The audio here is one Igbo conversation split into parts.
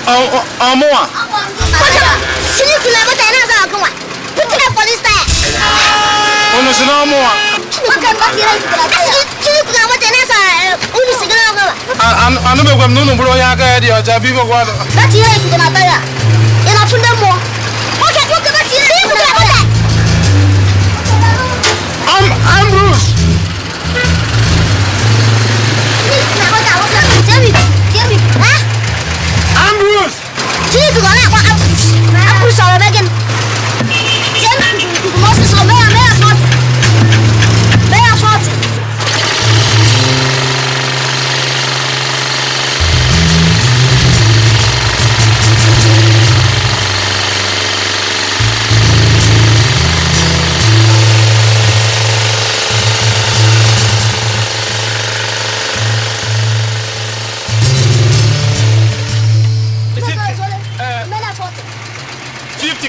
Amoa. Ono sina amoa. Anu be gwam nunu bro ya ga di oja bi bo kwa. That you ain't gonna die. Ina funda mo. Okay, okay, that you ain't gonna die. I'm Bruce. I'm Bruce.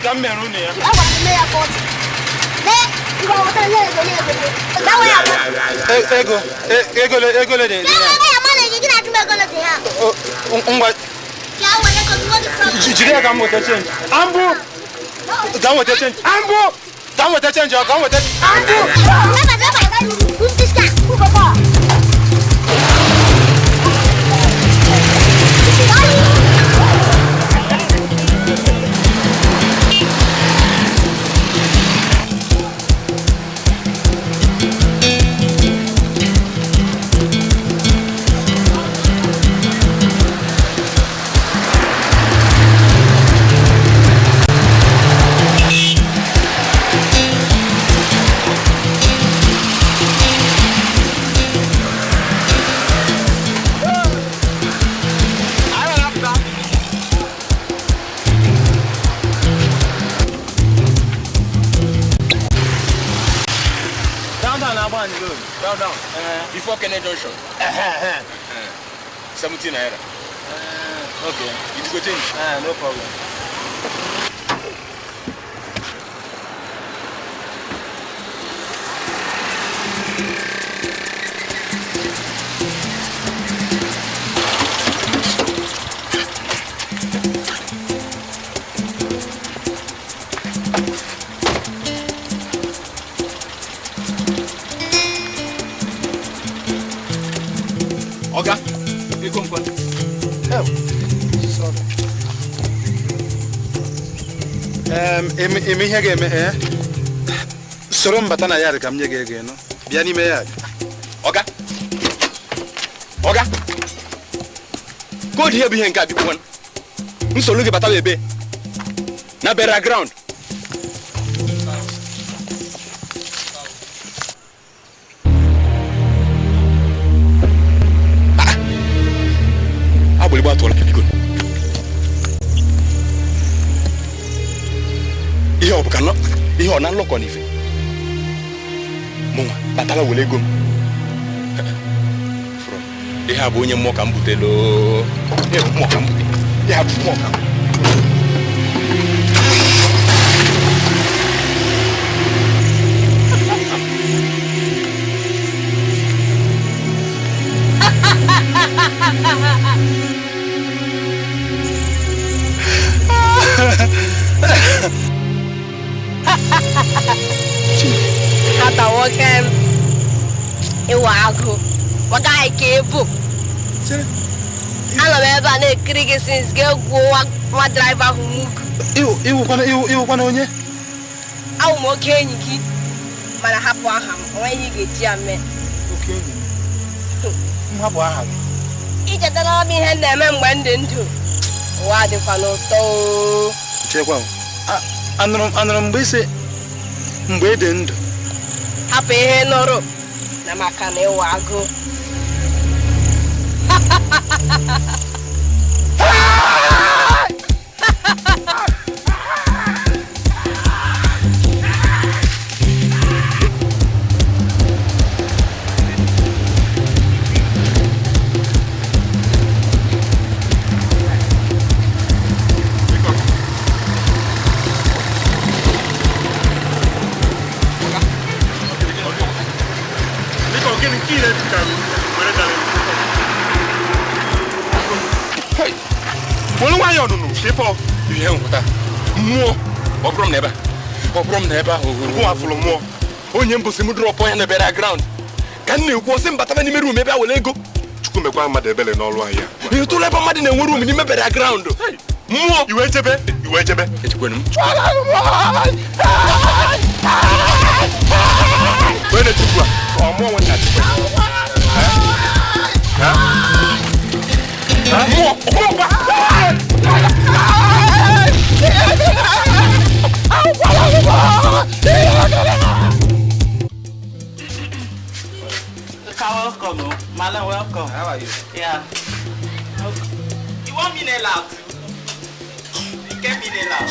Come here, Rooney. I want to make a 40. You go to down. Before Kennedy Junction. 17 naira. Okay. It go change. No problem. Oga, you come on. Oh, sorry. Emi hege me Sorom batana yard kam nyege no. Biani me yard. Oga. Go here be henka bi won. Nsolo ge batawe be. Na burial ground. Abuli ba tola biko. Ihe obukano, ihe ona nloko ni fe. Mwa, batala wole gom. From. Ihe abu onye mmụọ ka m butelo. Ihe mmụọ ka m bute. Ihe abu mmụọ ka m. Hata wokem iwago waga ikebu ana beba na ekirige since ge gwo wa driver hu mugu iwu kwana onye awu mo kenyi ki mana hapu aha onye geji ame okenyi mhapu aha ije dala mi he na eme mgbe ndị ndụ wa dị kwa n'ụtọ chekwa anụrụ mgbe ise mgbe dị ndụ hapụ ihe nọrọ na maka na ịwa agụ Wolu wa yo nunu. People, you hear what? Mo. Obrom neba. Obrom neba. Who afulu mo. Onye mbusi mu drop on the background. Kan na ekwu osi mbata ni room ebe a wele ego. Chukwu mekwa mmadụ ebele n'ọlụ ahịa. You to leba mmadụ na enwe room ni mebe background. Mo. Iwe echebe. Echikwenu. Wele chukwu. Omo won na chukwu. Mo. Welcome, Malan, welcome. How are you? Yeah. You want me nail out? You get me nail out.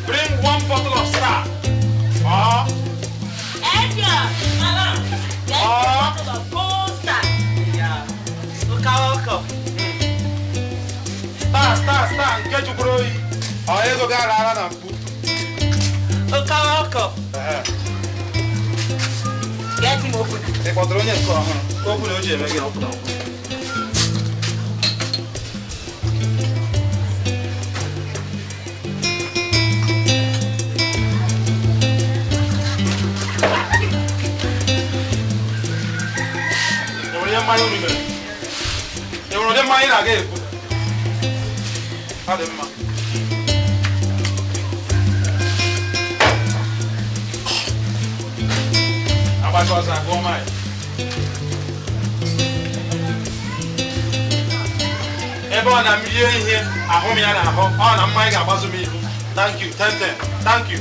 Bring 1 bottle of Star. Or Bottle of Gold Star. Yeah. Welcome. Star. Get you grow. Oh, you go get around and put. Welcome. Get him open. The control is open. Open. Thank you. 10. Thank you.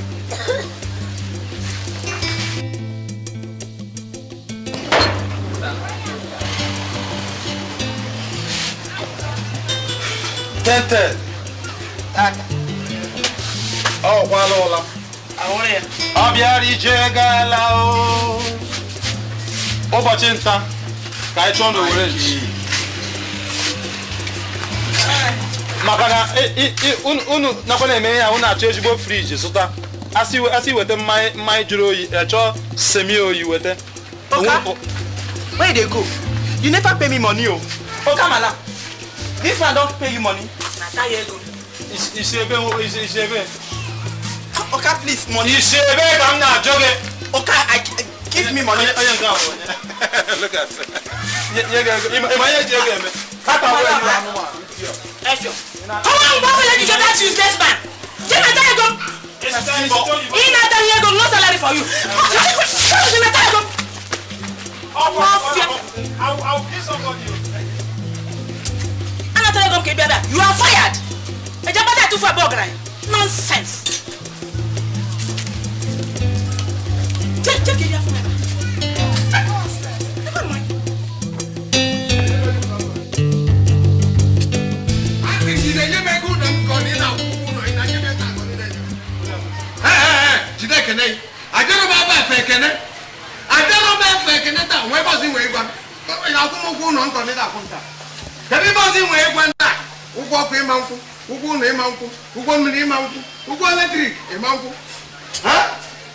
Tente. Oh, Walola. Obiari Jegala. Obachinta. Kaichondo Orange. Makana, unu nakona eme ya una change bo fridge sota. Asi wete my juro echo semi o you wete. Where they go? You never pay me money, oh. Okamala. This man don't pay you money. It's a okay, please, money. You say, I'm not joking. Okay, give me money. Look at it. Come on, you that useless man. No salary for you. I'll give somebody. You are fired. Nonsense. Check it out. Never mind.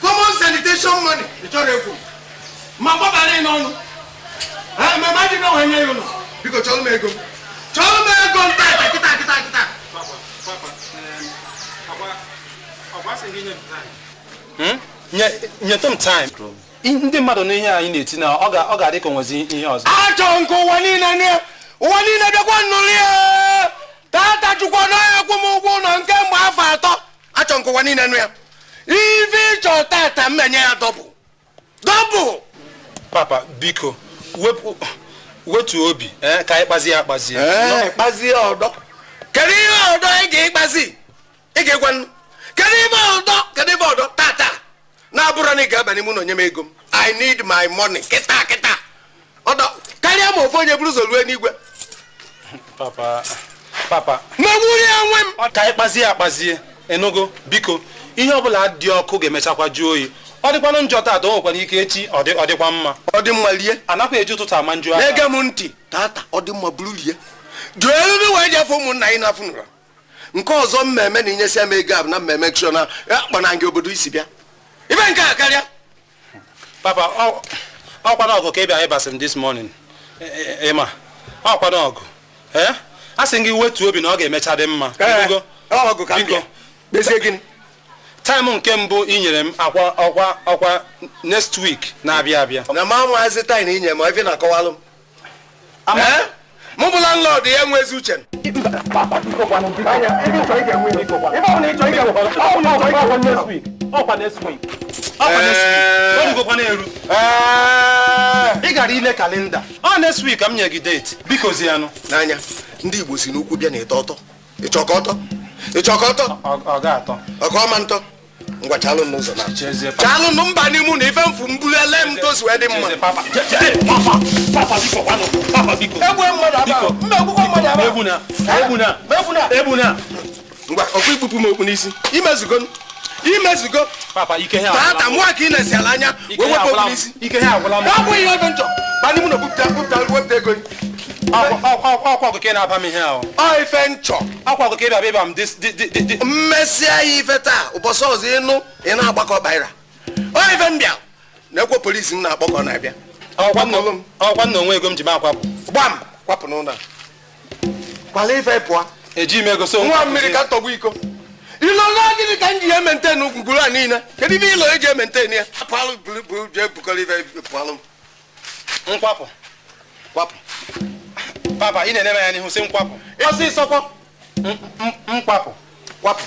Common sanitation money. My papa ain't on. My mother know when you know. Because tell me go. Nyetom time. Ndị mmadụ n'ihe anyị na-eti na ọ ga-adị ka onwezi ihe ọzọ. Achọ nke ụwa niile bịakwa nnụrụ ya. Tata chukwa na ya kwụ m ụgwọ ụlọ nke mgbe afọ 3. Achọ nke ụwa niile nụ ya. Ife ịchọ tata m menye ya double. Papa, biko, wetu obi, ka anyị kpazie akpazie. Kpazie ọdọ. Kedu ihe ọdọ ị ga-ekpazi? Ị ga-egwa nnu. Kedu ihe ọdọ tata? Na-abụrụ na ị ga-aba n'ime ụlọ nye m ego m. I need my money. Kịta. Ọdọ, karịa ma ofu onye buru ụzọ ruo n'igwe. Papa. Maguri anwe m. Ka ikpazie enogo biko ihe ọbụla dị ọkụ ga-emechakwa ju oyi. Ọ dịkwanụ njọ taa nwekwana ike echi ọ dịkwa mma. Ọ dị mma lie. Anakwa eji ụtụtụ ama nju aka. Na-ege m ntị tata ọ dị mma buru lie. Jụọ ebe wee jefe ụmụnna anyị na funeral. Nke ọzọ mmemme na inyesi ama ego abụ na mmemme kshọ na akpana gị obodo isi bịa. Ibe nke a karịa. Papa, ọkwana ọgụ ka ị bịa ịbasị m this morning. Ịma, ọkwana ọgụ. A sị gị wetu obi na ọ ga-emecha dị mma. Ọgụ ka m bịa. Kpezie gịnị? Time nke mbụ i nyere m ọkwa next week na-abịa abịa. Na ma nwaazị taa na inye m ife na-akọwalụ m. Mụ bụ landlord ya nwezi uche. Ị gara ile kalenda. Next week m nye gị date. Biko zianụ. N'anya ndị Igbo si n'ukwu bịa na ịtọ ịchọkọtọ ọ ga-atọ ọkọma ntọ ngwa chalụ n'ụzọ na chalụ nụ mba n'imu na ife mfu mbulu ele m tozu wee dị mma. Egbuna ngwa ọkụ ikpupu m okpu n'isi imezugo papa ike ha tata mụ aka ị na-esi ala anya wee wepụ okpu n'isi ike ha agwụla m. ọ bụ ihe ọdụ nchọ ba n'imu na wepụta ego ọkwa ọgụ ka na-aba m ihe ahụ. Ọ ife nchọ ọkwa ọgụ ka ị bịa m mmesịa ya ife taa ụbọchị ọzọ ịnụ ị na-agbakọ baira. Ọ ife mbịa na-ekwe polisi m na-akpọkọ na-abịa. ọkwa nna onwe ego m ji ma akwapụ. Gbam kwapụ n'ụlọ kwala ife pụọ eji m ego so nwa mmiri ka tọgbu iko ilo na gịnị ka m ji emente ugwugwuru a niile kedu ibe ilo eji emente ya apalụ jee bukọrọ ife pụalụ m nkwapụ papa ị na-eneme ya n'ihu si nkwapụ ọsịsọkwa nkwapụ kwapụ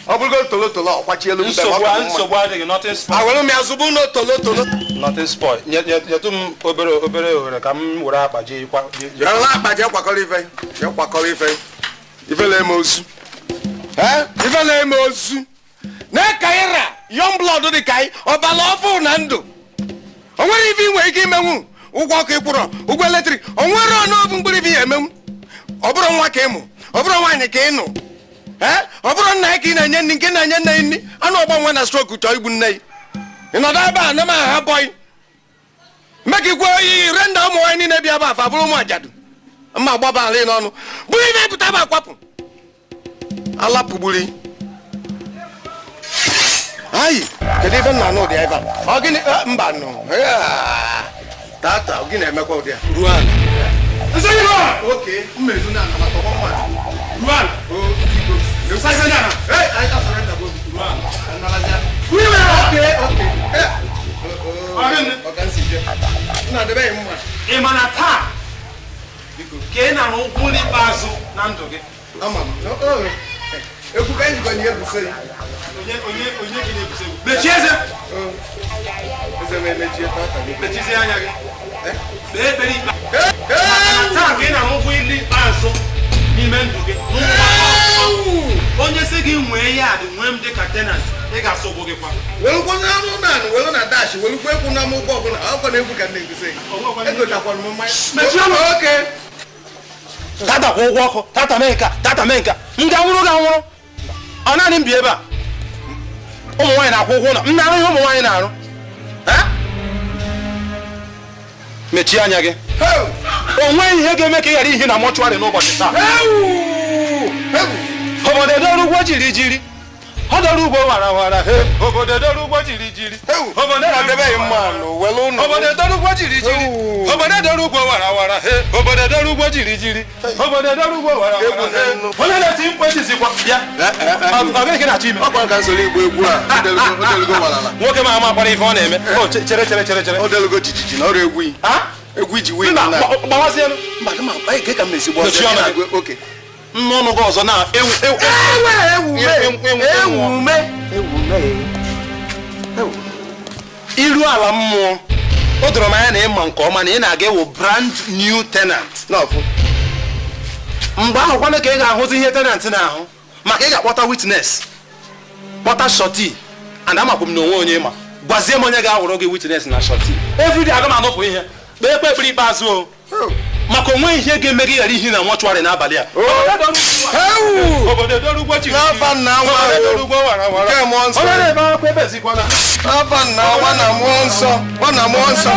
ọ bụrụgo tolotolo ọkwachi elu nsogbu adịghị nothing spoil. Awere m ya zụbụ na tolotolo nothing spoil. Nyetụ m obere ohere ka m were akpa jee akpa jee kwakọrọ ife ifele eme ozu na-ekaira young blood dị ka anyị ọbala ọfụ na ndụ o nwere ife ị nwere ike imenwu ụgwọ ọkụ ịkwụrọ ụgwọ eletrik o nwere ọnụọbụ mkpụrụ ife ya emenwu ọ bụrụ nwa ka ịmụ ọ bụrụ nwaanyị ka ịnụ ọ bụrụ nna ya ka ị na-enye nri nke na-enye nne ya nri anụ ọgba nwa na stroku chọọ igbu nne ya ị nọdụ ebe a na m aha bọị meka ikwe oyi renda ụmụ nwaanyị niile bịa aba afa bụrụ ụmụ ajadu mma agbaba ala n'ọnụ bụrụ ife pụta bụ akwapụ alapụgburi ayi kedu ife nna anụ ụdị ebe a ọ gịnị mba nụ tata gị na-emekwa ụdị a Ruan oke mmezu na anamatọkwa mmadụ Ruan ị ma na taa ka ị na-arụ ụkwụ n'ikpeazụ na ndụ gị. ekwuka njikọ na ebuso ya onye gị na-ebuso egwu mechie eze mechizie anya gị kpee ekpere ikpe taa ka ị na-arụ ụkwụ n'ikpeazụ n'ime ndụ gị onye si gị nwee ya dị nwee m dị ka tenant ị ga-asụ ụgwọ gị kwa welukwa na anụ naanị welu na dash welukwa ekwu na ụgwọ ọbụla akwụkwọ na egwu ka na-egosi egotakwara m mmanya mechie m oke tata kwa ụgwọ ọkụ tata mee nka m ga-anwụrụ gị anwụrụ ọ naanị m bi ebe a ụmụ nwaanyị na-akwụ ụgwọ ụlọ m na-arụ ihe ụmụ nwaanyị na-arụ mechie anya gị o nweghị ihe ga-eme ka ị ghara ihe na mọchụarị n'ụbọchị taa obodo edoro ugbo jiri jiri ọ dọrọ ugbo wara wara obodo edoro ugbo jiri jiri obodo edoro ugbo jiri jiri obodo edoro ugbo wara wara obodo edoro ugbo jiri jiri obodo edoro ugbo wara wara onye na-eti mkpu etizikwa ya ọ gịnị ka na-achọ ime nwoke ma amakwara ife ọ na-eme chere odelugo jijiji na ọrụ egwu iji wee gbawazienụ ka m na-esi gba oke nnụnụ gị ọzọ na iru ala mmụọ o doro m anya na ịma nke ọma na ị na-aga ewu brand new tenant mgbe ahụ kwana ka ị ga-ahụzi ihe tenant na-ahụ maka ị ga-akpọta witness kpọta shọti and amakwu m na onwe onye ma gwazie m onye ga-ahụrụ gị witness na shọti everyday aga m anọpụ ihe kpee ekpere ikpeazụ o maka onwe ihe ga-emeri ghara ihi na nwachụarị n'abalị a. Obodo doru ugbo chi. N'afa nna nwa doru ugbo wara wara. Ke mmụọ nsọ. Onye na-ebe akwa ebe zikwana. N'afa nna nwa na mmụọ nsọ. Ọ na mmụọ nsọ.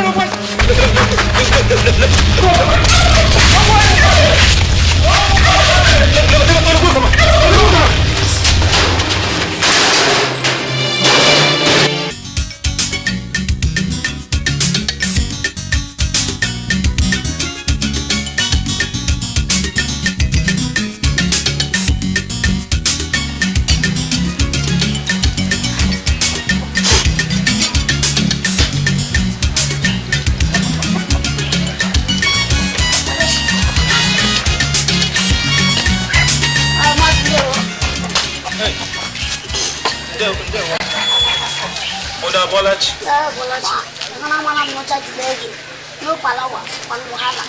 Oda Bolachi. Bolachi. Mana mocha jibegi. No palawa, panu hala.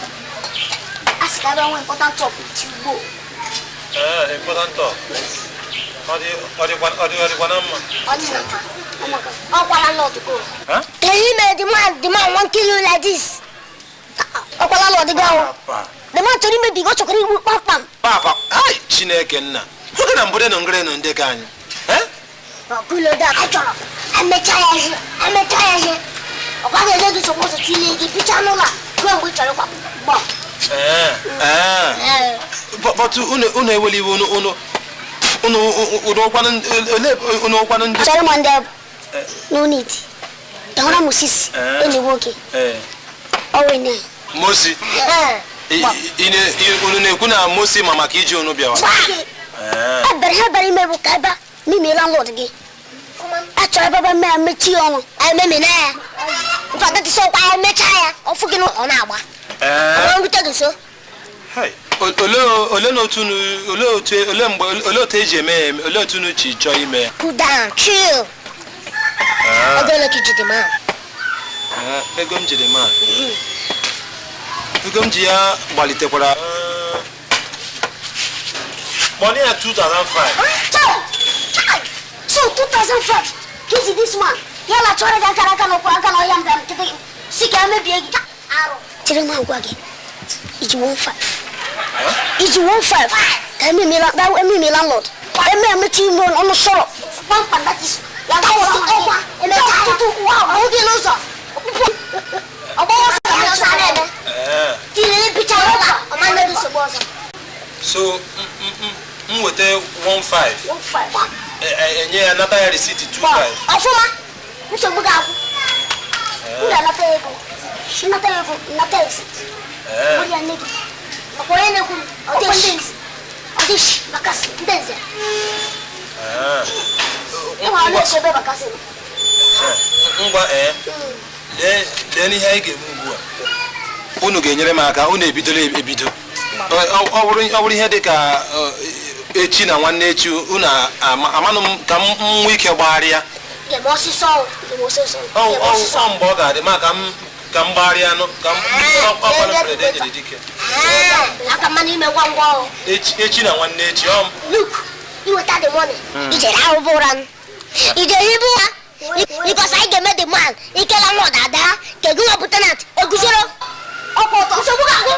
Aska don important talk with you go. Important talk. Odi kwanama. Odi nama. Omaka. O kwala lot go. Huh? Can you make the man 1 kilo like this? O kwala lot go. The man tori me bigo chokori pam. Papa. Ai, Chineke nna. Oge na mbode no ngre no ndeka anyi. Kulo da achoro. Amechaya. Okwa ga do so mo so tile gi picha no la. Go ngwe choro kwa. Bo. But unu eweli unu kwanu ndi. Sorry man there. No need. Dawra Moses. Eni woke. Owe ne. Mosi. Unu na-ekwu na Mosi mama ka iji unu bịawa. Bari mebu kaiba. Mimi landlord gi. Achọ baba me amechi onu. Ai me na ya. Fata ti so kwa mecha ya. Ofugi no ona agba. Onu tege so. Hai. Ole no tunu ole otu eji eme ole otu nu chi chọ ime. Cool down, chill. I don't like you the man. Ego m jide ma. Ego m ji ya gbalitekwara money at 2005. So 2005. Kids this man. Yala chora ga karaka no kwa kana yam dam kiti. Sika me biegi. Aro. Tire ma gwa ge. It's 15. It's 15. Emi mi landlord. Emi me team on the shop. One pan that is. Ya ga wa. Emi ta tu wow. How do you know so? Obo sa na ebe. Tire picture ga. O ma na do so boss. So mwete 15. 15. Enye anata ya receipt 25. Afuma. Nsogbu ga abu. Ura na tego. Na receipt. Uri anegi. Akoye ne ku. Odish. Bakasi. Ndenze. Ewa le shebe bakasi. Ngwa Deni ha ige mu ugbu a. Unu ga-enyere m aka, unu ebido. Ọ bụrụ ihe dị ka echi na nwanne echi unu amanụ m ka m nwe ike gbagharịa. Mgbe ọ ga-adị ma ka m gbagharịa anụ ka m ọkwanụ mberede ejere dike. Echi na nwanne echi ọ m. Look, you without the money. Ijere arụbụran. Ijere ibu ha. Because I get the man. Ikela no dada. Ke gu lieutenant. Egusoro. Opoto. Nsogbu ga agụ.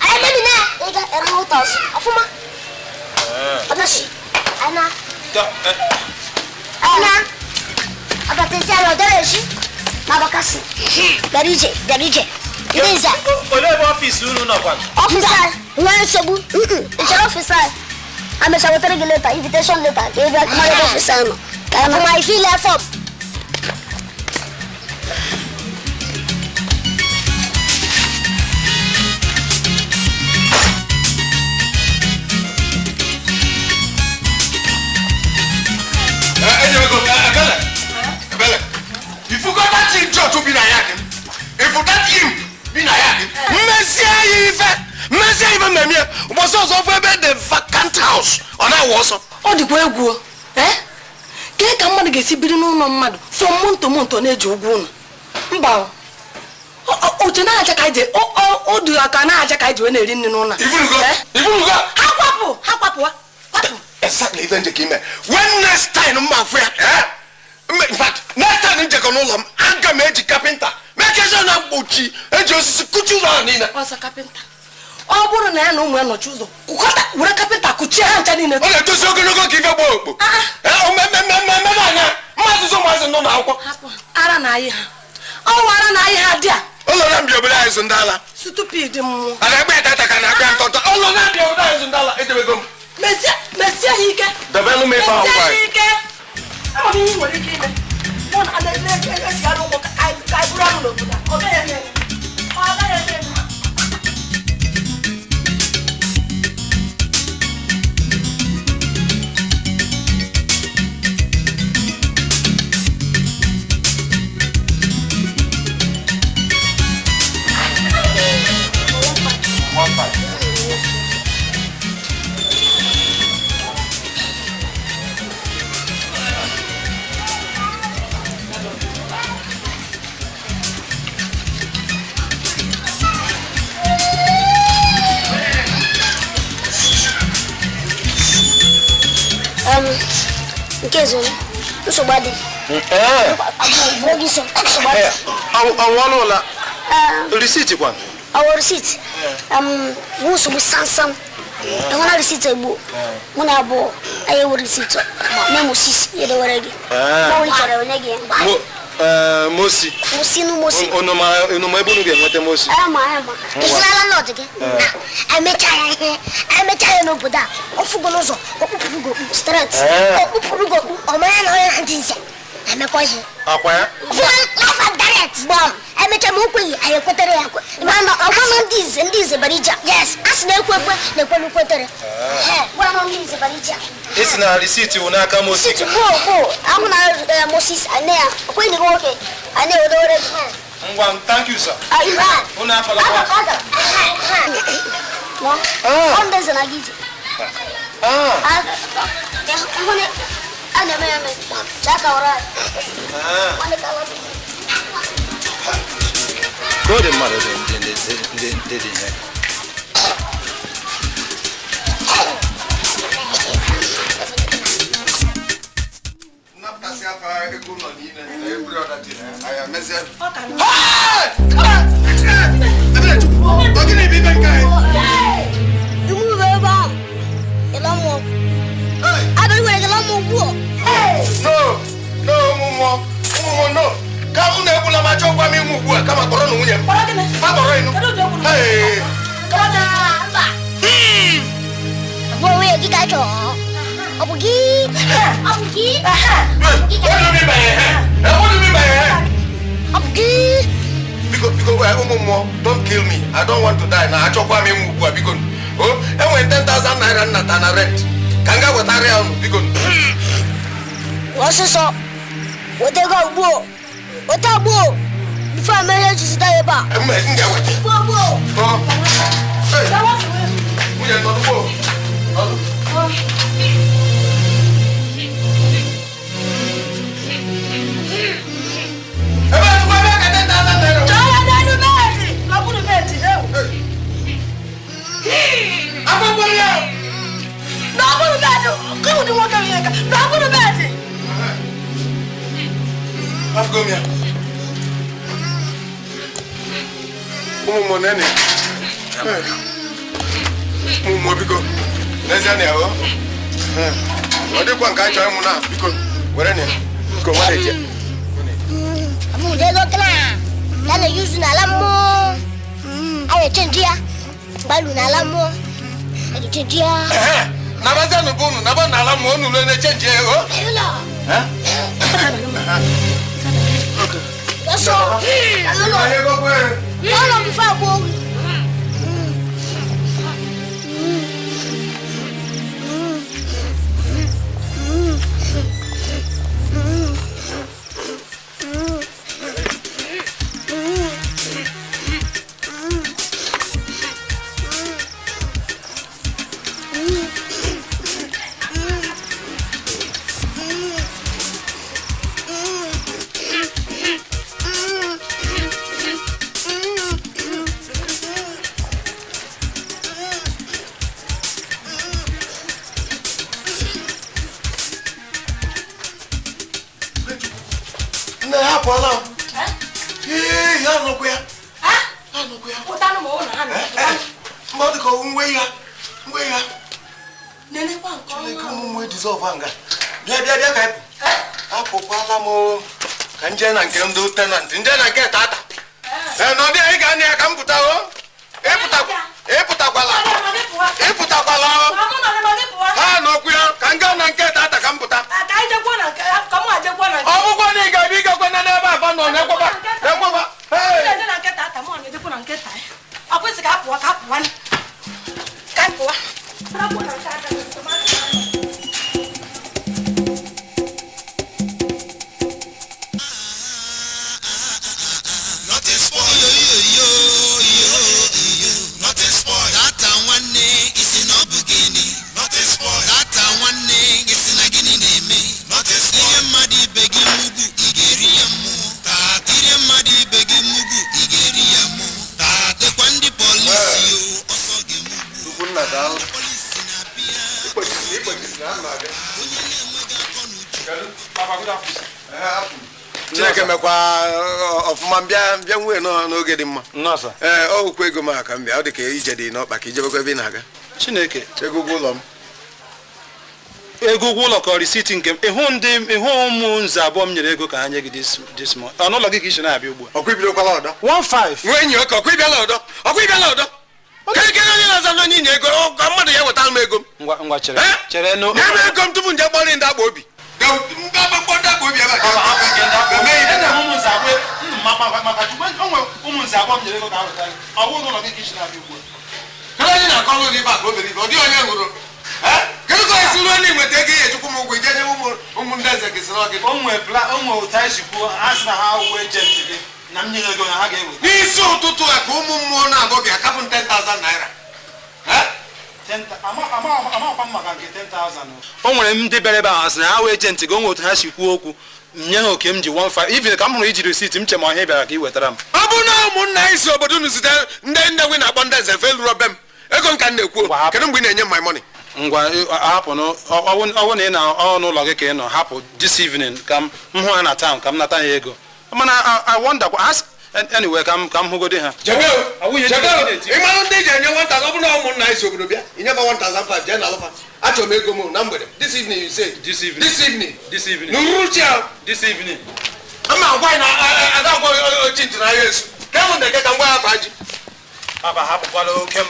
Ayi memi na. Ega eranu tos. Afuma. Onashi. Ana. Abatesi alo dereji. Mabakasi. Darije. Ideza. Ole ebe office unu nọ kwa? Officer. Nwa nsogbu. Ichere officer. Amesabotere gị letter, invitation letter. Ka ebe akụmara officer nọ. Ka ma ifi le form. If you got that in church, be na yakin. If you that him, be na yakin. Messi even me was also over the vacant house on our was. Oh, the way go. Get a man gets bidden on mad from month to month on edge of one. Bow. Oh, tonight I did. Oh, do I can do anything in honor? If you go, how exactly, then the king. When next time, my friend, in fact, next time in Jaconolam, Anka made carpenter. Make a son of Bucci, and just could you run in? Was a carpenter. ọ bụrụ na ya na ụmụ ya nọchi ụzọ kụkọta were kapịta kụchie ha ncha niile. Ọ na-etosi ogologo ka ife gbaa okpo. Mmemme anya mmasị ụmụazị nọ n'akwụkwọ. Ara na ayị ha. Ọ ara na ayị ha dị a. Ụlọ na mbịa obodo anyị zụ ndị ala. Stupid mmụọ. A na-agba etata ka na-agba ntọntọ. Ụlọ na mbịa obodo anyị zụ ndị ala edebego m. Mesie ha ike. Debelụ m ife ahụ mesie ha ike. Ama m ihe nwere ike ime. Mụ na na-esigara ụmụ ka anyị bụrụ ọnụ n'obodo a. Ọ gaghị eme eme. Ọ gaghị eme eme. Nke zo nsogbu adị. Ọnwụ ụla risiti kwa Our receipt. Who's with Sansam? I want to receipt a book. When I bought, I will receipt. Name was Sis, you know already. Mosi. Mosi no Mosi. No, my book again. What the Mosi? It's not again. I met I know Buddha. Of Golozo, straight. Oh, man, I didn't say. I'm a question. Bomb. I met a mookie. I put a one of these and these Barija. Yes, as no quicker, the Quater. One of these Barija. It's not receipt to Nakamosi. I'm not Moses and there. When you walk it, I never do it. Thank you, sir. On there's an agit. I never Jack all right. Go to mother did it. No. Come on, my job. I mean, come on, hey. Boy, you got your Abugi. What do you mean by what do you mean by Abugi? Because don't kill me. I don't want to die now. I chop me because and when 10,000 naira not on a rent. Kanga what I am because what's this up? What they got, whoa? What up, whoa? Before I married you, stay about. I'm making that with you. We are not whoa. Go here. Money. Because let's say now. What do you want to try now? Because where are you? Go what is it? I'm going to go now. I'm using a lamo. I change here. Balloon a lamo. I change here. Nabaza no bono, naba na lamo no le change here. Huh? That's all. How long before I go? Mmadụ ka nwe ya. Nene kwa nke ọma. Chineke ụmụ dissolve anga. Bịa ka ịpụ. Apụkwala m ka nje na nke ndị tenant, nje na nke tata. Na ndị anyị ga-anya ya ka m pụta o. Ịpụtakwala. Ha n'okwu ya ka m gaa na nke tata ka m pụta. Ọgwụgwọ na ị ga-abịa igekwe n'ebe aba nọ na-ekweba. Chineke mekwa ọfụma bịa nwee n'oge dị mma. Ọgwụkwa ego m aka m bịa, ọ dị ka ije dị n'ọkpa ka ijebekwa ebe ị na-aga. Chineke ego ụgwọ ụlọ m. Ego ụgwọ ụlọ ka risiti nke m ịhụ ụmụ nze abụọ m nyere ego ka ha nye gị this month. N'ụlọ gị ka isi na-abịa ugbu a. Ọkwa ibidokwala ọdọ. 15. Nwa enyi ọka ọkwa ịbịala ọdọ. Kekere onye na-aza nọ n'inye ego ka mmadụ ya wetara m ego m. Ngwa chere nụ. Nyebe ego m tupu nje kpọrọ ndị agba obi. N'isi ụtụtụ a ka ụmụ mmụọ na-abụ bịa kapụ 10,000 naira. O nwere ndị bere ebe ahụ sị na ha wee ejenti gị onwe otu ha si kwuo okwu nye ha oke m ji 15 even ka m hụrụ iji risiti m che ma ọhịa bịara ka ị wetara m. Ọ bụ na ụmụnna anyị si obodo unu zite ndị nnewi na-akpọ ndị eze fe lụrụ be m ego nka m na-ekwu kedu mgbe ị na-enye my money? Ngwa hapụ ọwụ na ị na n'ụlọ gị ka ị nọ hapụ this evening ka m hụ ha na town ka m nata ya ego mana I wonder ask anyway ka m hụgode ha. Ịmarụ ndị ji enye 1,000 ọ bụ na ụmụnna anyị si obodo bịa inyefa 1,500 jee na alụfa achọrọ m ego m na mgbede this evening you say this evening n'uruchi ahụ this evening ama agwa anyị na aga agwa ochi ntị na ya esu ka m ndeke ka m gwa ya afa ji aba hapụkwala oke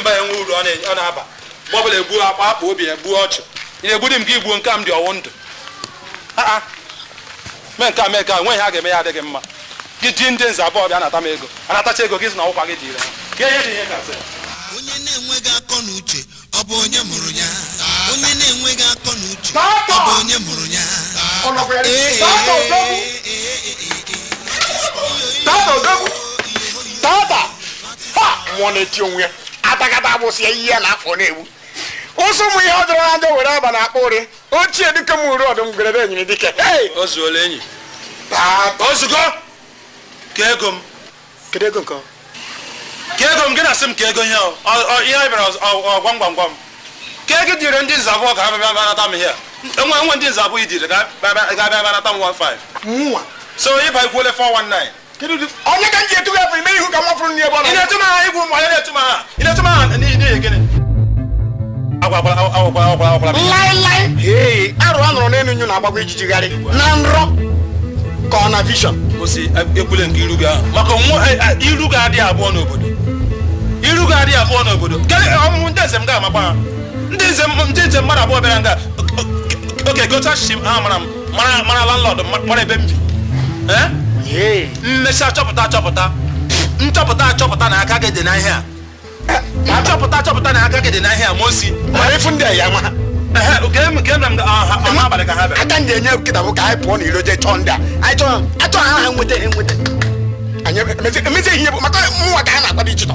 mba enwe uru ọ na-aba mgbe ọbụla egbuo akpa obi egbuo ọchụ ị na-egbudi m ka igbuo nke m dị ọwụ ndụ mee nke a nweghị ha ga-eme ya adịghị mma gị di ndị nze abụọ bịa anata m ego anatacha ego gị si na ọkwa gị dịire ha ka ihe dị ihe gasị onye na-enweghị akọ na uche ọ bụ onye mụrụ ya onye na-enweghị akọ na uche ọ bụ onye mụrụ ya tata ha mmụọ na-eti onwe ya atakata agbụsị ya ihe na-akpọ na-egbu ụsụ ụmụ ihe ọ dọrọ na ndị were aba na akpọ ụrị ochie dịka m uru ọdụm gwerere enyiri dike o zuola enyi ozugo ka ego m kedu ego nke ka ego m gị na-asị m ka ego ihe anyị bịara gwam ka ego dịrị ndị nze abụọ ka ha bịa nata m ihe enwe ndị nze abụọ idire ga-abịa nata m 15 nwa so ịba ikwuole 419 onye ka m ji etu ya ime ihu ka m fụrụ n'ihe ị na-etu m ha igwu ma na-etu m ha ị na-etu m ha n'ihi gịnị laịlaị arụ a nụrụ n'elu nyu na-agbagwa ijijigharị na nrọ ka ọ na vision osi ekwule nke iru gị ahụ maka iru gị adịghị abụọ n'obodo ọmụmụ ndị nze m ga-amakwa ha ndị nze mmadụ abụọ bịara nga oke gocha chichi ha mara landlord mara ebe m bi mmecha nchọpụta na aka gị dị n'ahịa nchọpụta na aka gị dị n'ahịa ma osi mara ịfụ ndị ya nwa abalị ka ha bịara aka ndị enye nkịta bụ ka anyị pụọ n'iro jee chọọ ndị a anyị chọọ ha nweta emezi ihe bụ maka nwa ka a na-akwado ichịtọ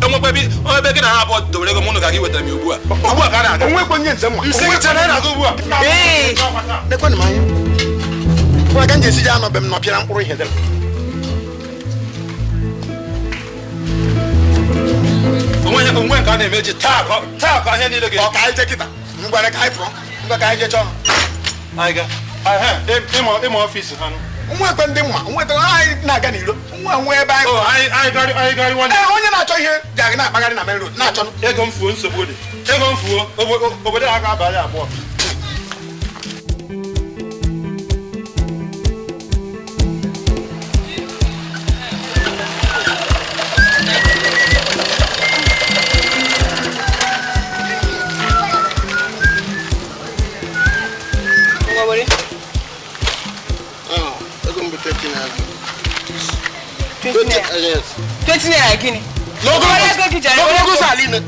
enwekwa ebe gị na ha abụọ dowere ego mụnụ ka gị wetara m ugbu a ka a na-aga onwekwe onye nze nwa nsị gị chere na-aga ugbu a lekwenụ m anya kwa ka m ji esi je anọbe m nọpịara mkpụrụ ihe dịrị onwe nke a na-emeji taa ka ihe niile ọ ka anyị jee kịta ngwere ka anyị pụọ ngwa ka anyị jee chọọ anyị ga ịma ọfisi ha nwa ekwe ndị mma nwa anyị na-aga n'iro nwa ebe anyị anyị gari nwanne onye na-achọ ihe ga na-akpagharị na main road na-achọ ego mfuo nsogbu dị ego mfuo obodo a ga-abalị abụọ Logo Saline.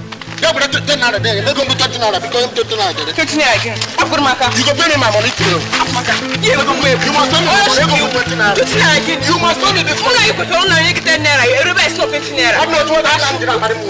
You better take another day. They're going to touch another because I'm touching another. You go pay me my money to you. You must tell me. You must tell me before you put on a get there. Everybody's not fitting there. I'm not what I'm doing. I don't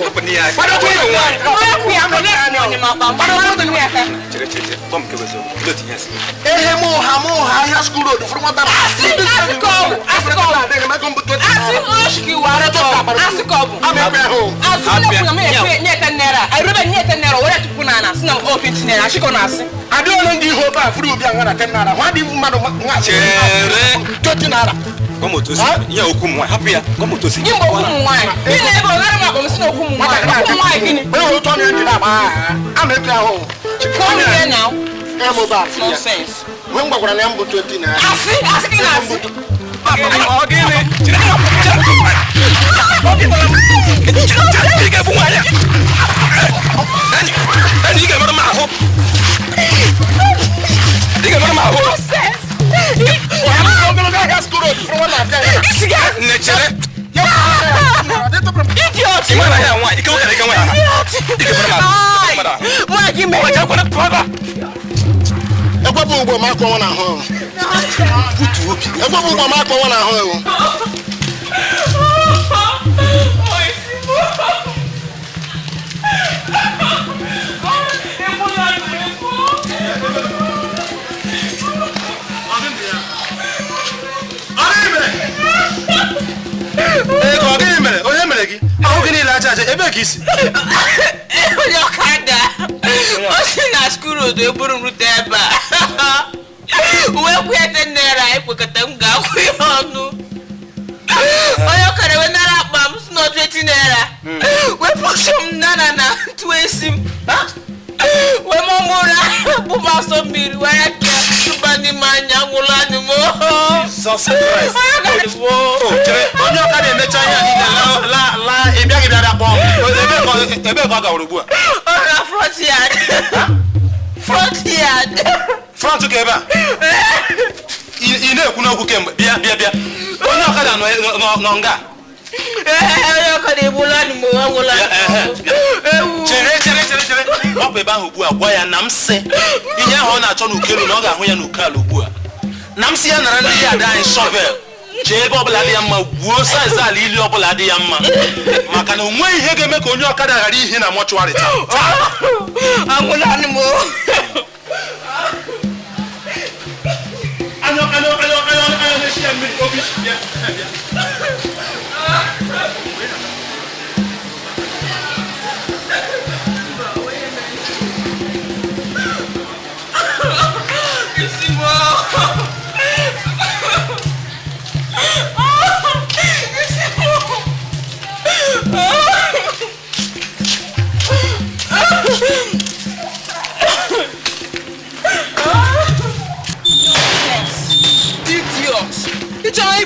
I don't know you hope I flew down at 10 naira. Why do you matter what much? 30 naira. Come to see you, happier. Come to see you. You never learn about snow. I'm a home. Come here now. Nonsense. When we're going to 20 naira. How can you let us a kiss? Your card. What's in our school? They put on there. Well, we had in there. I put a tongue go. Oh, you can have another bumps, not waiting there. We put some nana to ace him. When Mamma put us on me, where I can't bunny man, young will animal. So surprised. Oh, I'm not going to let Front together. You know, who came, Bia. Nonga.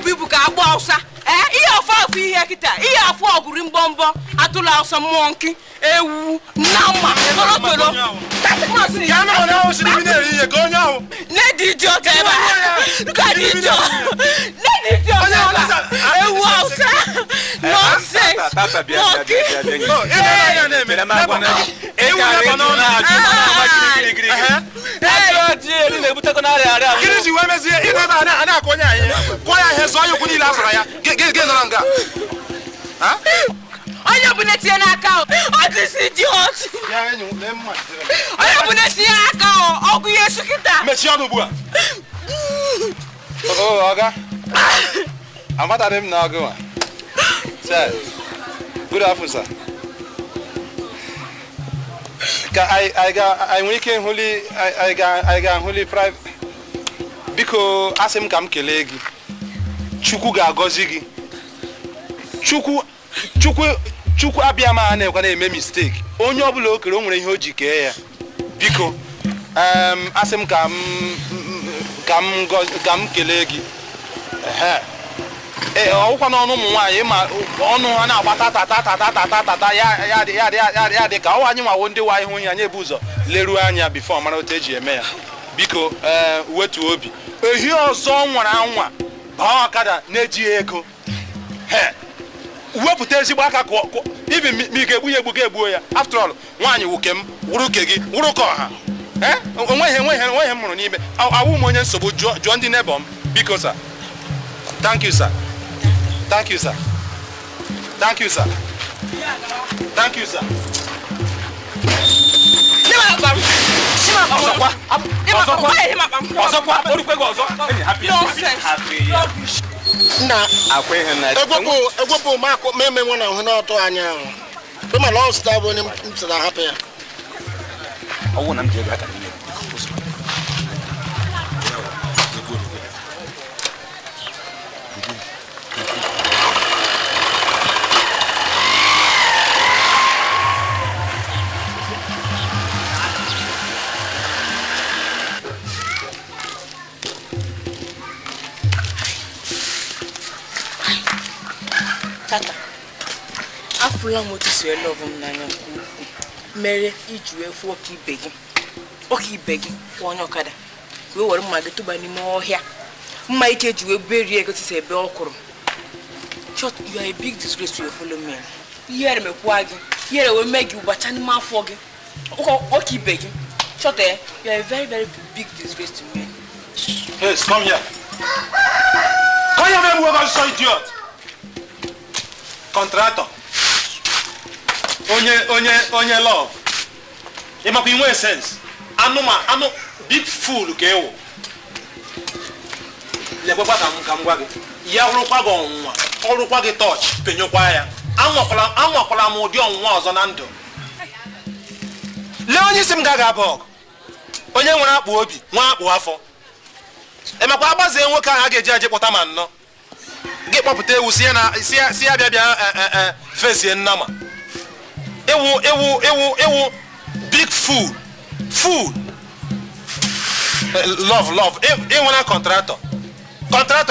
People can bounce. Here for here, here for green bomber, Atula some monkey, Nama, go now. Let it go, look at it. Let it go. I have been at your account. I this idiot. I have been at your account. I'll be a secretary. Oh, Aga. I'm not at him now. Go on. Sir. Good afternoon, sir. I weekend holy. I got holy private. Because ask him come kelegi. Chukwu ga-agọzi gị. Chukwu abịa ma na-ekwa na-eme mistake. Onye ọbụla o kere o nwere ihe o ji kee ya. Biko asị m ka m kelee gị. Ọwụkwa n'ọnụ ụmụ nwaanyị ma ọnụ ha na-agba tata ya dị ka ọ anyị nwawo ndị wa ihu ihe anyị ebu ụzọ leruo anya bifo mara otu eji eme ya. Biko wetu obi. Ehi ọzọ nwara anwa baa ọkada na-ejighị ego. Wepụta ezigbo aka ibi ma ị ga-egbu ya egbuo ya. After all, nwaanyị wuke m wụrụ ke gị wụrụ ka ọha. Onweghị m mụrụ n'ime. Awụ m onye nsogbu jụọ ndị nebọ m. Biko sir. Thank you, sir. Thank you, sir. Thank you, sir. Thank you, sir. Egwepụ makụ meme nwa na hụ n'ọtụ anya ahụ. Pema na ọ sịta bụ onye m sị na hapụ ya. Ọwụ na m ji ego aka n'ime. Tata, afụla m otu si ele ọbụ m n'anya nke ukwuu mere iji wee fụ ọka ibe gị onye ọkada wee were mma gị tụba n'ime ọhịa mma ike ji wee berie ego tisi ebe ọ kwụrụ. Short, you are a big disgrace to your fellow men. Ihere mekwa gị ihere wee mee gị ụbacha n'ime afọ gị ọka ibe gị. Short, you are a very very big disgrace to me. Yes, come here. Come here, man, whoever so idiot. Contractor. Onye love. Ịmakwa inwe sense. Anụ big fool ka ewu. Lekwekwa ka m gwa gị. Ya hụrụkwa gị ọnwụnwa. Ọrụkwa gị touch. Penyekwa ya. Anwakwala m ụdị ọnwụnwa ọzọ na ndụ. Lee onye isi m ga-aga abụọ. Onye nwere akpụ obi, nwa akpụ afọ. Ịmakwa agbazie nwoke ahụ a ga-eji aje kpọta ma nnọọ. Gị kpọpụta ewu si ya bịa fezie nnama. Ewu big fool. Love ịnwena contractor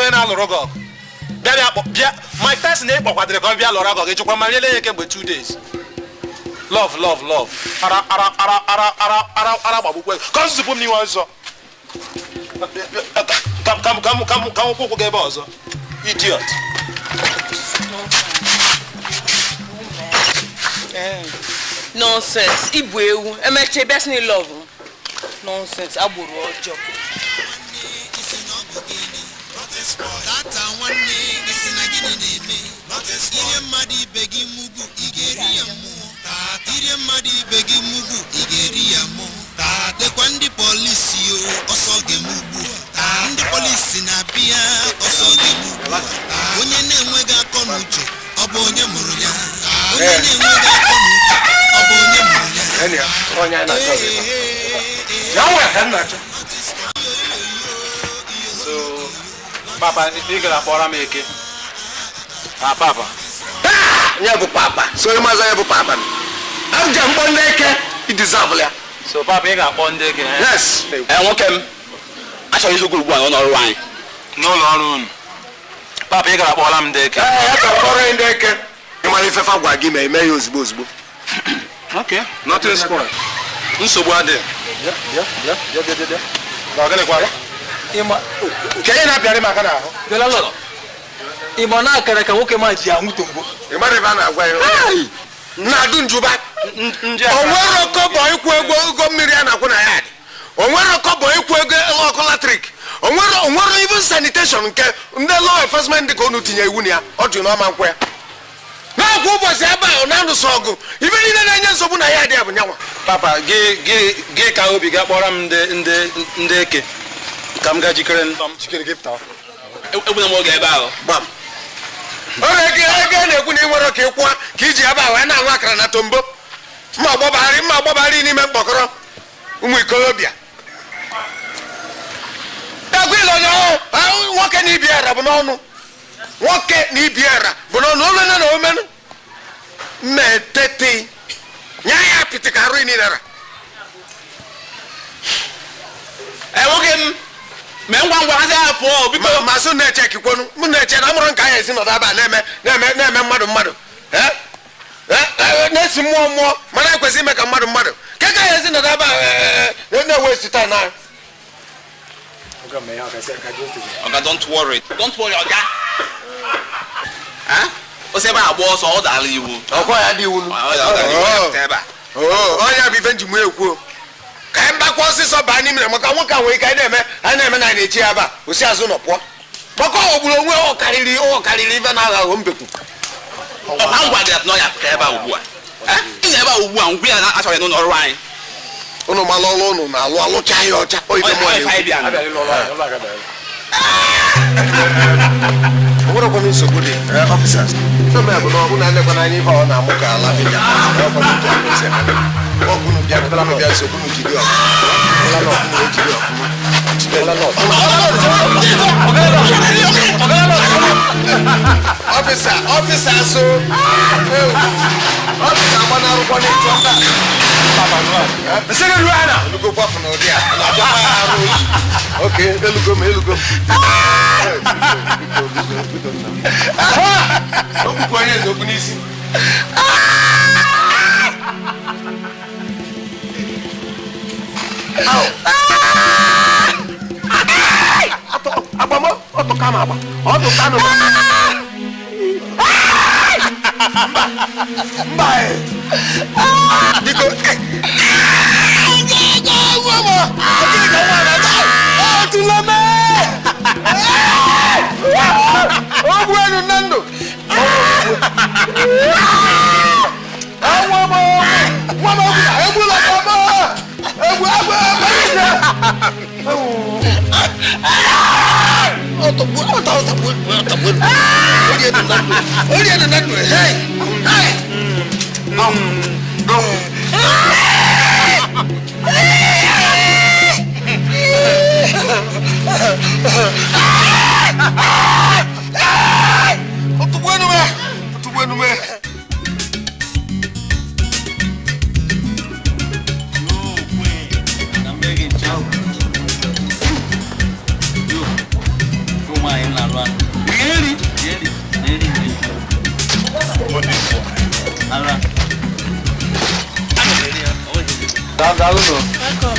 ị na-alụrụ gị ọgụ bịa Mike Tyson na-ekpọkwadịrị ka ọ bịa lụrụ agụ gị chụkwa ma nyele ya kemgbe 2 days. Love ara gbagbukwe ka nzupụ m n'iwe ọzọ ka ụkwụ gị ebe ọzọ. Idiot. Nonsense. Ibu ewu. Emeche best ni love. Nonsense. Agboro ọjọọ. Tata nwanne isi na gịnị na-eme? Ire mmadụ ibe gị mugbu ị ga-eri ya mmụọ. Ire mmadụ ibe gị mugbu ị ga-eri ya mmụọ. Dekwa ndị polisi ọsọ ga-emugbu. Ndị polisi na-abịa ọsọ ga-emugbu. Onye na-enweghị akọ n'uche ọ bụ onye mụrụ ya. Onye na-enweghị akọ n'uche ọ bụ onye mụrụ ya. So, Papa, ị gara kpọrọ m eke. Papa. Ya bụ papa. So ị maza ya bụ papa. Abja mkpọ ndị eke ị deserve ya. So Papa, ị ga-akpọ ndị eke. Yes. Nwoke m achọghị izokwu ugbu a n'ọrụ anyị. N'ụlọ ọrụ unu. Papa, ị gara kpọrọ m ndị eke. Ya ka kpọrọ ndị eke. Ị mara ife fa gwa gị ma eme ya ozugbo. Okay. Nothing spoil. Nsogbu adị. Nke ị na-apịarị maka n'ahụ. Ịma na akara ka nwoke ma ji anwụ tombo. Ị mara ebe a na-agwa ya. Na-adụ njuba. O nwere kọbọ ịkwụ ego mmiri a na-akwụ na ya. O nwere kọbọ ịkwụ ego ọkụ latrik. O nwere even sanitation nke ndị law enforcement dị ka unu tinye iwu na ya. Ọ dị n'ọma nkwụ ya. Na-akwụ ụbọchị ebe a ọ na-anụsọ ọgụ. Ife niile na-enye nsogbu na ya dị ya bụ nyanwa. Papa, gị ka obi ga kpọrọ m ndị eke. Ka m gaa jikere Jikere gị pụta. Egbuna m oge ebe ahụ. Gbam. Ọrụ ego na-ekwu na ị nwere ka ịkwụwa ka iji ebe a wee na-anwụ akara na tombo. Mma agbọbagharị n'ime mkpọkọrọ ụmụ ikolobịa. Egwu ile onye nwoke na ibi ara bụ n'ọnụ. nwoke na ibiara bụ na omena na omenu metete nya ya pitikaru inira nwoke m me ngwa ha za afọ biko ma so na check kwonu mu na check na amụrụ nka ya esi nọdụ aba na-eme mmadụ na-esi mmụọ mana ekwesị ime ka mmadụ ka ya esi nọdụ aba na-waste time na Oga, don't worry, Oga. O se ba agbo so o dala iwu. Ọkọ ya dị iwu. Onye bụ ife njimu ekwu. Ka mba kwa ọsịsọ ba n'ime na maka nwoke ahụ ike na-eme na na-echi aba osi azụ nọ pụọ. Maka ogburu onwe ọ karịrị ife na-agha ahụ mbekwu. Ọ ngwa gị na ya pụta ebe a ugbu a. Ị na ebe a ugbu a ngwa ya achọghị n'ụlọ ọrụ anyị. Unu malụ ọlụ unu na-alụ alụcha ya ọcha. What are so good officers? Some have no one and never any on a mocha lavina. What would you have done? So good to do. Officer, so officer, 1 hour on it. The second runner, look up for no dear. Okay, look go. Don't go ahead, open easy.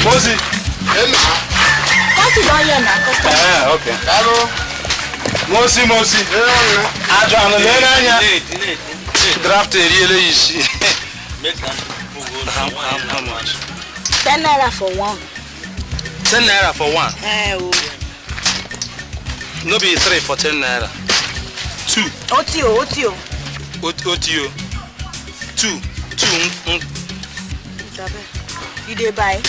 Mosi. Adrian, draft really easy. How much? 10 naira for one. 10 naira for one? No be 3 for 10 naira. 2. Otio. 2. You dey buy?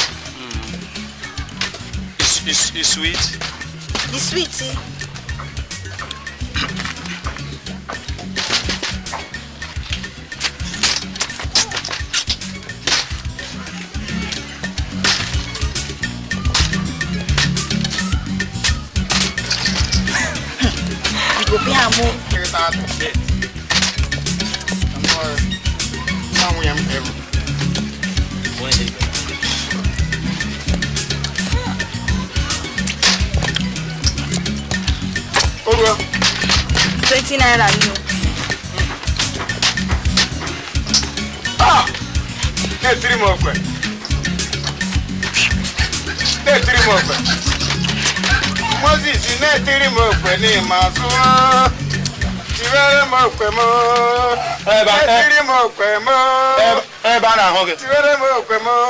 It's sweet. It's sweet, see? Go pay ammo. Over 20 naira new. Hey, 3 more. Hey, 3 more. Moses, you need 3 more penny, Maso. Tivere mo kwemo. 3 more kwemo. Bana hoge. Tivere mo kwemo.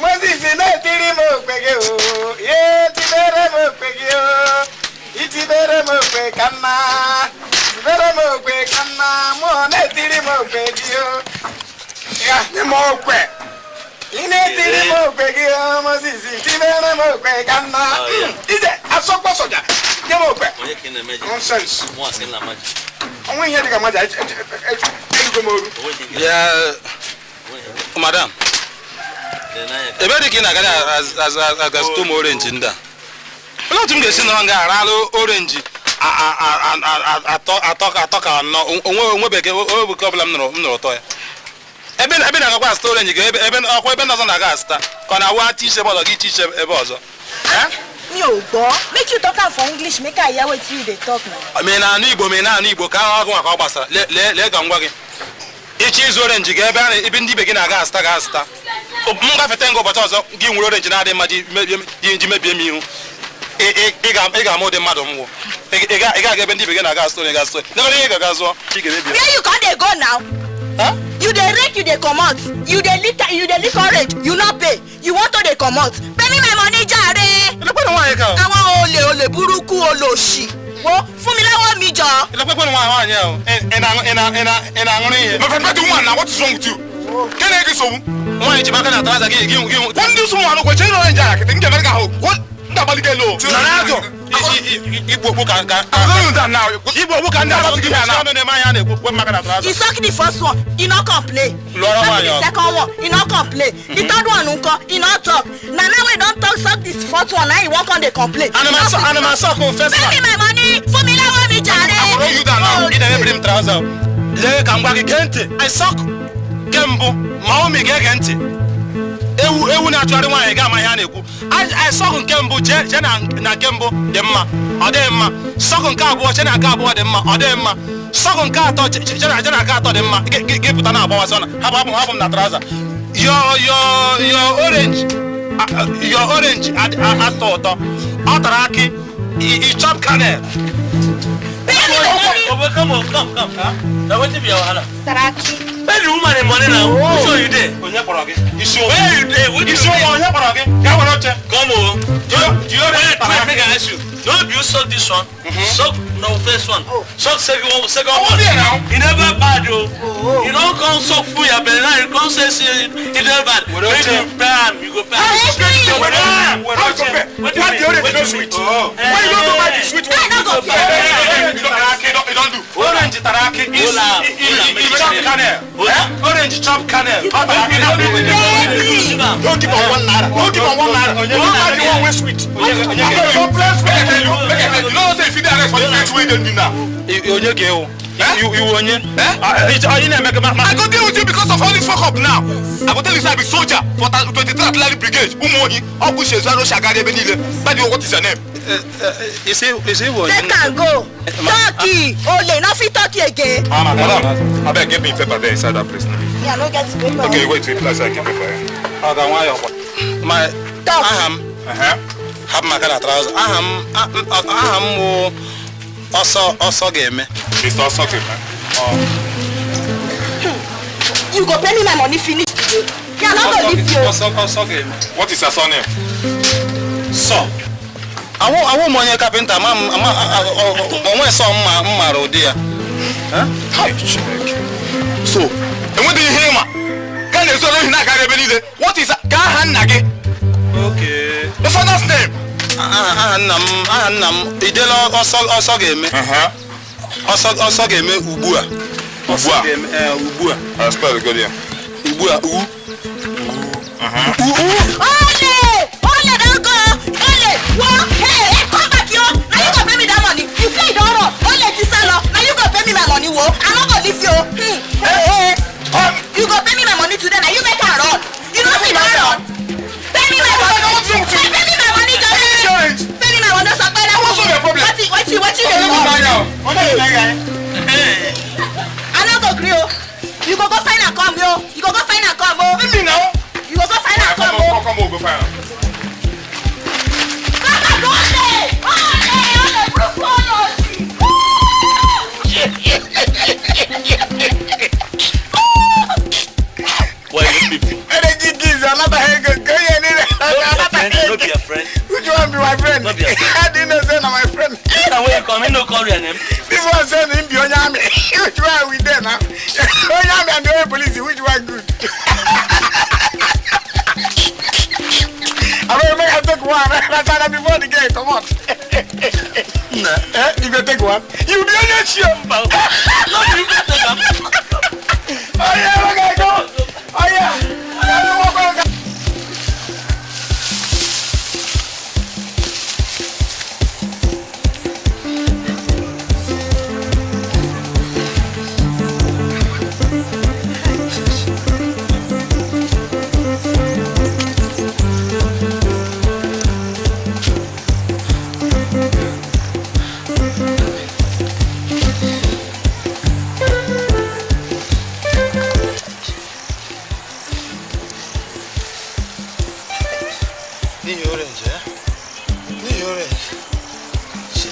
Moses, you need 3 more kwego. Yeah, tivere mo kwego. Itibere mo kwe kana. Tivere mo kwe kana. Mo ne 3 mo kwegio. Ya, ne mo kwe. Ine 3 mo kwegio, Moses. Tivere mo kwe kana. Ide, asokwa soja. Ye mo kwe. Nonsense. Mo asin la maji. Onwe here diga maji. Yeah. Madam. Ebe dike na gada as to orange nda. Ola tum gesi no nga aralo orange. atọ no onwe beke o problem no to ya ebe na gakwa story nyi ebe akwa ebe no na ga sta kona wa teacher bodo gi teacher ebe ozo mi o gbo make you talk am for English make I hear wetin you dey talk now me na anu Igbo ka agụ maka gbasara le ga ngwa gị ichi izu orange ga ebe ndị be gị na ga sta m gafete ngo ụbọchị ọzọ gị nwere orange na-adị mma ji mebie m ihu ị ga-ama ụdị mmadụ mwụ ị ga-aga ebe ndị be gị na ga story n'ebe ị ga-aga zụọ where you come dey go now you dey rake you dey comot you dey lick orange you no pay you want to dey comot pay me my money jare àwọn olè burúkú olòṣì wo fún mi lọ́wọ́ mi jọ ilẹ̀pẹ̀pẹ̀ ni wọ́n yẹ o ina àrùn yẹn my friend what now what is wrong with you can I get so wọ́n yẹ jìbá kan na taraza gị wọ́n do someone no go change orange akete nke America ho what ndabali ke lo Ronaldo Igbo ka Igbo ka ndị asọ gị na na ma ya na-ekwu kwe maka na taraza he suck the first one he no complain the second one he no complain the third one nko he no talk na now we don talk suck this fourth one now he wan come dey complain anima suck confess pay me my money fún mi lọ́wọ́ mi jàre you down now ị na-eme brim trouser lee ka ngwa gị gee ntị I suck kembụ ma o mi gee ntị ewu na-achụgharị nwaanyị ga ama ihe a na-ekwu sọgụ nke mbụ je na nke mbụ dị mma ọ dịghị mma sọgụ nke abụọ je na nke abụọ dị mma ọ dịghị mma sọgụ nke atọ je na nke atọ dị mma gị pụta na agbawasị ọna hapụ m na traza your orange atọ ụtọ ọ tara akị i chop kernel Now what if you are Taraki. Where the woman in money now? Who show you there? Where you there? What you show on your parage? Come on. Do you make an issue? No, you suck this one. Suck no first one. Suck second one. You never bad though. You don't come suck food your belly. You come say it never bad. When you bam, you go bam. What do you do sweet? Why you don't go buy the sweet one? You don't do. Orange taraki is chop kernel. Orange chop kernel. Don't give on one naira. Don't give on one naira. Don't buy the one with sweet. You know say if you arrest for the sweet way don't do now. You onye? I go deal with you because of all this fuck up now. I go tell you say I be soldier for 23 Artillery Brigade. Umohi, Obu Shezano Shagade Benile. But what is your name? Is it what? Let can go. Turkey. Ole, not fit Turkey again. Madam, I beg give me paper there inside that place. Yeah, no get paper. Okay, wait till I get paper. Okay, why my have my kind of trousers. Also game. It's also game. You go pay me my money finish today. Yeah, not gonna leave you. Also game. What is your surname? So. I want money carpenter. I want some marodia. How you check? So, and what do you hear, ma? Can you say not carry? What is that? Kahan Nage. Okay. The father's name. Idelo also game. Also game Ubua. Ubua. I spell it good here. Ubua. Ole, don't go. Ole, what? Hey, come back here. Now you go pay me that money. You say you don't know. Ole, Tisalo. Now you go pay me my money. Wo, I'm not gonna leave you. Hey. You go pay me my money today. Now you make her run. You don't see my run. Pay me my money. Pay me my money, Johnny. Pay me my money. So pay that. What's your problem? What you I'm not gonna agree. You go find a come, yo. You go find a come, yo. Leave me now. You go find a come, yo. Come on, go find her. Why you people? Not be a friend. Which one be my friend? Not be a friend. I didn't say my friend. Now where you come? No call your name. This one said him be Onyame. Which one we there now? Onyame and the police. Which one good? I will make her take one. That's why before the game. Come on. You go take one. You be on your show. No, you can take them. Oh yeah, we're gonna go. Oh yeah.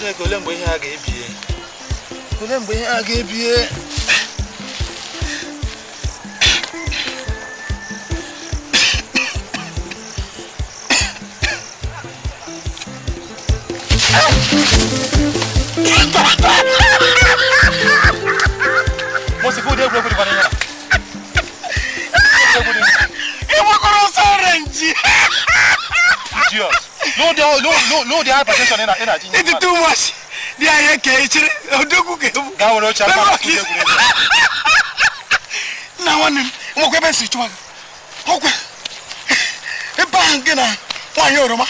Chineke ole mgbe ihe a ga-ebie? Ole mgbe ihe a ga-ebie? Mosi ku de egwu di bana ya. E mo koro orange. Idiot. No the hypertension in a thing. It's too much. They are here catching. Odogu ke. Ga woro cha pa ku de egwu. Na wonu mo kwe be si tuwa. Okwe. E ba ngina. Wa yoroma.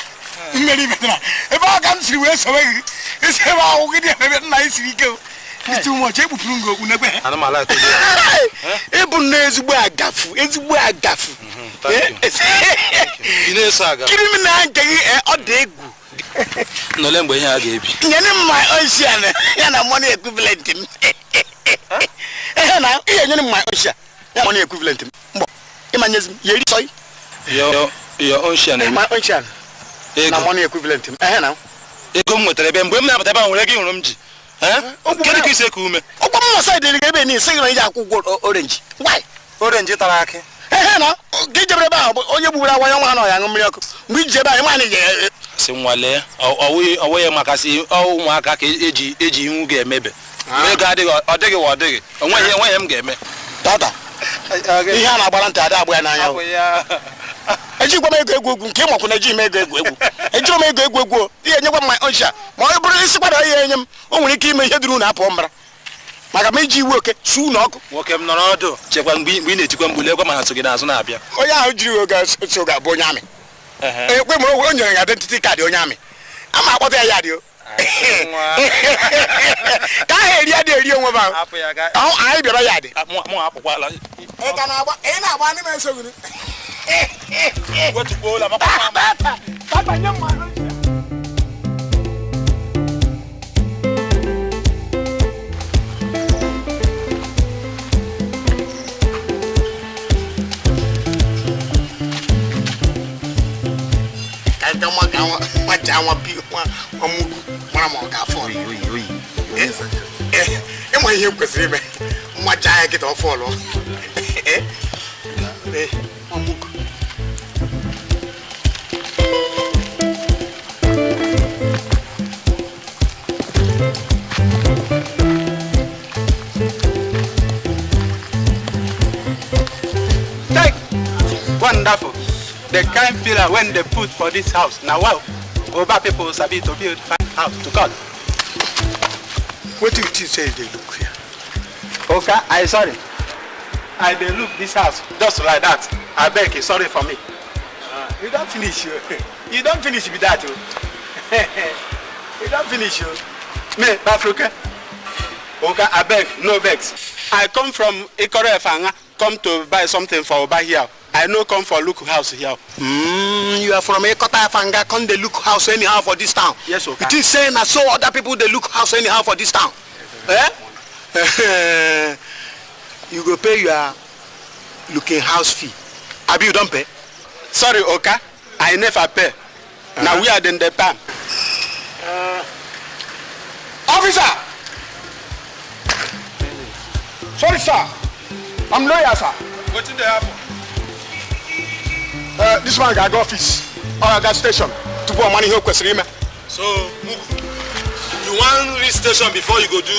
Mmeri betna. E ba ga nsiri we so we. E se ba o gidi e na isiri ke. It's too much. Ebu prungo unegbe. Ana mala to. Ebu na ezugbo agafu. Ine saga. Criminal nke o de egwu. No le mgbe ihe a ga-ebi. Nyene my ocean. Ya na money equivalent m. Na ihe nyene my ocean. Ya money equivalent m. Mbo. Imanyezi yeri soy. Your ocean. My ocean. Na money equivalent m. Na. Ego m nwetara ebe mgbe m na-abata ebe nwere gị hụrụ m ji. Kedu ka ise ka ume? Ogbo m side dị ebe ni sị na iji akwụkwọ orange. Why? Orange tara akị. Na. Gị jebere ebe ahụ onye gbugbara awanya nwa na ya ṅụ mmiri ọkụ. Mgbe iji ebe anyị ma na je si nwale ọwụghị maka si ụmụaka ka eji ihu ga-emebe. Ego adịghị ọ dịghị. Onweghị m ga-eme. Tata. Ihe a na-agbara ntị ada agba ya n'anya. Ejikwa m ego egwu nke ịmakwu na eji m ego egwu. Ejiro m ego egwu. Ihe nyekwa m my ocean. Ma ọ bụrụ isi kwada ihe enye m, o nwere ike ime ihe duru na apụ mbara. Maka m iji iwe oke su na ọkụ. Nwoke m nọrọ ọdụ chekwa mgbe ị na-etikwa mgbuli ekwa mana so gị n'azụ na-abịa. Onye ahụ jiri oge so ga-abụ onye amị. Ekwe m o nyere ya identity card onye amị. Ama akpọta ya ya dị o. Ka ha eri onwe ba. Anyị bịara ya dị. Mụ apụkwala. Ị ka na-agba ndị m esoghi. Wetukwola maka Papa nye mmanụ. Majawa bi wa mugu mara mo ga fall oyi mo ihe kwesịrị ime majawa gị to fall mugu Wonderful. The kind pillar when they put for this house. Now wow, Oba people sabi to build fine house to God. What do you say they look here? Okay, I sorry. I they look this house just like that. I beg you, sorry for me. You don't finish you. You don't finish with that. You don't finish you. Me, Africa. Okay, I beg, no vex. I come from Ikore Fanga, come to buy something for Oba here. I no come for look house here. You are from Ekota Fanga, come they look house anyhow for this town. Yes, okay. It is saying that so other people they look house anyhow for this town. Eh? You go pay your looking house fee. Abi you don't pay? Sorry, okay. I never pay. Now we are in the palm. Officer! Sorry, sir. I'm lawyer, sir. What did they happen? This one got office or gas station to go money here question. So you want reach station before you go do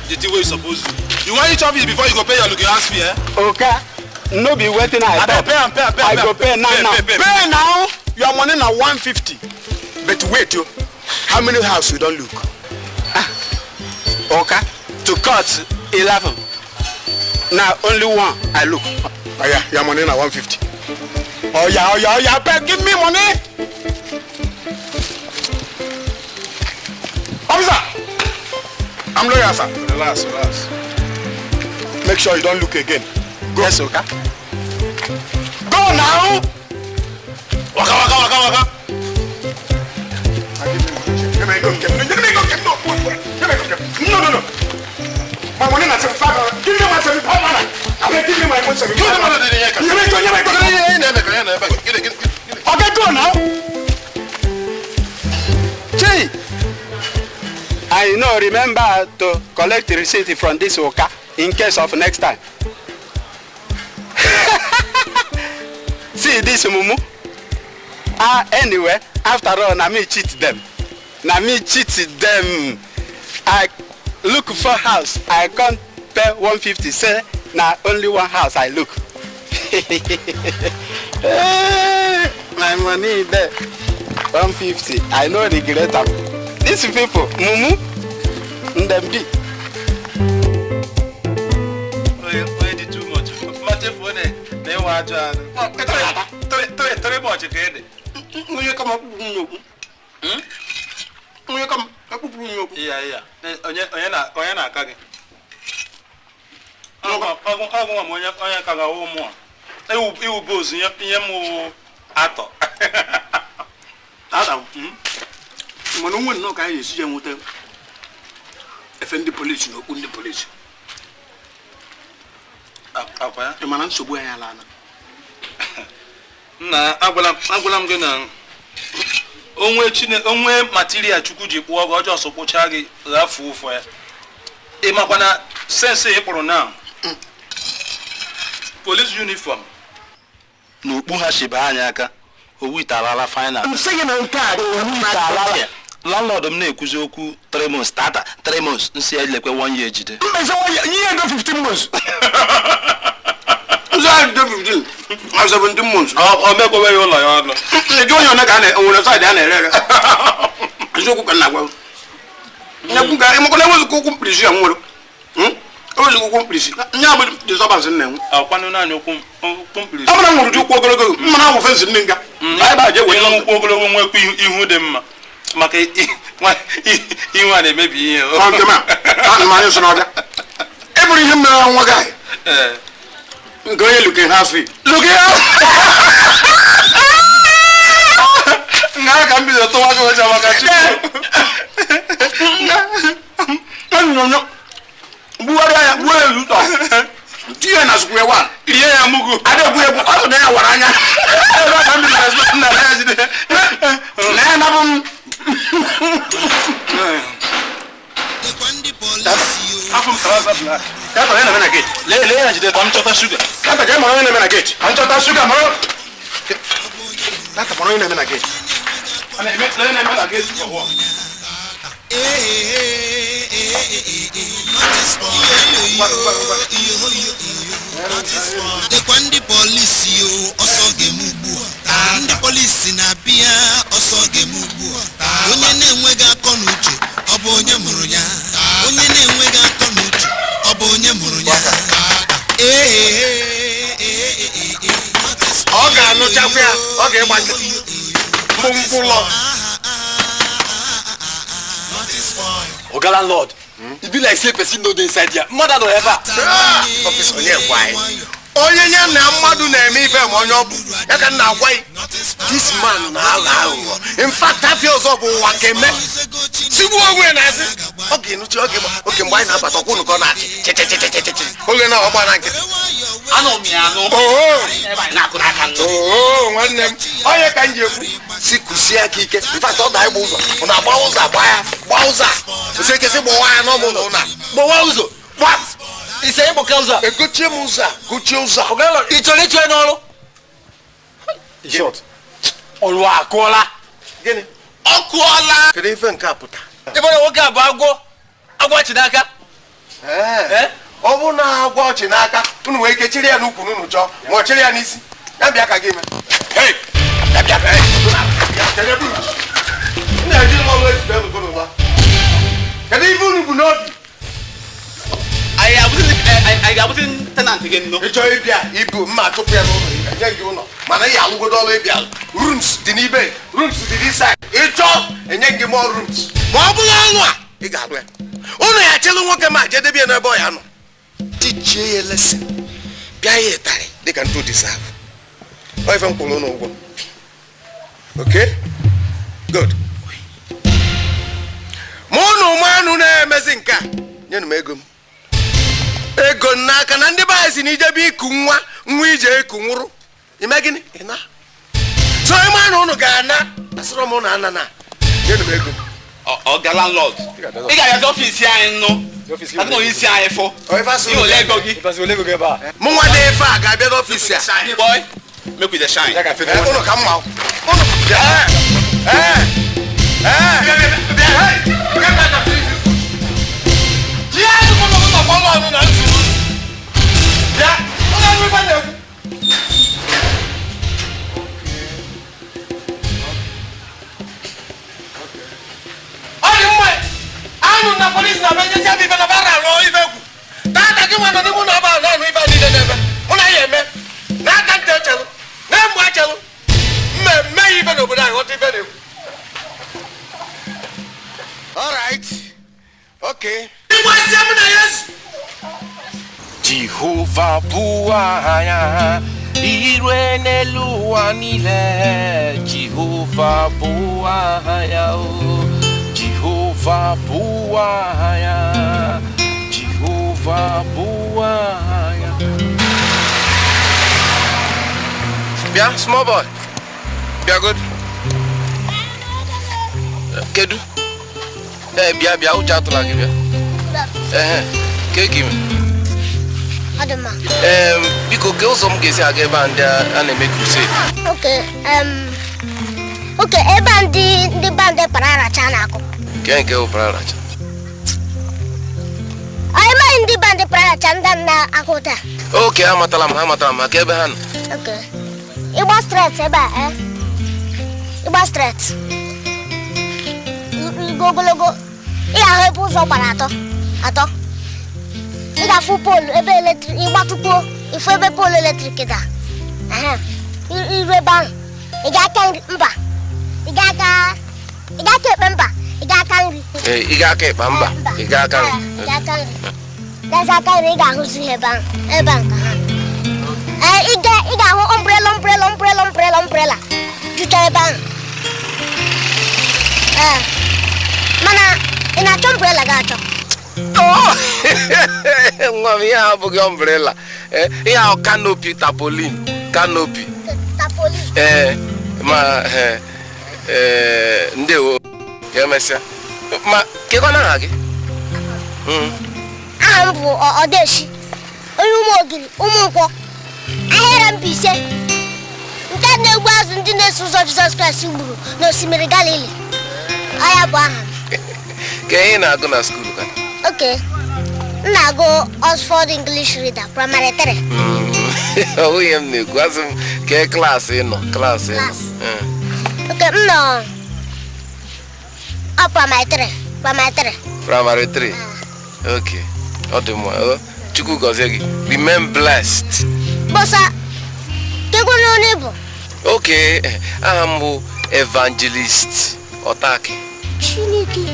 the thing where you supposed to. You want each office before you go pay your looking house fee, eh? Okay. No be waiting I pay. I go pay now. Pay now. Your money now 150. But wait you. How many house you don't look? Okay. To cut 11. Now only one I look. Oh yeah, your money now 150. Oh yeah, pay, give me money. Officer! I'm lawyer, sir. Relax. Make sure you don't look again. Go. Yes, okay. Go now! Waka. No. My money is 75. Give me my 75 man. I'm going to give you my 75. Okay, go now. Gee. And remember to collect the receipt from this Oka in case of next time. See this mumu? Anyway, after all, na me cheat them. Na me cheat them. I look for house. I can't pay 150. Say, na only one house I look. My money there. 150. I know regret them. These people, mumu, them be. Why did too much? Much for they want to. Three much again. You come up. You come up. Yeah. Oyana kage. Agwa mo nya kaga wo mo. Ewu bozu yemu ato. Adam. Mano won no ka yesi je motem. Efendi police no undi police. Apa e mana nsobu anya la na. Na agwala m gị na onwe material chukwu ji kpụọ gị ọjọọ sokpocha gị rafu ụfọ ya. Ị makwa na sense ị kpụrụ na police uniform n'okpu ha shiba anya aka owu italala final. Nsege na nke a owu italala. Landlord m na-ekwuzi okwu 3 months tata 3 months nsi ya lekwe 1 year jide. Mbese 1 year nye ndo 15 months. Nza ndo 15. Ma 17 months. O mekwa we yo la ya no. E jo yo na ka na onwe side a na ere. Njoku ka na gwa. Na ku ga e mo ko na wo ku prisi an wo. O wo ku prisi. Nya bo disturbance na enwu. Akwanu na anya ku prisi. Amana nwuru ju ku ogologo. Mmana wo fence ninga. Ai ba je we no ku ogologo nwekwu ihu dị mma. Maka ihu a na-emebi ihe. Ọdụma, ana m anya so n'ọbịa. E buru ihe mere nwa gị. Nke onye looking house fee. Looking house. Nga ka m bido tụwa gị ụjọ maka Chukwu. Nnụnụ. Buwari anya, buwari elu tọ. Tinye na square one. Rie ya mugu. Adegbu egbu, ọ bụ na ya wara anya. Ebe ka m bido respect nna ya jide. Na ya nabụ m. Afum traza black. Ya to yana na gate. Le ya jide tam chota sugar. Ya ta jama yana na gate. An chota sugar maro. Na ta maro yana na gate. Ana me le yana na gate ko wo. Ndị polisi ọsọ ga-emugbu ndị polisi na-abịa ọsọ ga-emugbu onye na-enweghị akọ n'uche ọ bụ onye mụrụ ya onye na-enweghị akọ n'uche ọ bụ onye mụrụ ya ọ ga-anụchakwa ya ọ ga-ịgbachite mkpụlọ Ogala Lord, it be like say person no dey inside here. Mother no ever. Officer onye gwai. Onye ya na mmadụ na-eme ife ma onye ọ bụ. Ya ka nna gwai. This man na-aghọ. In fact, afia ọzọ bụ ụwa keme. Sigbu onwe na asị. Ọ ga-enuchi oge mgbe anyị na-abata ọkwụ nụkọ na oge na ọgba na nkịtị. Anọ m ya anụ. Ebe anyị na-akụ n'aka ndụ. Nwanne m. Onye ka m ji ekwu. Si kusie aka ike. In fact, ọ da-agba ụzọ. Ọ na-agba ụzọ agba ya. Gba ụzọ a. Osi ekesi gbawa ya n'ọmụ ụlọ ụna. Gbawa ụzọ. Ise ịkpọ ka ụzọ. Egochie m ụzọ a. Gochie ụzọ a. Ogala Lord, ị chọrọ ịchọ n'ọrụ? Short. Ọrụ akụọla. Gịnị? Ọ kụọla. Kedu ife nke a pụta? Ebe na nwoke a bụ agwọ chi n'aka. Ọ bụ na agwọ ọchị n'aka unu nwee ike chiri ya n'ukwu n'unu chọọ ma ọ chịrị ya n'isi ya bịa ka gị eme kedu ife unu bụ n'obi anyị ga-abụzi tenant gị nnọọ ịchọ ịbịa ibu mma chụpụ ya n'ụlọ enye gị ụlọ mana ị alụgodo ọrụ ịbịa rooms dị n'ibe rooms dị n'iside ịchọ enye gị more rooms ma ọ bụrụ ọnụ a ị ga-alụ ya ụnụ ya chịlụ nwoke ma jedebe ya n'ebe ọ ya nọ teachie ya lesson bịa ya ịtarị dịka ntụ deserve ọ ife m kwụrụ ụlọ ụgwọ okay good mụ na ụmụanụ na-emezi nke a nyenụ m ego m ego n'aka na ndị be anyị si na ijebe iku nwa ije iku nwụrụ ime gịnị ị na so ịma na ụnụ ga-ana asịrọ m na ana na nyenụ m ego m Oga landlord. I got office here no. I don't isi here for. You lego gi. Mo wa dey fa ga be office here. Boy, make we the shine. Ono come out. Ono. Na police na benje se vive na bara lo ive ku tata ki wana ni mu na ba na no ive ni debe una ye me na kan te chelu na mbu achelu me ive no buda what ive ne. All right, okay. Jehovah buaya irwe n'eluwa niile Jehovah buaya Jehovah buaya Jehovah buaya. Bia, small boy. Bia good. Kedu. Bia ucha to lagi bia. Keki me. Adama. Biko ke osom ke se age banda ana make crusade. Okay, okay, bandi bande parara chana ko. Quem que é o para lá? Ai ma indi bande parara chanda na akota. Okay, amatalam, ke behan. Okay. Iba straight eba Iba straight. Go. Ia repu zo barato. Ato. Ida fu pole ebe electric, iba tupo, ifu ebe pole electric da. Ireba. Iga kan mba. Iga ka mba. Iga kan. That's a kind of who's here bang. Iga ho umbrella. You try bang. Mana ina umbrella gacho. Oh, ngomia bugi umbrella. Ia canopy tarpaulin. Canopy. Ma ndewo. Yemesia. Ma ke kona hagi? Ambu odeshi. Oyumogiri, umunko. Ahera mpise. Nkane gwazu ndi nesuzo Jesus Christ uburu no simiri Galilee. Aya bo aha. Ke ina go na school ka? Okay. Na go Oxford English Reader primary 3. Oh yem ne gwazu ke class ino, class. Okay, no. Primary 3. Okay. Odemo. Chuku gozegi. Remain blessed. Bosa. Kego no nebo. Okay. I'm evangelist Otake. Chineke.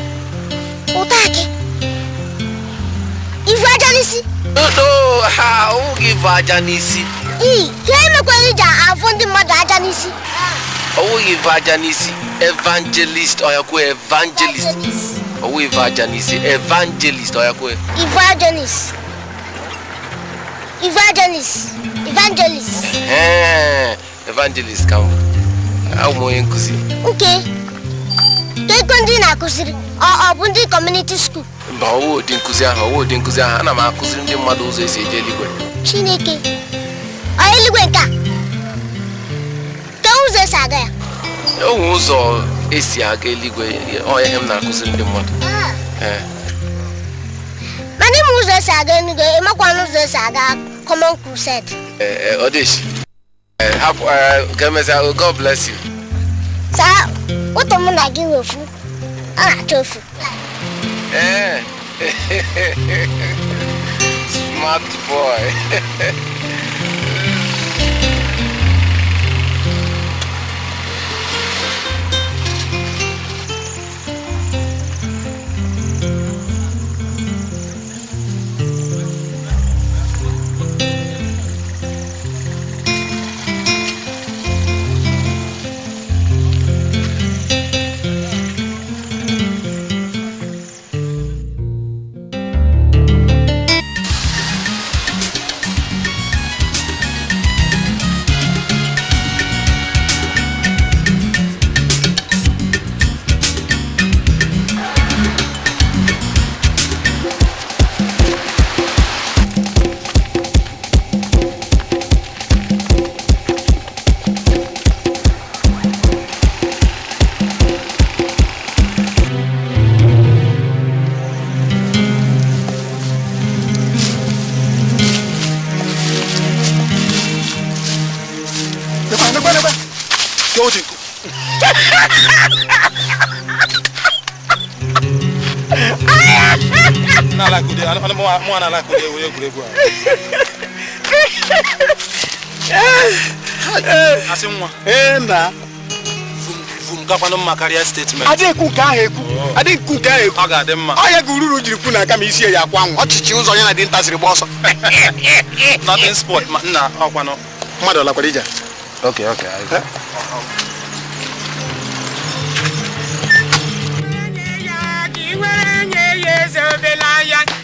Otake. Evangelist. No, how evangelist? Keme kwa ija afondi mada ajanisi. Oh, evangelist or yakwe evangelist. Oh, evangelist or yakwe evangelist. Evangelist come. How mo enkuzi? Okay. Ke kondi na kusiri. Bundi community school. Ba o dinkuzi ha na ma kusiri ndi mmadu uzo esi eje eligwe. Chineke. Eligwe nka. Ke uzo saga ya. Uzo esi aga eligwe hem na kusiri ndi mmadu. Mani uzo saga eligwe emakwa uzo saga common crusade. Odeshi. God bless you. Sa, what am I giving you? Tofu. Smart boy. na la kude ana mo na la kude we egwuregwu a asinwa na vum kapano makaria statement ade ku ka ha eku ade ku ka eku aga de mma aya gururu jiri ku na aka ma isi ya akwa nwa ọchịchị ụzọ ya na dị ntasiri gba ọsọ nothing sport na akwano mmadụ la kwara ija okay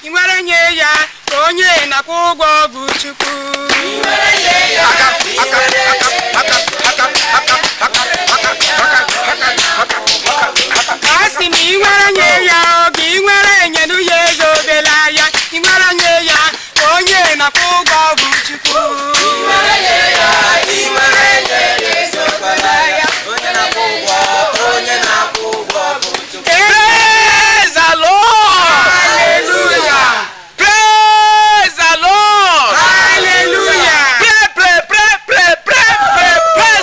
Inwere nye ya onye na-akwụ ụgwọ bụ Chukwu. Asị m inwere nye ya oge inwere nyenu ya ezobela ya. Inwere nye ya onye na-akwụ ụgwọ bụ Chukwu. Inwere nye ya ezobela ya. Onye na-akwụ ụgwọ bụ Chukwu. Praise the Lord. Hallelujah. Praise the Lord. Hallelujah. Praise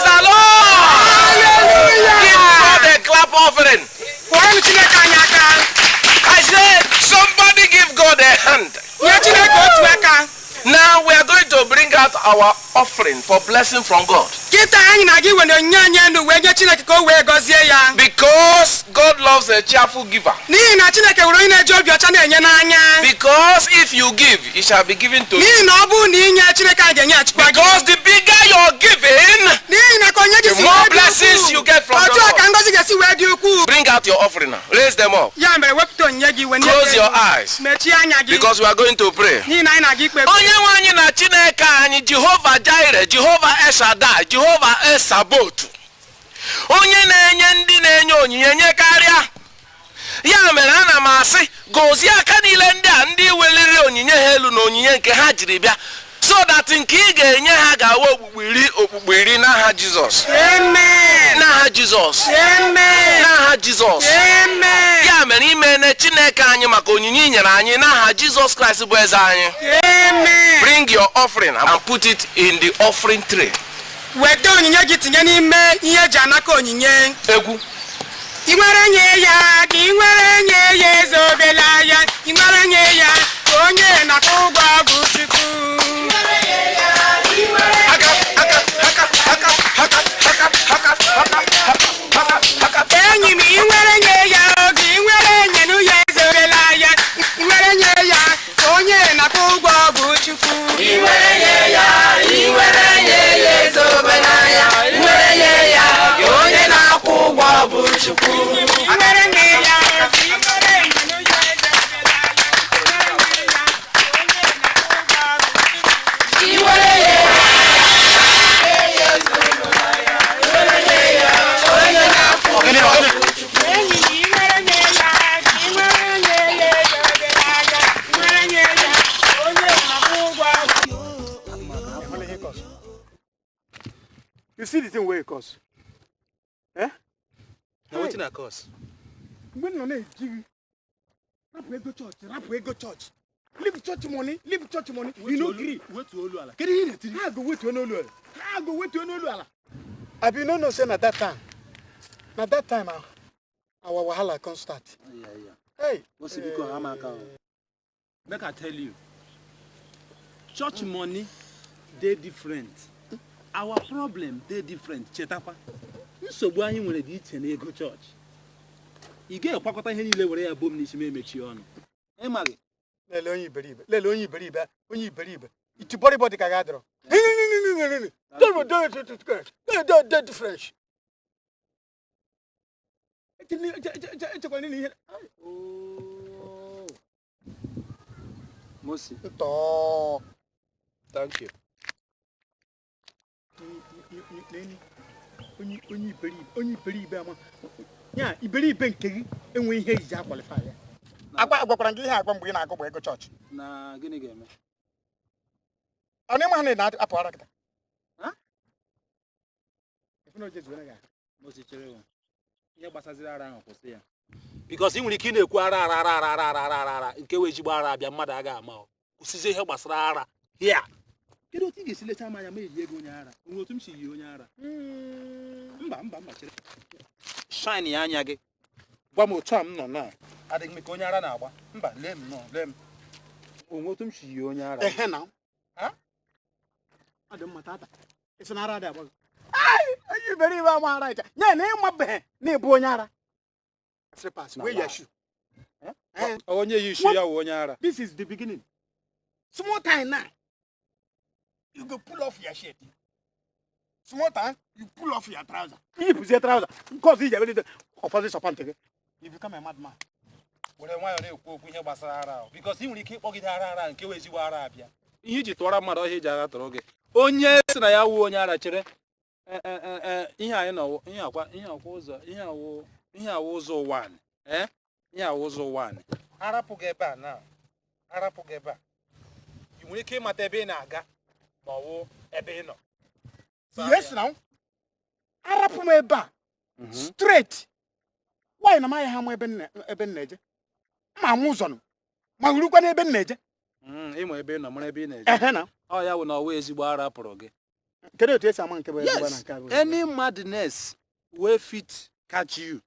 the Lord. Hallelujah. Give God a clap offering. I said, somebody give God a hand. Now we are going to bring out our offering for blessing from God. Because God loves a cheerful giver. Because if you give, it shall be given to you. Because the bigger your giving, the more blessings you get from the Lord. Bring out your offering now. Raise them up. Close your eyes. Because we are going to pray. Onye na Chineke anyị Jehovah Jireh, Jehovah El Shaddai, Jehovah El Sabot. Onye na-enye ndị na-enye onyinye nye karịa. Ya mere ana m asị gozie aka niile ndị a ndị weliri onyinye ha elu na onyinye nke ha jiri bịa. So that nke ị ga-enye ha ga-awa okpukpe iri n'aha Jizọs. Amen. N'aha Jizọs. Amen. N'aha Jizọs. Amen. Ya mere ime na Chineke anyị maka onyinye nyere anyị n'aha Jizọs Christ bụ eze anyị. Amen. Bring your offering and put it in the offering tray. Weta onyinye gị tinye n'ime ihe eji anaka onyinye. Egwu. Inwere nye ya, inwere nye ya ezobela ya. Inwere nye ya onye na-akwụ ụgwọ bụ Chukwu. Enyi m inwere nye ya oge inwere nyenu ya ezobela ya. Inwere nye ya onye na-akwụ ụgwọ bụ Chukwu. Inwere nye ya ezobela ya. Inwere nye ya onye na-akwụ ụgwọ bụ Chukwu. Inwere nye ya inwere nyenu ya ezobela ya. Inwere nye ya You see the thing where it costs? Eh? Now what in a cost? When no need give rap we go church. Leave church money. You know agree. Wait to Oluala. Can you hear it? I go wait to Oluala. I be no say at that time. At that time our wahala can start. Yeah. Hey, What's it because Amaka? Make I tell you. Church money they different. Our problem they different. Chetapa. Nsogbu anyị nwere dị iche na ego church. Ị ga-ekpakọta ihe niile were ya bom n'isi mechi ọnụ. Ịmaghị. Lele onye iberibe. Itibori body ka ga-adọrọ. Don't different. Mosi. Thank you. Onye iberibe ama. Ya iberibe nke gị enwe ihe iji qualify ya. Agwakwara gị ihe agwa mgbe ị na-agụ bụ ego church. Na gịnị ga-eme? Ọ na-eme na apụ ara kịta. Ha? Ifuna oje zuwe na ga. Mosi chere o. Ihe gbasaziri ara ahụ kwụsị ya. Because ị nwere ike na-ekwu ara nke wee jigbo ara abịa mmadụ aga ama ọ. Kwụsịzie ihe gbasara ara. Here. Kedu otu ị ga-esi lecha m anya ma eji ego onye ara? Onwe otu m si yi onye ara. Mba chere. Shine ya anya gị. gwa m otu a m nọ na adịghị m ka onye ara na-agba mba lee m nọ lee m onwe otu m si yi onye ara ehe na ọ dị mma tata isi na ara dị agba onye ibere ibe ama ara ịcha nye na ịmabeghị na ịbụ onye ara slippers wey your shoe onye yi shoe ya wụ onye ara. This is the beginning. Small time now you go pull off your shirt. Small time you pull off your trouser. You put your trouser because you just of this upon you become a madman. Were nwa yo na-ekwu okwu ihe gbasara ara because ị nwere ike ịkpọgide ara nke wee ezigbo ara abịa. Ihe iji tụọra mmadụ ọhịa iji agha tụrụ gị. Onye si na ya wuo onye ara chere ihe anyị nọ ihe akwa ụzọ ihe awụ ụzọ ụwa anyị ihe awụ ụzọ ụwa anyị. Arapụ gị ebe a na arapụ gị ebe a. Ị nwere ike ịmata ebe ị na-aga ma ọ wụ ebe ị nọ. Yes now. Arapụ m ebe a straight. Why na ma ya ha m ebe nneje? Ma m ụzọ nọ. Ma hurukwa na ebe nneje. Ịma ebe ị nọ mara ebe ị na-eje. Na. Ọ ya wụ na ọwa ezigbo ara pụrụ gị. Kedu otu esi ama nke bụ ezigbo na nke abụ? Any madness wey fit catch you,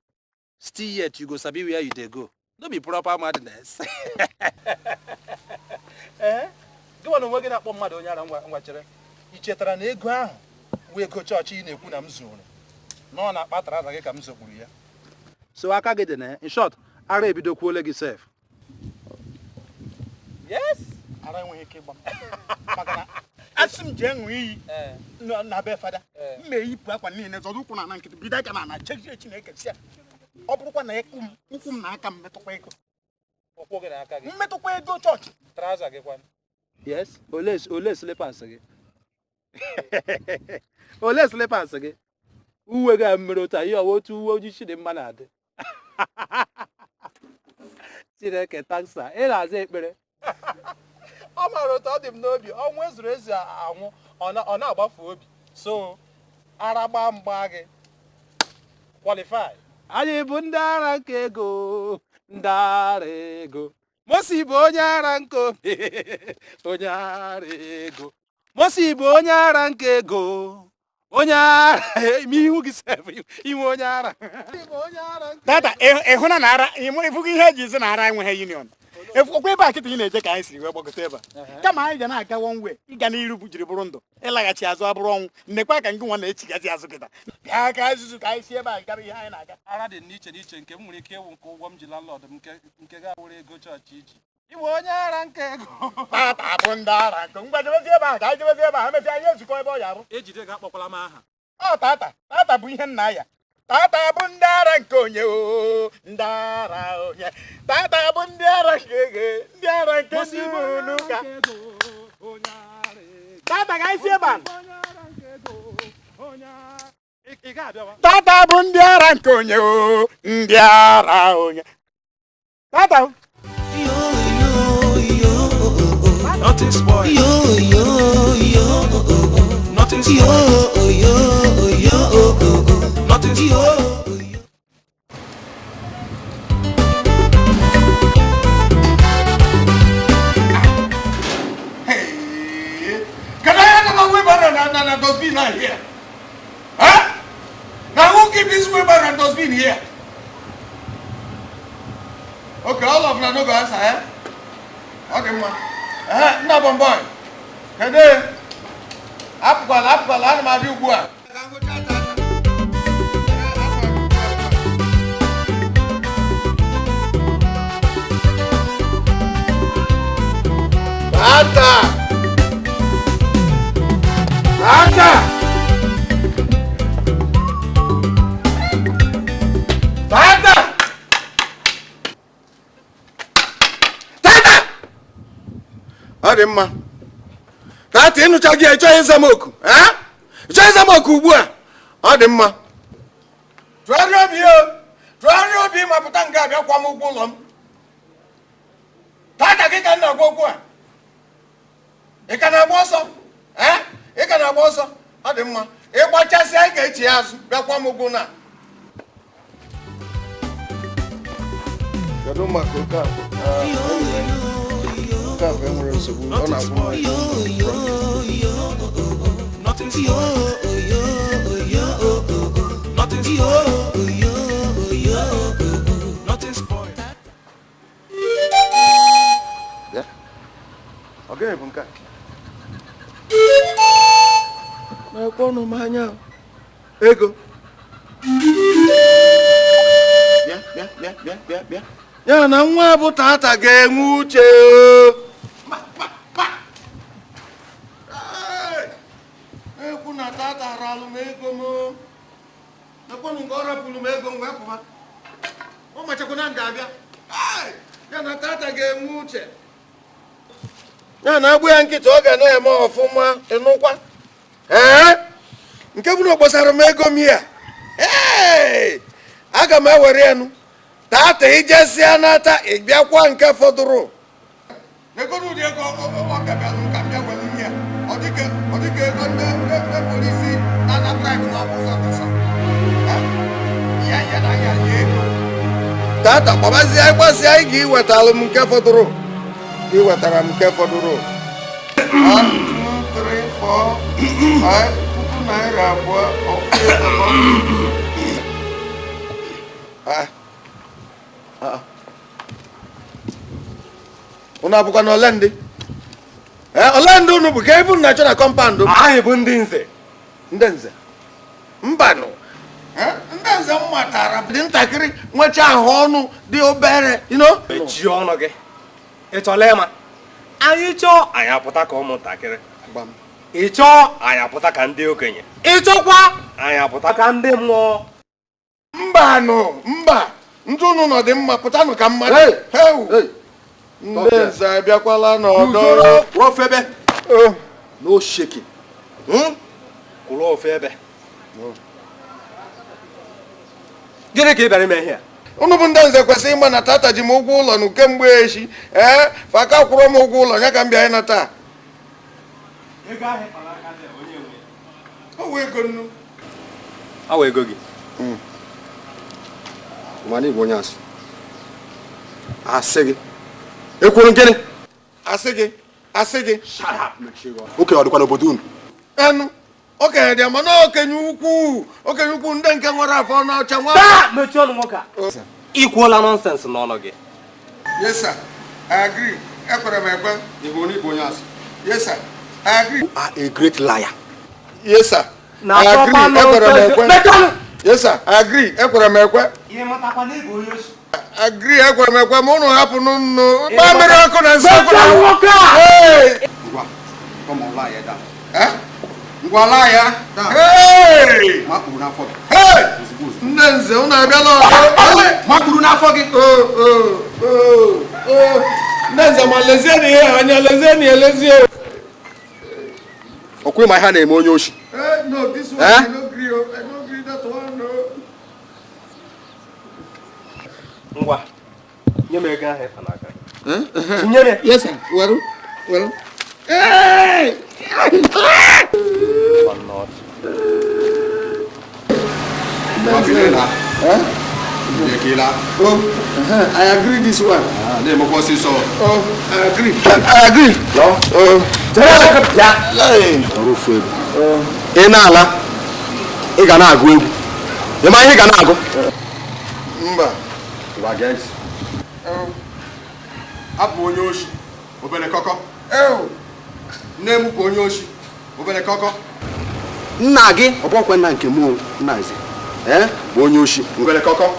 still yet you go sabi where you dey go. No be proper madness. Gị nwa na onwe gị na-akpọ mmadụ onye ara ngwa chere. I chetara na ego ahụ wee ego chọọchị ị na-ekwu na m zụrụ na ọ na-akpatara aza gị ka m zogburu ya. So aka gị dị na ya. In short, ara ebidokwuole gị sef. Yes. Ara enweghị ike ịgba m. Maka na asị m jee ṅụọ iyi na be fada mma eyipụ akwa niile zọrọ ụkwụ na nkịtị bido aka na chechie Chineke si ya ọ bụrụkwa na ụkwụ m na aka m metụkwa ego ụkwụ gị na aka gị mmetụkwa ego chọọchị traza gị kwan. Yes, ole slippers gị ole slippers gị uwe gị mere otu ihe ọwa otu uwe ojii Chidimma na-adị. Chineke taksa ị na-aza ekpere. Ọ mara otu ọ dị m n'obi ọnwụ ezuru ezu anwụ ọ na-agbafu obi so ara gbaa mgba gị qualify. Anyị bụ ndị ara nke ego ndị ara ego. Mosi bụ onye ara nke obi onye ara ego. Mosi bụ onye ara nke ego onye ara ime ihu gị sef inwe onye ara. Tata ịhụna na ara ịfụgo ihe eji zi na ara enweghị union. Okwe ebe a kịta ị na-eje ka anyị siri wee gbagote ebe a kama anyị ga na-aga one way ịga n'iru bụ jiri bụrụ ndụ ịlaghachi azụ abụrụ ọnwụ nnekwa ka ngị nwa na-echigazi azụ kịta bịa ka azụzụ ka anyị si ebe a gara ihe anyị na-aga. Ara dị n'iche n'iche nke m nwere ike ịwụ nke ụgwọ m ji landlord m nke ga-awụrụ ego chọọchị iji iwe onye ara nke ego. Tata bụ ndị ara nke ngwa jebezi ebe a ka anyị jebezi ebe a ha mezi anyị ezukọ ebe ọ ya arụ ejide ga-akpọkwala m aha. Ọ tata bụ ihe nna ya tata bụ ndị ara nke onye o ndị ara onye tata bụ ndị ara nke ego ndị ara nke ndị n'ụka tata ka anyị si ebe a tata bụ ndị ara nke onye o ndị ara onye tata nothing spoil nothing spoil and dustbin are here. Huh? Now who keep this wheelbarrow and dustbin here? Okay, all of them no go answer, eh? Okay, man. No, boy. Kede. Apkwal, ano ma biu bua. Tata! Adi mma. Tata ịnụcha gị ịchọ ịzamoku, eh? Ịchọ ịzamoku ugbu a. Adi mma. Tụgharịa obi ma pụta nga abịa kwa m ụgwọ ụlọ m. Tata gị ka nna agwa okwu a. Ị ka na-agba ọsọ? Eh? Ị ka na-agba ọsọ? Ọ dị mma. Ịgbachasị anyị ga-echi ya azụ bịakwa m ụgwọ na. Kedu maka oke a? Oke a enwere nsogbu ọ na-agwụ Okay, bunka. Na kono manya. Ego. Bịa. Ya na nwa bụ tata ga-enwe uche. Ekwu na tata ralụ m ego m. Nakwanụ nke ọ rapụrụ m ego m wee pụba. Ọ machakwa na m ga-abịa. Ya na tata ga-enwe uche. Ya na agbụ ya nkịta ọ ga na-eme ọfụma ịnụkwa. Nke bụ na ọ gbasara m ego m ya. Aga m ewere ya nụ. Tata ijesia nata ịbịakwa nke fọdụrụ. N'ego ụdị ego ọ bịabịa nka bịa gwere m ya. Ọ dịka ego ndị polisi na praịm na ọbụzọ ọsọ. Ya na ya ego. Tata gbabazie ịgbasi anyị ga-iwetalụ m nke fọdụrụ. Iwetara m nke fọdụrụ. 1, 2, 3, 4, 5 puku naira abụọ unu abụkwa na ole ndị? Ole ndị unu bụ ka ebu na-achọ na kọmpandụ? Anyị bụ ndị nze. Ndị nze? Mbanụ. Ndị nze m matara dị ntakịrị nwecha ahụ ọnụ dị obere, mechie ọnụ gị. Ị chọla ịma? Anyị chọọ anyị apụta ka ụmụntakịrị. Ị chọọ anyị apụta ka ndị okenye. Ị chọkwa anyị apụta ka ndị mmụọ. Mbanụ, mba. Ndị unu nọ dị mma, pụtanụ ka mmadụ. Ndị nze abịakwala n'ọdọ. Ofe ebe. No shaking. Kwụrụ ofe ebe. Gịnị ka ị bịara ime ihe a? Unu bụ ndị nze kwesịrị ịma na tata ji m ụgwọ ụlọ nụ kemgbe echi. Faka kwụrụ m ụgwọ ụlọ ya ka m bịa ịna taa. Ego ahụ kpara aka dị onye nwe. Ọ wụ ego nnu. Ọ wụ ego gị. Mana ịbụ onye asị. Asị gị. Ekwuru gịnị? Asị gị. Oke ọ dịkwa n'obodo unu? Enu. Okenye dị mana okenye ukwu ndị nke nwere afọ n'ọcha nwa. Mechie ọnụ nwoke a. Ị kwuola nọnsensị n'ọnụ gị. Yes sir, I agree. Ekwere m ekwe. Ị bụ onye asị? Yes sir, I agree. You are a great liar. Yes sir, I agree. Ekwere m ekwe. Yes sir, I agree. Ekwere m ekwe. Agree, ekwere m ekwe. Ma unu hapụ nnu. Gba mmiri ọkụ na nsị ọkụ. Come on, lie down. Ngwala ya. Hey! Makuru n'afọ gị. Hey! Ndị nze unu abịala ọzọ. Makuru n'afọ gị. Ndị nze ma lezie na ihe anya lezie na elezie. Ọkwa ịma ihe a na-eme onye oshi. No, this one I don't agree. I don't agree that one. No. Ngwa. Nye m ego ahụ ịfa n'aka. Nye m. Yes sir. Well. Hey! One not. I agree this one. I agree. Ị na-ala, ị ga na-agụ egwu. Ị ma ihe ị ga na-agụ? Mba. Gwa gee ntị. Abụ onye oshi, obere kọkọ. Nne m bụ onye oshi, obere kọkọ. Nna gị ọbọkwe nna nke mụ nna eze. Bụ onye oshi, obere kọkọ.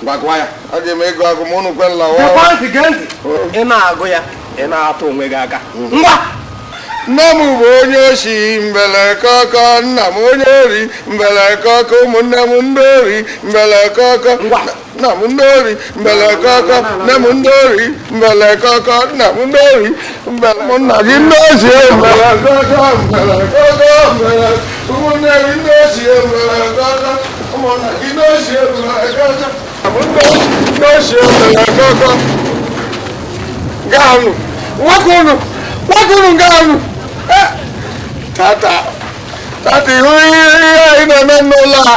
Gwa ya. Adị m ego agụ m unu kwela wa. Gekwa ntị gee ntị. Ị na-agụ ya, ị na-atụ onwe gị aka. Ngwa! Nne m bụ onye oshi mbele kọkọ, nna m onye ori mbele kọkọ, ụmụnne m ndị ori mbele kọkọ, nna m ndị ori mbele kọkọ, nne m ndị ori mbele kọkọ, nna m ndị ori mbele m nna gị ndị oshi mbele kọkọ, ụmụnne gị ndị oshi mbele kọkọ, ụmụnna gị ndị oshi mbele kọkọ, ndị oshi mbele kọkọ. Gaanụ, wakunu gaanụ. Tata ihu ihe anyị na-eme n'ụlọ a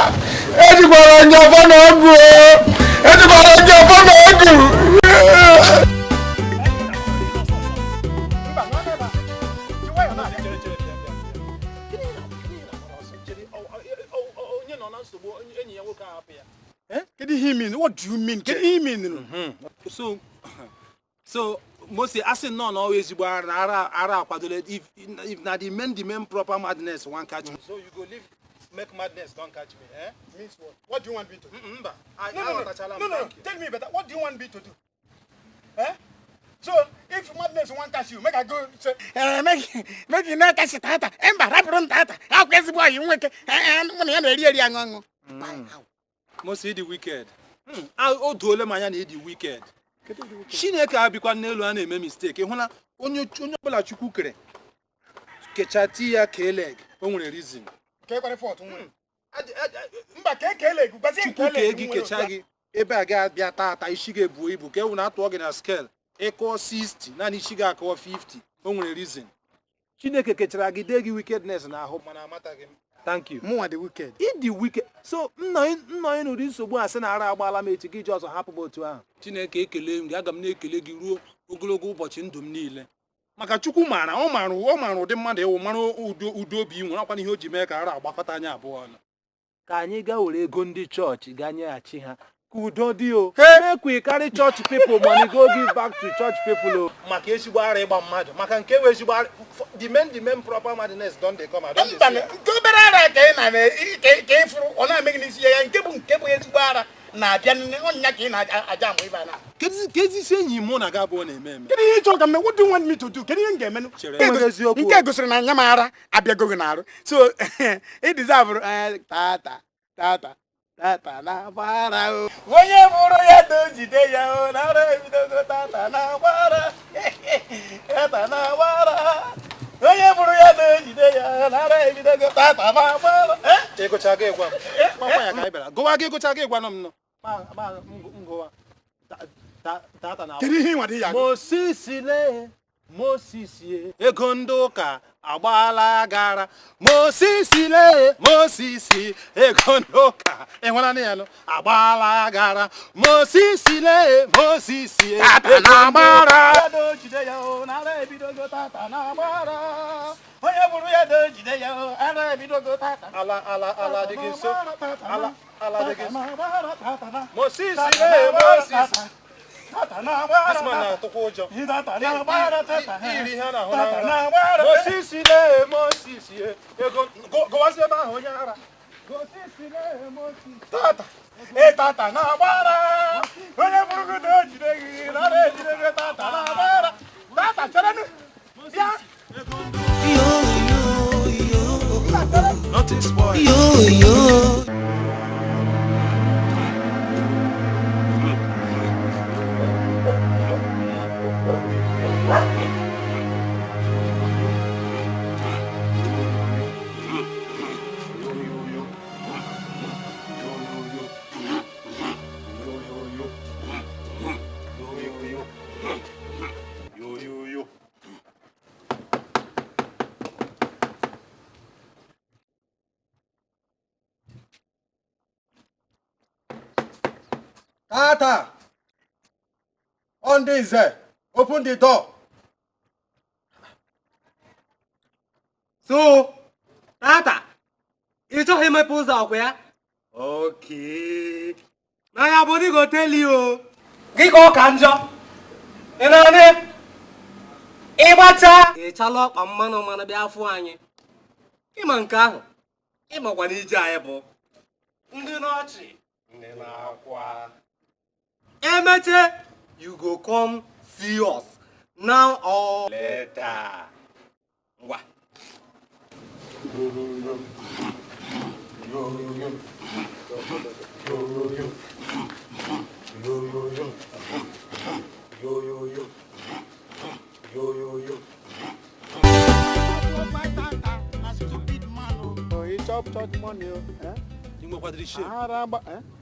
ejikwara ndị ọfọ na ọgụ What do you mean? So So mostly as in none always you are if not the main proper madness one catch me. So you go live make madness don't catch me, eh? Means what? What do you want me to do? No. Tell me better. What do you want me to do? Eh? So if madness won't catch you, make I go say, make you not catch tata. Embarrassing tata. How crazy boy you make? Mostly the wicked. I'll do all my the wicked. Chineke abikwa n'elu a na-eme mistake hụ na onye ọbụla chukwu kere kechati ya keleg o nwere reason ke kwere fort mba ke keleg gbazi chukwu ke gị kecha gị ebe a ga-abịa tata isi ga-ebu ibu ka ewu na-atụọ gị na scale ịkọ 60 naanị isi ga-akọ 50 o nwere reason Chineke kechara gị dee gị wickedness na ahụ mana amataghị m. Thank you. More the wicked. In the wicked. So nno inu nsogbu ase na ara agbala m echi gị ji ọzọ hapụ m otu ahụ. Chineke ekele m gị aga m na-ekele gị ruo ogologo ụbọchị ndụ m niile. Maka Chukwu maara ọ maara ụdị mmadụ ewu mara udo obi nwere akwa ihe o ji mee ka ara agbakọta anya abụọ ọnụ. Ka anyị gaa were ego ndị chọọchị gaa nyeghachi ha. Kudo di o. Make we carry church people money go give back to church people o. Maka ezigbo ara ịgba mmadụ. Maka nke we ezigbo ara the men proper madness don dey come. I don dey see. Go bere ara ka na ke ifuru ona make ni si ya nke bụ ezigbo ara na abịa onya ka na aja mo iba na. Kezi si enyi mụ na ga bụ na eme. Kedu ihe chọrọ ka me what do you want me to do? Kedu ihe ga-eme nu? Nke gosiri na anya m ara abịa go na arụ. So it deserve tata na bara o onye bụrụ ya dojide ya o na ara ebidogo tata na bara tata na bara onye bụrụ ya dojide ya na ara ebidogo tata na bara egocha ga egwa mama ya ka ibera gowa ga egocha ga egwa no m no ma ngowa tata na kiri hi nwadi ya Mosisi ego ndị ụka agbaala gara Mosisi ego ndị ụka enwela na ya no agbaala gara Mosisi tata na gbara dojide ya o na ara ebidogo tata na gbara onye bụrụ ya dojide ya o ara ebidogo tata ala dị gị nso ala dị gị nso Mosisi tata na gbara this man na tokwo ụjọ tata na gbara tata iri ha na tata na gbara Mosisi ego gowazie ebe ahụ onye ara tata tata na gbara onye bụrụ gị na ojide gị na ejide gị tata na gbara tata chere nu bịa nothing spoil Tata, on this, open the door. So, Tata, you told him my pose out where? Okay. Now your body go tell you. Giko Kanjo. You know what? Ibacha. Echalo amano mana be afu anyi. Ima nke ahụ. Ima kwa n'ije anyị bụ ndị n'ọchị, ndị na-akwa. Emeche, you go come see us now or later. Ngwa. Chop money, eh? You nwekwara shame.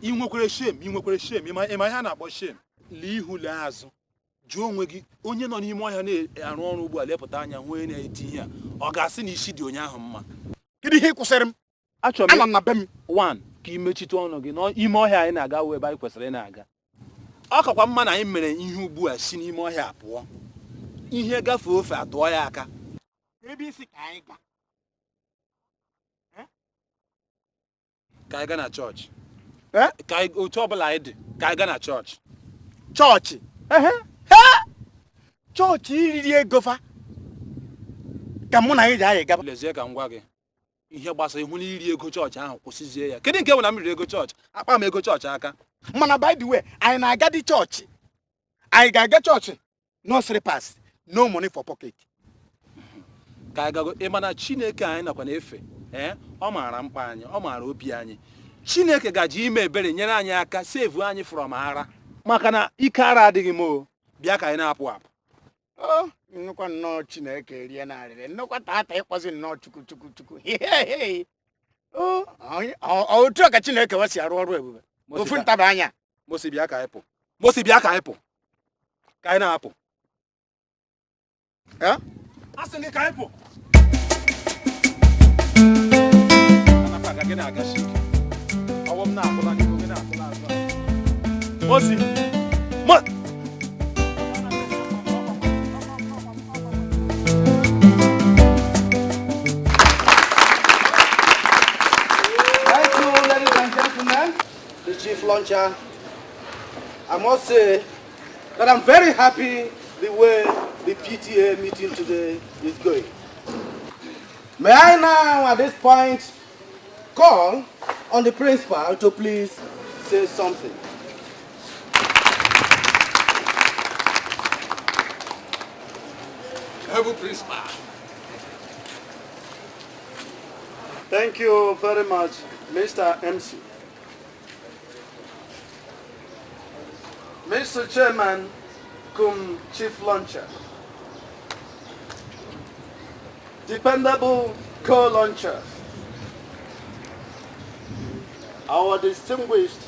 You nwekwara shame. You nwekwara shame. Ịma ihe na-akpọ shame. Lee ihu lee azụ. Jụọ onwe gị onye nọ n'ime ọhịa na-arụ ọrụ ugbu a lepụta anya nwee na-eti ihe a. Ọ ga-asị na isi dị onye ahụ mma. Kedu ihe kwụsịrị m? Achọrọ m na be m. One, ka imechite ọnụ gị n'ime ọhịa anyị na-aga wee ebe anyị kwesịrị na-aga. Ọ kakwa mma na anyị mere ihe ugbu a si n'ime ọhịa pụọ. Ihe gafee ofe atụọ ya aka. Ebe isi ka anyị ga. Ka anyị gaa na chọọchị. Ka otu ọbụla anyị dị, ka anyị gaa na chọọchị. Chọọchị? church iri ego fa. Ka mụ na gị ja gaba. Lezie ka ngwa gị. Ihe gbasa ihu n'iri ego church ahụ kwụsịzie ya. Kedu nke bụ na mmiri ego church? Akpa m ego church aka. Mana by the way, anyị na-aga di church. Anyị ga-aga church. No slippers, no money for pocket. Ka anyị gago ịmana Chineke anyị nakwa na-efe. Ọ maara mkpa anyị, ọ maara obi anyị. Chineke gaji ime ebere nyere anyị aka save anyị from ara. Maka na ike ara adịghị m o. Bịa ka anyị na-apụ apụ. Oh, nnukwu nnọọ Chineke rie narịrị. Nnukwu tata ịkpọzi nnọọ chukwu. Otu ka Chineke wesi arụ ọrụ ebube. Ofu ntaba anya. Mosi bịa ka anyị pụ. Mosi bịa ka anyị pụ. Ka anyị na-apụ. Asị gị ka anyị pụ. Anapa gị na-aga shi. Ọwụ m na-apụla gị oge na-apụla azụ. Mosi. Thank you, ladies and gentlemen, the chief launcher. I must say that I'm very happy the way the PTA meeting today is going. May I now, at this point, call on the principal to please say something. Heavy principal. Thank you very much, Mr. MC. Mr. Chairman, cum Chief Launcher. Dependable co-launchers. Our distinguished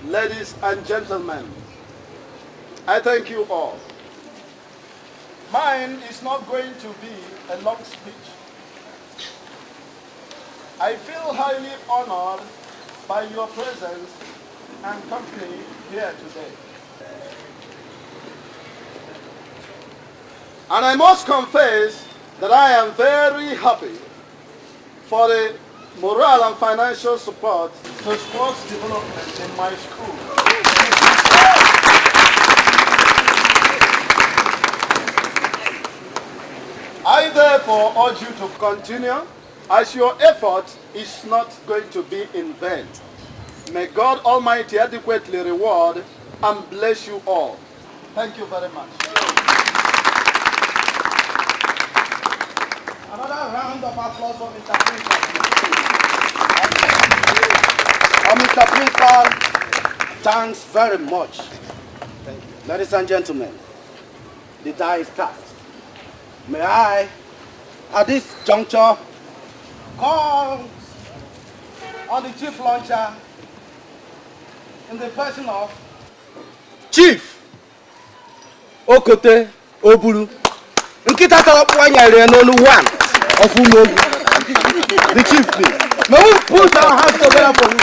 ladies and gentlemen, I thank you all. Mine is not going to be a long speech. I feel highly honored by your presence and company here today. And I must confess that I am very happy for the moral and financial support to sports development in my school. I therefore urge you to continue, as your effort is not going to be in vain. May God Almighty adequately reward and bless you all. Thank you very much. Another round of applause for Mr. Principal. Mr. Principal, thanks very much. Thank you. Ladies and gentlemen, the die is cast. May I, at this juncture, call on the chief launcher in the person of Chief Okote Oburu. Nkita Talapwanya Renonu 1 of Umogu. The chief, please. May we put our hands together for you?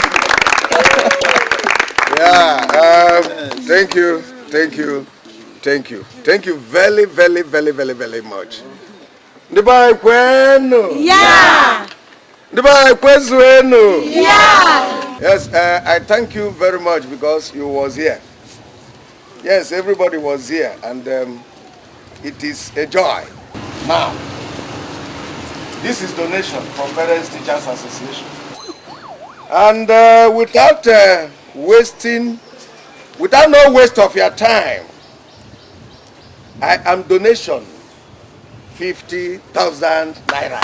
Yeah, thank you. Thank you very much. Ndiba kwenu? Yeah. Ndiba kwenu? Yeah. Yes, I thank you very much because you was here. Yes, everybody was here, and it is a joy. Now, this is donation from Parents Teachers Association. And without no waste of your time, I am donation 50,000 naira.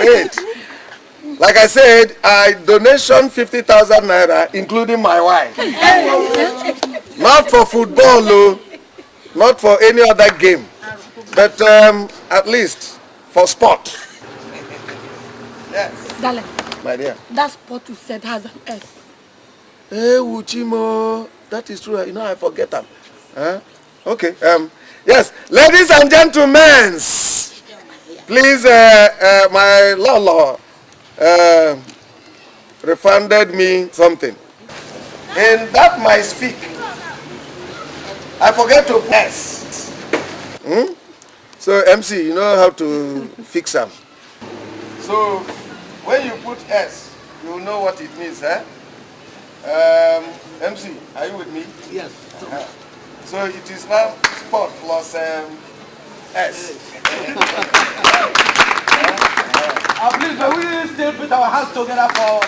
Wait. Like I said, I donation 50,000 naira, including my wife. Not for football, not for any other game, but at least for sport. Yes. Darling, my dear. That sport you said has an S. Hey, Uchimo, that is true. You know, I forget them. Huh? Okay. Yes, ladies and gentlemen, please, my Lolo refunded me something. In that my speak, I forget to press. So, MC, you know how to fix them. So, when you put S, you know what it means, eh? MC, are you with me? Yes. So it is now sport plus S. Please, may we still put our hands together for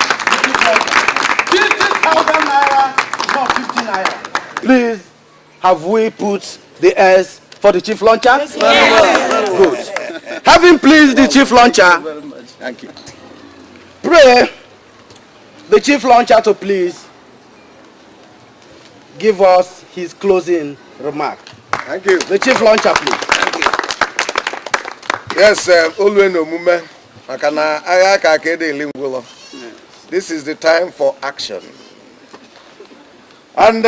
50,000 naira, not 50 naira. Please, have we put the S for the chief launcher? Yes. Good. Having pleased the chief launcher, Thank you. pray the chief launcher to please give us his closing remark. Thank you. The chief launcher, please. Thank you. Yes, Olweno Mume. This is the time for action. And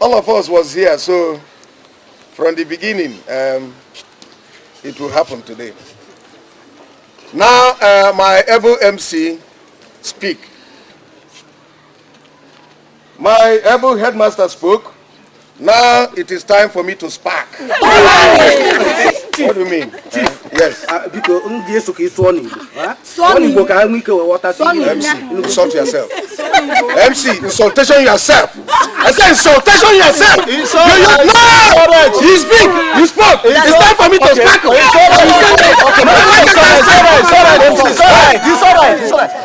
all of us was here, so from the beginning, it will happen today. Now, my able MC speak. My able headmaster spoke. Now it is time for me to spark. What do you mean? Yes. Because MC, insult yourself. MC, insultation yourself. I said insultation yourself. No! You speak. You spoke. It's time for me to sparkle. It's all right.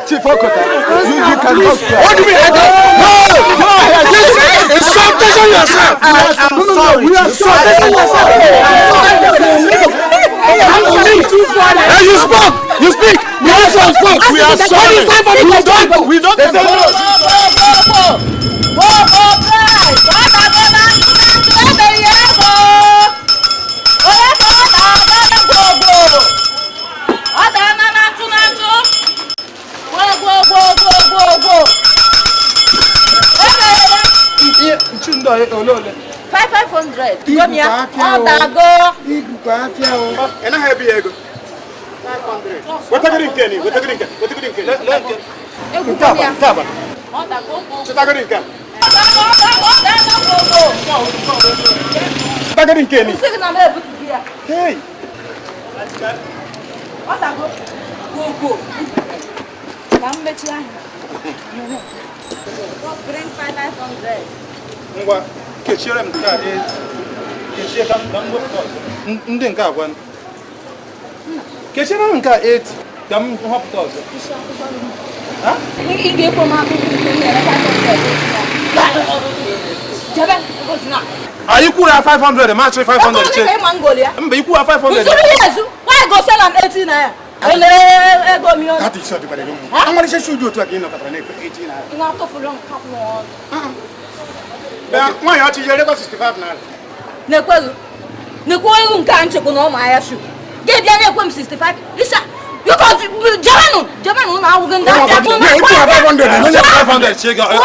Chief Okota, you can go. What do you mean? No! Insultation yourself. We are sorry. Hey, you spoke. You speak. You also spoke. We are sorry. We don't. $500. Come here. Odago. And I have ego. 500. What are you getting? What are you getting? What are you getting? Bring 500. Ndị nke agwa kechira nke 8 ka m họpụta ọzọ. Anyị kwuru 500 match 500 check. Mba ikwu 500. Why go sell am 18 naira? Ego mi on. That is so different. I'm going to show you to again 18 naira. Ina to for long cap no. Why you actually 65 naira? Nekwezu nke anchekwu na ụmụ ahịa shu gị bịa na-ekwe m 65 isa you go Germanu na awụghị ndị afịa 500 check out. Na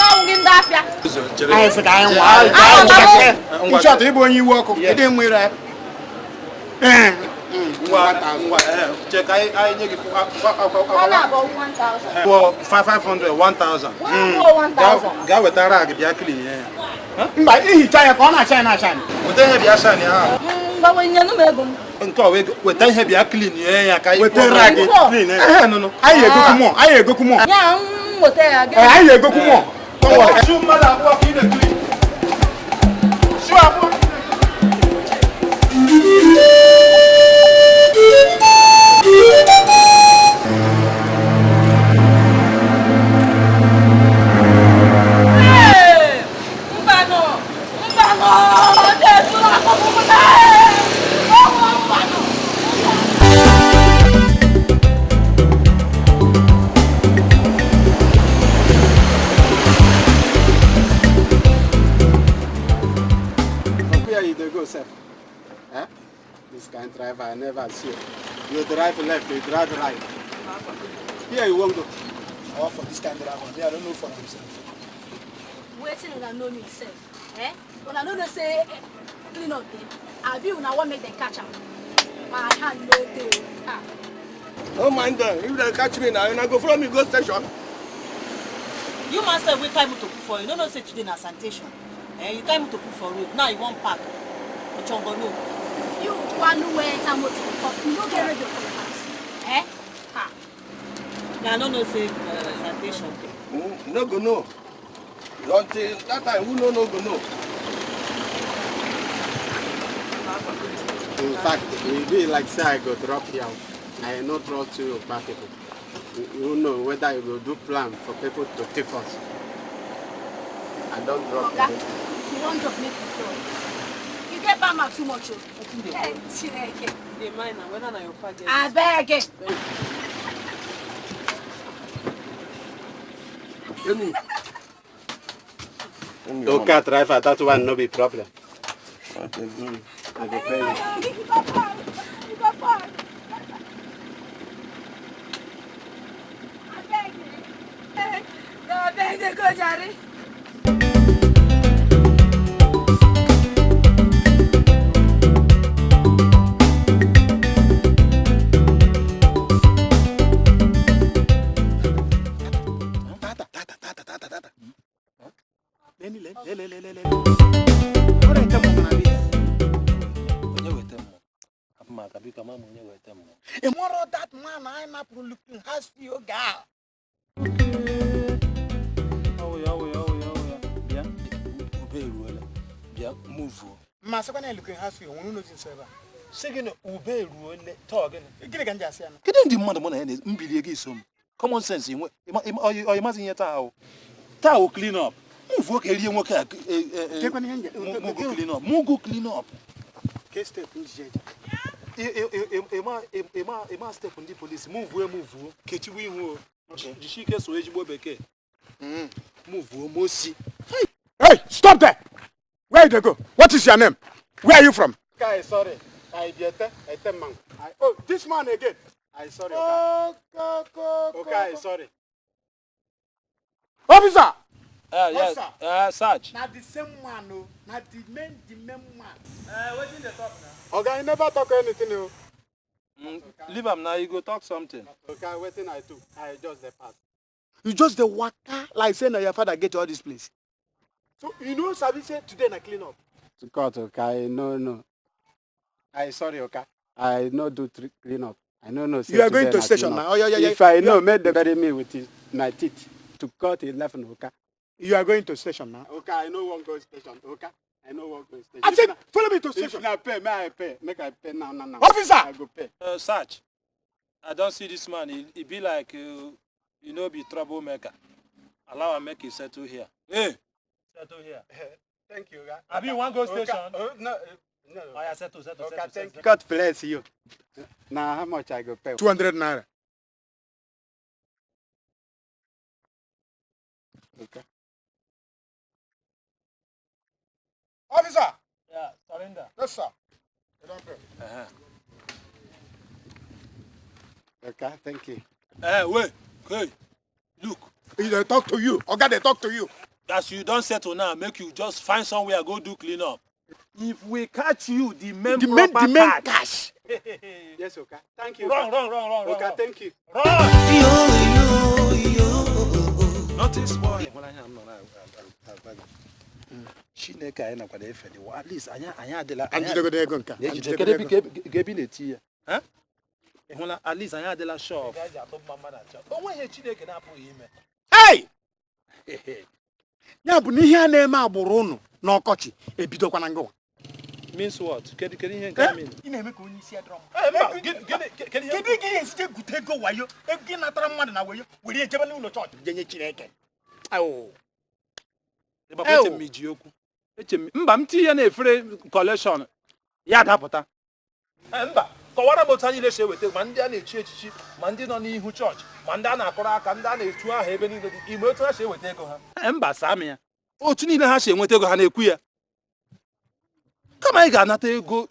awụghị ndị afịa Anyị sị ka anyị nwa ịchọta ịbụ onye iwu ọkụ ịdị nwere check I nye gị 500 1000 ga wetara gị bịa clean ya. Mba ihicha ya ka ọ na-acha ya na-acha. Weta ihe bịa shine ha. Mgbanwe nụ m ego m. Nke ọ weta ihe bịa clean ya ka wetara gị clean ya. No. Anyị egoku mọ. Ya nweta ya gị. Anyị egoku mọ. Shu mmadụ abụọ ka ị na-clean. Shu abụọ. This kind of driver I never see. You drive left, you drive right. Here you won't go. Or for this kind of driver, I don't know for himself. Waiting on a know himself. When I don't say clean up them, I'll be when I want make them catch up. My hand no day. Oh mind them, if they catch me now, you not go follow me go station. You must say we time to put for you. No say today na sanitation. You time to put for road. Now you want park. Ochongo no. You want to wear time to put. You don't get ready for the house. Yeah, no say sanitation. No go no. Until that time, who no go know. In fact, it be like say I go drop here. I no trust you about people. You know whether you will do plan for people to take us. I don't drop you. If you want drop, make it drop. You get Bama too much. They mind now, whether your father. I beg it. Okay, driver, that one no be problem. Okay. I go pay you. Tomorrow that man I'm up looking has for your girl. Move. Masakwana looking has for you. One knows in server. Second, obey rule talking. Get a ganja. Getting the mother money is Mbiligism. Common sense, you must in your tower. Tower clean up. Move work here, work clean up. Mugu clean up. Case step in Ema step on the police. Move where move. Catch you win. She gets wage bobeke. Move, Mosi. Hey, stop there! Where do you go? What is your name? Where are you from? Okay, sorry. I Oh, this man again. I sorry. Okay, sorry. Officer! Yes. Sarge. Not the same man, no. Not the man. What in the talk now? Okay, I never talk anything, no. Leave him now, you go talk something. Okay, waiting I do. I just the pass. You just the waka, like saying that your father get to all this place. So, you know, Sabi said today na clean up. To cut, okay, no. I sorry, okay. I no do clean up. I no. You are going to station now. Oh, yeah. If I know, made the bury me with my teeth. To cut 11, okay. You are going to station now. Okay, I know one go station. Okay, I know one go station. I said, follow me to station. If I pay, may I pay? Make I pay now. Officer! I go pay. Sarge, I don't see this man. He be like, you know, be troublemaker. Allow him make you settle here. Hey! Settle here. Thank you, guy. Have you one go station? No. Oh, yeah, settle. Okay, thank you. God bless you. Now, how much I go pay? 200 naira. Okay. Officer! Yeah, surrender. Yes, sir. You don't pay. Okay, thank you. Wait. Hey, look. They talk to you. Okay, they talk to you. As you don't settle now, make you just find somewhere go do clean up. If we catch you, the main cash. Yes, okay. Thank you. Wrong. Okay, thank you. Run. Notice boy. Chineke anyị nakwa efe dị at least anyị adịla ego nka gebi na-eti ya ịhụla at least anyị adịla sure onwe ihe Chineke na-apụghị ime. Hey! Ya bụ na ihe a na-eme agbụrụ unu n'ọkọchị ebidokwana ngwa. Means what? Kedu ihe nke mean? Ị na-eme ka onye isi adọrọ m. Kedu ihe esite gute ego wayo ego gị natara mmadụ na wayo were ejebe n'ụlọ chọọchị jenye Chineke. Mba m tinye na-efere collection ya dapụta. Mba kọwara m otu anyị na-esi eweta ma ndị a na-echi echichi ma ndị nọ n'ihu chọọchị ma ndị a na-akọrọ aka ndị a na-etu aha ebe niile dị ime otu ha si eweta ego ha. Mba saa m ya otu niile ha si enweta ego ha na-ekwu ya kama anyị ga-anata ego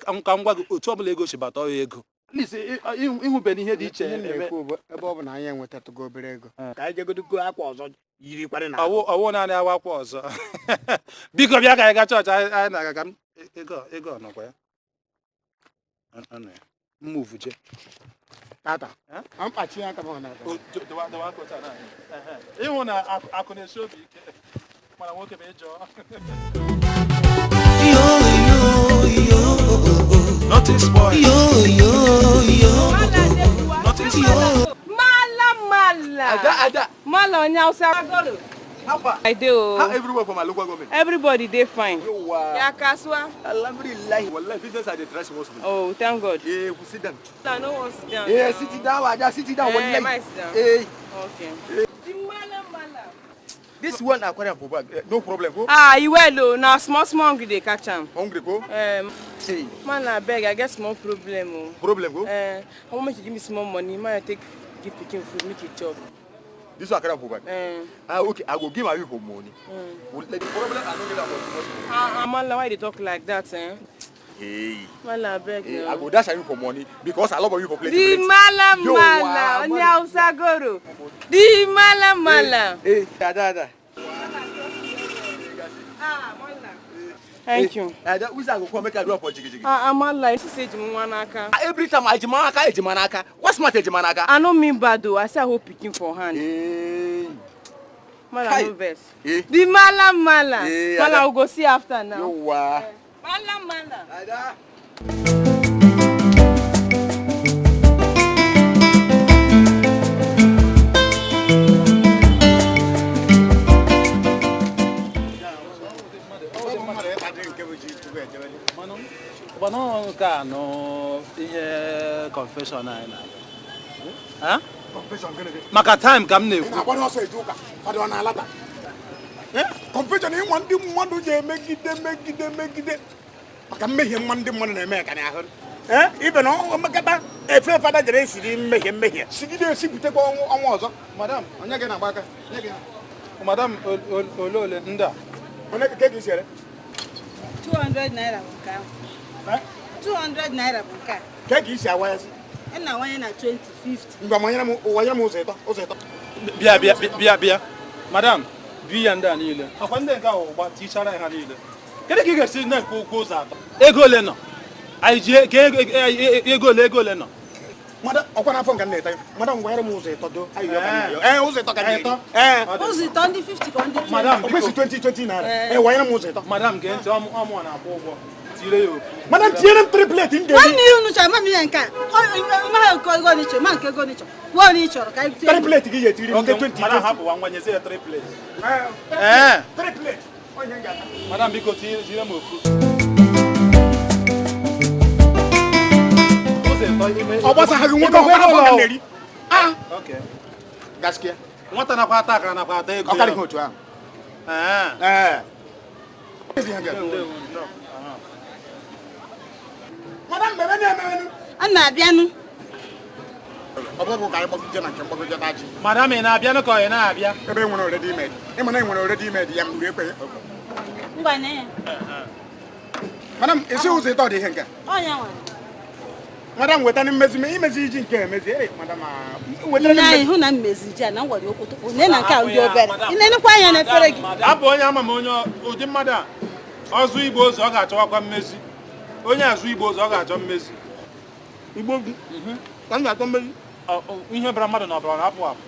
ka m gwa gị otu ọbụla ego si bata ọya ego ịhụbe n'ihe dị iche ebe ọ bụ na anyị enwetatụgo obere ego ka anyị jegodugo akwa ọzọ yirikwara na ọwụ naanị awa akwa ọzọ biko bịa ka anyị gaa chọọchị anyị na-aga ka ego ọnọkwa ya move je tata mkpachi aka m na ịhụ na akụ na-esi obi ike mana nwoke bụ ịjọ Notice boy. Notice boy. Mala. Ada. Mala onya usagoro. I do. How everyone from my local government? Everybody, they fine. Yeah, Kaswa. Alhamdulillah. Wallahi, business are the dress was me. Oh, thank God. Yeah, we sit down. No, no one sit down. Yeah, sit down. I just sit down. Wallahi. Hey, sit down. Hey. Okay. This one I can't no problem. Go. Ah, you well though. Now small hungry they catch him. Hungry go? See. Man, I beg. I get small problem. Problem go? How much you give me small money? Man, I take give picking food, make it chop. This one I can't provide. Okay, I will give my people money. The problem I don't get about money. Man, why they talk like that, eh? Hey. Man, I beg. I go dash you for money because I love you for plenty. Di mala. Nyausa goro. Di mala. Hey, da. Thank you. Who's I go come make I do up for jiggy? I'm alive. She said Jimanaka. Every time I Jimanaka. What's my Jimanaka? I don't mean bad though. I say I hope picking for hand. Mala no verse. The mala. Mala will go see after now. No wa. Mala. Ada. Bono ka no ihe confession anyị na. Ha? Confession gịnị? Maka time ka m na-ekwu. Na gbara ọsọ eje ụka. Kwado na alata. Confession ịnwa ndị mmadụ ji megide. Maka mmehie ndị mmadụ na-eme ka na ahụ. Ibe na ọmakata efe fada jere esiri mmehie. Sigide esibutekwa ọnwa ọzọ. Madam, onye gị na-agba aka? Madam ole ndị a. Onye ka gị siere? 200 naira bụ nke ahụ. 200 naira bụ nke a. Ka gị isi awanya si? Na wanye na 2050. Ngwa wanyere m ụzọ ịtọ. Bịa. Madam, biya ndị a niile. Akwa ndị nke ahụ gba tichara ha niile. Kedu ka ị ga-esi na-ekwu okwu ụzọ atọ? Ego ole nọ? Anyị ji ego ole nọ? Madam, ọkwa n'afọ nke na-eta. Madam, wanyere m ụzọ ịtọ do. Ụzọ ịtọ ka dị. Ụzọ ịtọ ndị 50 ka ndị 20. Madam, o kwesị 20 naira. Wanyere m ụzọ ịtọ. Madam, gee ntị ọmụ na-akwụ ụgwọ. Tire ya ofu. Madam, tiere m triplate ndị. Nwanne ihe unu chọrọ mama ihe nke a. Ọ nke ego n'ichọ, ma nke ego n'ichọ. Wo ni chọrọ ka anyị triplate gị ga-etiri m 20. Madam, hapụ wa ngwanyezi ya triplate. Triplate. Onye ga-ata. Madam, biko tire m ofu. Ọ gbasaghị nwoke ọhụrụ ka na-eri. Okay. Gaskiya. Nwata nakwa ata akara nakwa ata ego. Ọ karịghị otu ahụ. Madam, bebe na-emenu. A na-abịanụ. Ọ bụrụ ka anyị gbagide na nke mgbagide na ji. Madam, ị na-abịanụ ka ị na-abịa? Ebe enwere already made. Ịma na enwere already made ya mgbe ekwe. Ngwa na ya. Madam, esi ụzọ ịtọ dị ihe nke. Ọnya nwa. Madam, wetani imezi iji nke emezi. Madam, wetani ihu na mmezi ji na ngwari okwu tupu ne na nke a ndị obere. Ịnenekwa anya na efere gị. Abụ onye ama m onye ụdị mmadụ a. Ọzụ Igbo ụzọ ọ ga-achọkwa mmezi. Onye azụ Igbo ụzọ ọ ga-achọ mmezi. Igbo gị. Ka m ga-achọ mmezi. Ihe bara mmadụ na ọbara na-apụ apụ.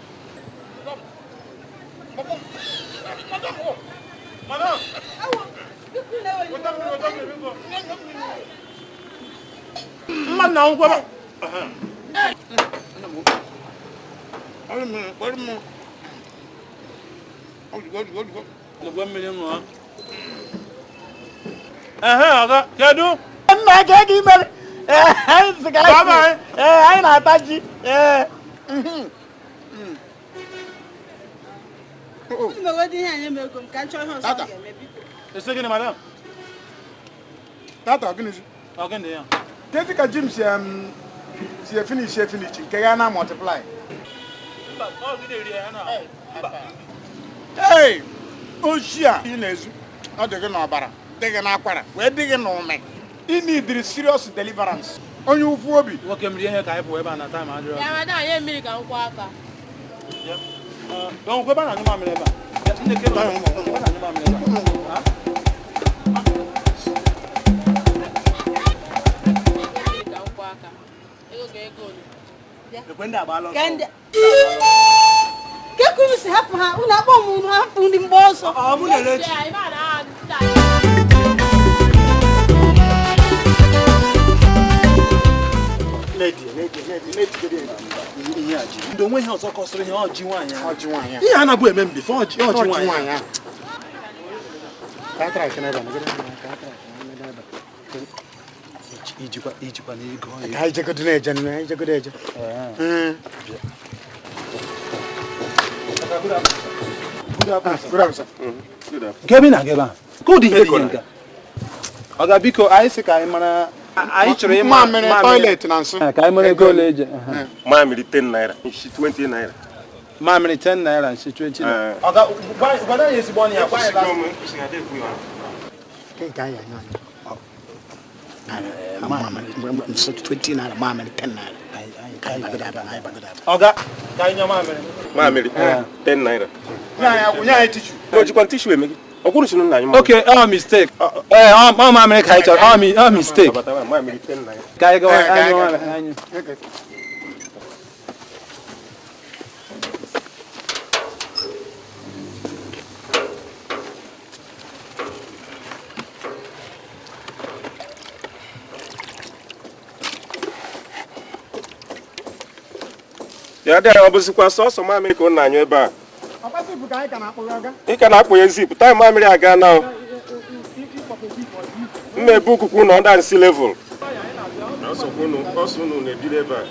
Madam. Mmadụ na ngwa. Ọga, kedu? Nna ka gị mere. Anyị na-ata ji. Mmegodi ihe anyị mego m ka nchọ ihe ọzọ ga-eme biko. Ese gịnị madam? Tata gịnị? Ọ gịnị ya? Kedu ka Jim si finish nke ya na multiply? Hey! Oshia ị na-ezu. Ọ dị gị n'ọbara, dị gị n'akwara, wee dị gị n'ume. Ị need serious deliverance. Onye ụfụ obi. Nwoke m rie ihe ka anyị pụọ ebe a na time adịrọ. Ya madam, anyị mmiri ka nkwụ aka. Don kweba na nyuma amịrị ebe a. Nne ke na nyuma amịrị ebe a. Ekwenda agbala ọsọ. Ke kwuru si hapụ ha, unu akpọ m unu hapụ ndị mgbe ọsọ. Ọ mụ na-elechi. Lady. ihe aji. Ndo nwe ihe ọzọ kọsịrị ihe ọjị nwaanyị. Ọjị nwaanyị. Ihe anabu eme mbi for ọjị nwaanyị. Ka try kana ba ngere ka try. Ijikwa na ego. Ka ijekọ dị na-eje na ijekọ dị eje. Good afternoon. Kevin ageba. Ko di ihe nka. Oga biko anyị sị ka anyị mara anyị chọrọ ịma mmiri toilet na nso. Ka anyị mara ego ole eje. Mamiri 10 naira, nshi 20 naira. Mamiri 10 naira, nshi 20 naira. Oga gwada ya ezigbo ọnụ ya kwa ya last. Nke anyị anya. Mamiri 20 naira, mamiri 10 naira. Oga, ka anyị nya mamiri. Mamiri 10 naira. Nya tissue. No, jikwa tissue emegi. Okuru sinu na anyị. Okay, mistake. Mamiri ka anyị chọrọ. Mistake. Mamiri 10 naira. Ka anyị gawa anyị. Ya dị ọ bụzikwa sọsọ mamiri ka ọ na-anyụ ebe a. Ị ka na-akpụ ya zip, time mamiri aga na mmebu ukuku na under sea level. Ọsọ unu na-ebiri ebe a.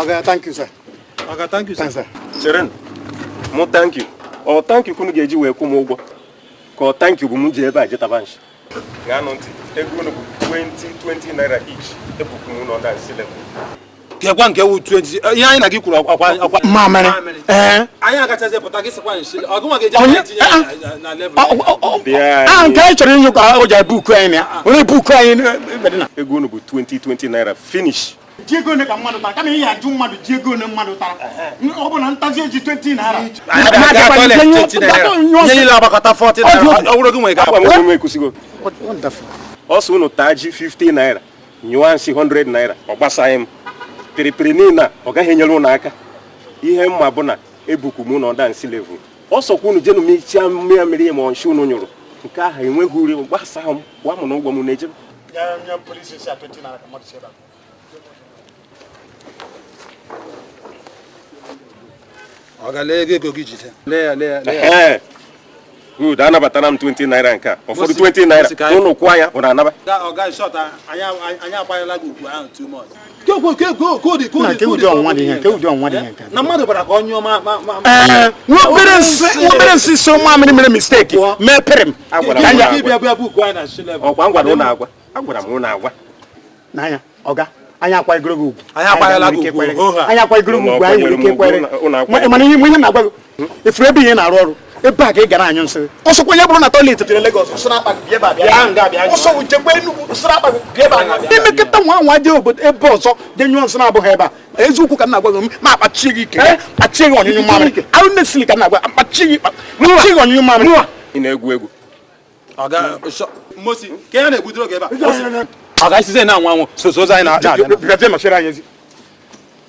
Okay, thank you, sir. Okay, thank you, sir. Cheren, mo thank you. O thank you kunu ga-eji wee kwụ m ụgwọ. Ka ọ thank you bụ m ji ebe a jeta bansh. Gaa nụ ntị, ego unu bụ 20 naira each. Ebuku m na under sea level. Kekwa nke wu 20. Ihe anyị na gị kwuru akwa. Mamiri. Anyị agachaze pụta gị sikwa nshi. Ọgụnwa ga-eje na level. Nke anyị chọrọ inye ka o ji buku anyị na. Onye buku anyị bedina. Ego unu bụ 20 naira finish. Diego ne ka mmadụ tara kama ihe ajụ mmadụ Diego ne mmadụ tara. Ọ bụ na ntazi eji 20 naira. Nye ile agbakọta 40 naira. Ọ wụrụ gị nwe ga-akwa m ekusigo. Wonderful. Ọsọ unu taji 50 naira. Nyụọ nsị 100 naira. Ọ gbasaghị m. Piripiri niile ọ gaghị enyere unu aka. Ihe mma bụ na ebuku m na ọda nsị level. Ọsọkwa unu jenu mechia mmiri ma ọnshi unu nyụrụ. Nke ahụ enweghị uri gbasa m gwa m na ụgwọ m na-eje. Ya polisi si 20 naira ka mmadụ si ebe a. Oga lege ego gị jide. Le. Good, anabatara m 20 naira nke a. Ụfọdụ 20 naira. Unu kwụ anya, unu anaba. Oga short anya akwanyela gị ugwu ahụ too much. Kodi ọnwa dị ihe. Na mmadụ bara ka onye ọma nwobere nsị so mamiri mere mistake. Mepere m. Ọkwa ngwara unu agwa. Agwara m unu agwa. N'anya, Oga. Anya akwa igoro ugwu. Anya akwa igoro ugwu anyị nwere ike kwere. Mana ihe na-agwa gị. Ifuru ebe ihe na-arụ ọrụ. Ebe a ka ị gara anyụ nsị. Ọsọkwa onye bụrụ na toilet dị na Lagos, ọsọ na-akpa gị ebe a bịa. Ọsọ wujekwa Enugu, ọsọ na-akpa gị ebe a. Imekọta nwa dị obodo ebe ọzọ dị nyụọ nsị na-abụghị ebe a. Eziokwu ka m na-agwa gị ma akpachie gị ike. Kpachie gị ọnyụnyụ mamịrị. Ahụ nesili ka m na-agwa akpachie gị ọnyụnyụ mamịrị. Ị na-egwu egwu. Ọga Mosi, ka ya na-egbudoro gị ebe a. Ọga isize na anwụ soso anyị na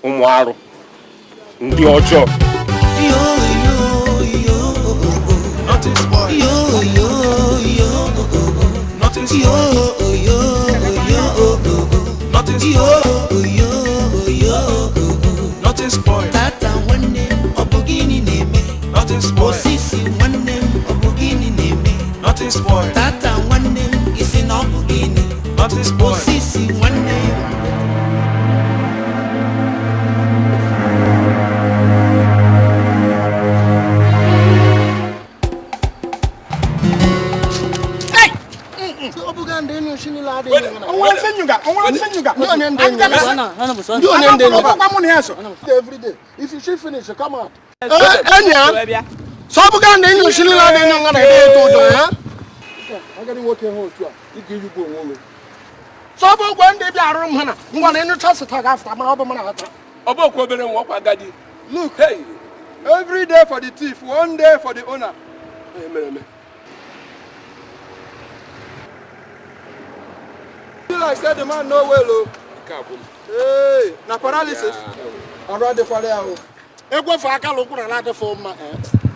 ụmụ arụ ndị ọjọọ. Every day. If you should finish, come out. So began the English I'm getting working home too. You give you go home. So when they are room, one in the chance attack after my album. Look, hey, every day for the thief, one day for the owner. I said the man no well. Hey, na paralysis. I'm ready for the hour. I go for a look at the phone.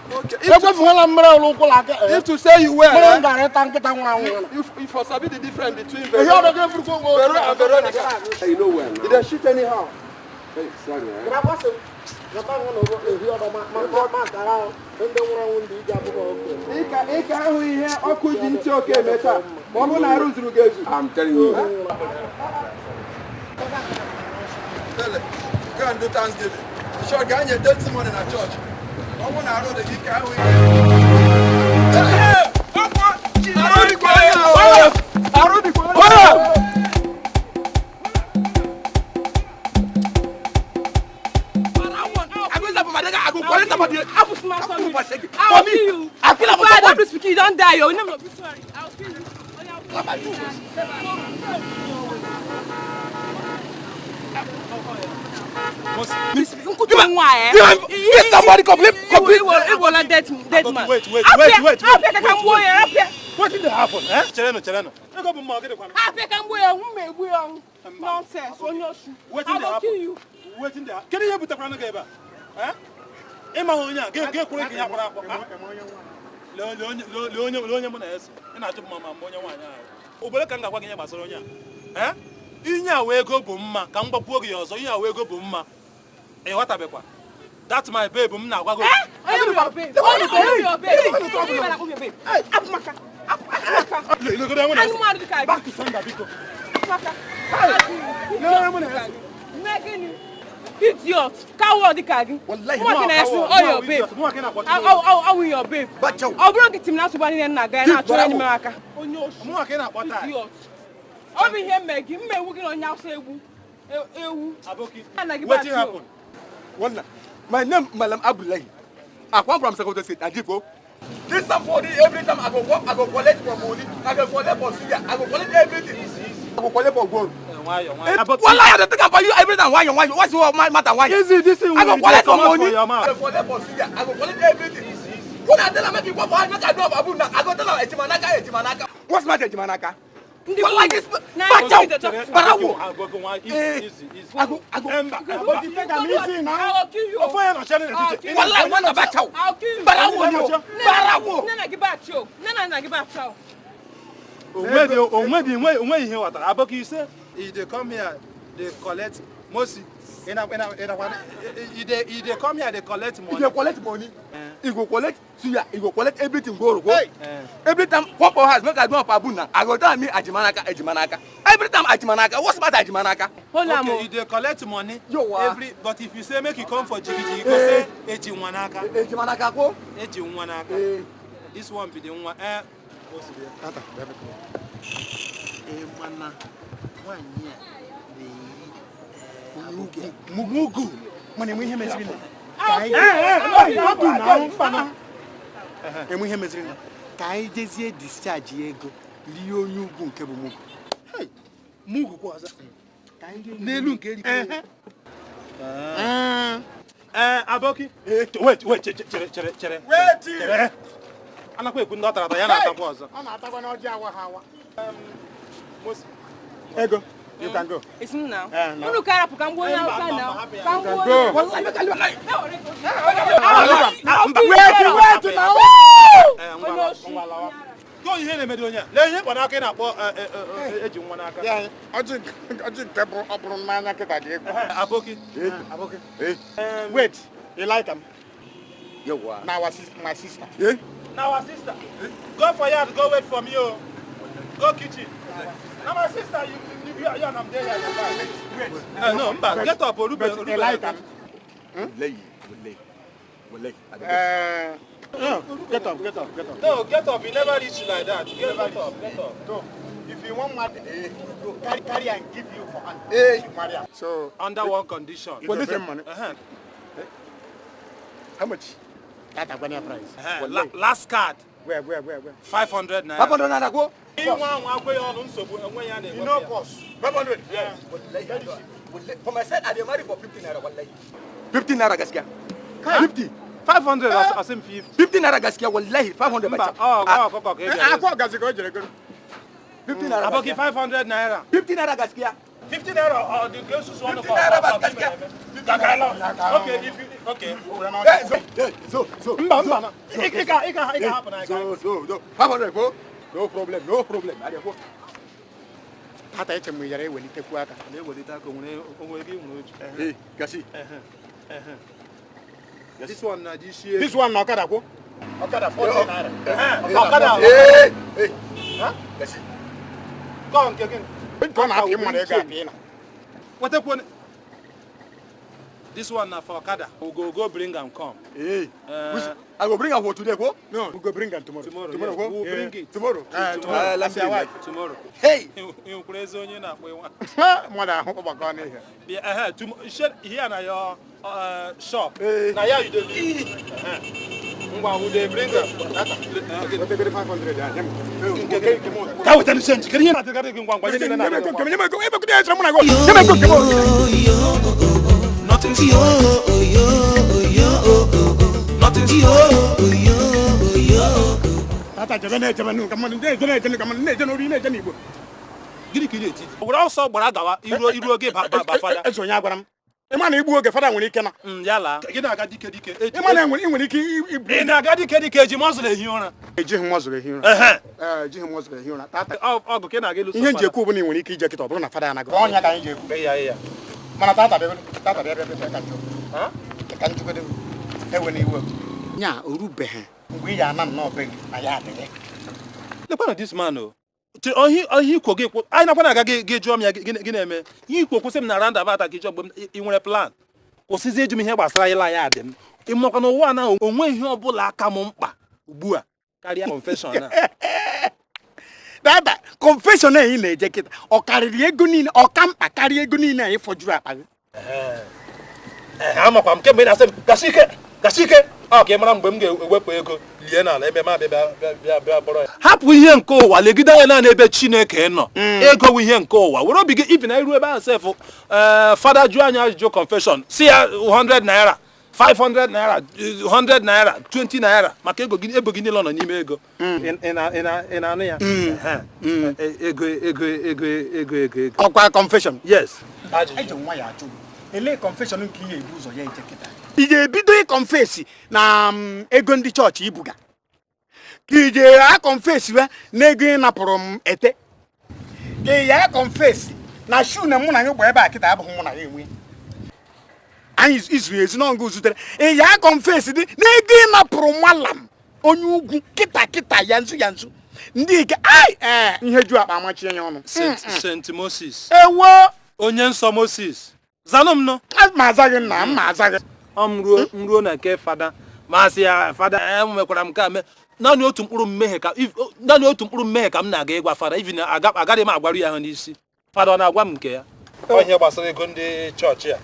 If to say you were, If for sabi the difference between Veronica and Veronica, you know where. He didn't shoot anyhow. Hey, sorry. I'm telling you. Go and do Thanksgiving. Sure, guy, you dead someone in a church. I want to know the geek. You don't die. You'll never be sorry. I'll kill you. Somebody complete. It will not dead man. Wait. What did happen? Cheleno. Nonsense. I'll kill you. Can you put the brand together? Emma Honya, get quick. Lonya Mones, and I took Mamma Monia. Oberakanga Waganya Masonia. In your way go boom, come back, so you will go boom. And what about that's my baby. Now, what go? Idiot! Coward, Dikeh. What can I ask you? Oh, your babe. Oh, your babe. I'll bring it to now to one in Naga. Not to America. Oh, no, idiot. I'll be here making me working on your say. What happened? One, my name, Madam Abdullahi. I come from Secretary State. I did go. This somebody every time I go work, I go collect for money, I go collect for cigar, I go collect everything. I go collect for gold. Why I don't think about you every time? Why? What's your matter? Why? This I go collect for money. I go collect for cigar, I go collect everything. When I tell them people, I do Abu, I go tell them Echimanaka. What's my Echimanaka? Like this, I'll come here, they collect most. They come here, they collect money. They collect money. He go collect. See, he go collect everything. Go. Every time Pawpaw has make I do Pabuna, I go tell me Ajimanaka. Every time Ajimanaka. What's about Ajimanaka? Okay, they collect money. But if you say make you come for Jiggy, you go say Ejimanaka. Ejimanaka go. Ejimanaka. This one be the one. What's Mugu. Money we hear messing. We hear messing. Kai Jesse discharge ego. Leo Nugu Kebu. Hey, Mugu was a Nelu Kelly. Aboki. Wait. I'm not going to not at the Ego. You can go. It's now. Look at up, can go now. Can go. Go here, Medonia. Let him what I can afford Ejimanaka. Yeah, I just pepper up on my neck. Aboki. Wait, you like him? You are. Now, my sister. Now, our sister. Go for you, go wait for me. Go kitchen. Now, my sister, you are there. No, get up, Ruben. You like him? Get up. No, get up. You never reach you like that. Get up. No. If you want money, you carry and give you for hand. So under one condition. Well, listen, money. How much? That's a price. Last card. Where? 500 naira. 500 naira go. You know cost. 500. Yes. For my side, I dey marry for 15 naira. 15 naira gaskiya. 50. 500 as in 50. 15 naira gaskiya wallahi 500 bacha. Okay. Akwa gaskiya go 15 naira. About 500 naira. 15 naira gaskiya. 15 naira the girls one of 15 Okay. So. Mba. Ika happen. So. 500 go. No problem. I go. Tata eche mu yare welite ku aka. Na ewelite aka onwe gị nwere oji. Eh, gasi. This one na This one na okada ko. Okada 40 naira. Okada. Eh. Ha? Gasi. Come again. Go na afi mmadụ ego afi na. What a This one na for Okada. We go bring am come. Hey. I go bring am for today, go? No, we go bring am tomorrow. Tomorrow, go? We'll bring it. Tomorrow. Let's see why. Tomorrow. Hey. You crazy onye na we want. Mother, how about going here? Yeah, here na your shop. Na here you dey live. Ngwa we dey bring am. Okay, 500. Ka we tell change. Kiri na take ngwa ngwa nyene na. Nothing's Nothing's Tata jabene come on, Gidi kiri eti. We also gbara gawa iru oge ba fada. Eso nya agwara m. E ma na igbu oge fada nwere ike na. Yala. Gị na-aga dike. E ma na nwere ike ibu. Ị na-aga dike ji mozule ehi ụra. Eji hụ mozule ehi ụra. Eji hụ mozule ehi ụra. Tata. Ọgụ ke na-aga elu so. Ihe nje ekwu bụ na nwere ike ije kịta ọ bụrụ na fada anago. Ọnya ka anyị je ekwu. Ya. Mana tata bịa ka njọ. Ha? Ka njọ gede. Ewe na iwe. Nya orubeghị. Mgbe ya ana nnọọ be gị na ya adịghị. Lekwa na this man o. Ohi ikwo gị anyị nakwa na-aga gị jụọ m ya gị na-eme. Ihe ikwo kwụsị m na roundabout gị jụọ mgbe ị nwere plan. Kwụsịzi eju m ihe gbasara ịla ya adị m. Ịmakwa na ụwa na onwe ihe ọbụla aka m mkpa ugbu a karịa confession na. Dada, confession ị na-eje kịta ọ karịrị ego niile ọ ka mkpa karịa ego niile anyị fọjuru akpa gị. Amakwa m kemgbe ị na-asị m gasi ike ọ ka ị mara mgbe m ga-ewepụ ego lie n'ala ebe m abịa bọrọ ya. Hapụ ihe nke ụwa legide anya naanị ebe Chineke nọ ego bụ ihe nke ụwa were obi gị ibi na iru ebe ahụ sefụ fada jụọ anyị ajụjụ confession si ya 100 naira 500 naira 100 naira 20 naira maka ego gị niile nọ n'ime ego ị na-anụ ya ego ọkwa confession. Yes. Eji nwa ya achụ ele confession nke ihe ebu ụzọ ya eje kịta ị ga-ebido ịkonfesi na ego ndị chọọchị ibuga ka ị ga-akọnfesi na ego ị napụrụ m ete ka ị ga-akọnfesi na shu na mụ na gị gba ebe a kịta abụghị mụ na ya enwe anyị izuru ezi n'ọngụ zutere ị ga-akọnfesi dị na ego ị napụrụ nwalam onye ugwu kịta ya nzu ndị ike ihe ju akpa amachie ya ọnụ St. Moses ewo onye nsọ Moses zanụ m nọ ma aza gị nna m ma aza gị m ruo na nke fada masị ya fada mekwara m ka naanị otu mkpụrụ mmehie ka m na-aga ịgwa fada even agaghị m agwaru ya ahụ n'isi fada ọ na-agwa m nke ya ihe gbasara ego ndị chọọchị ya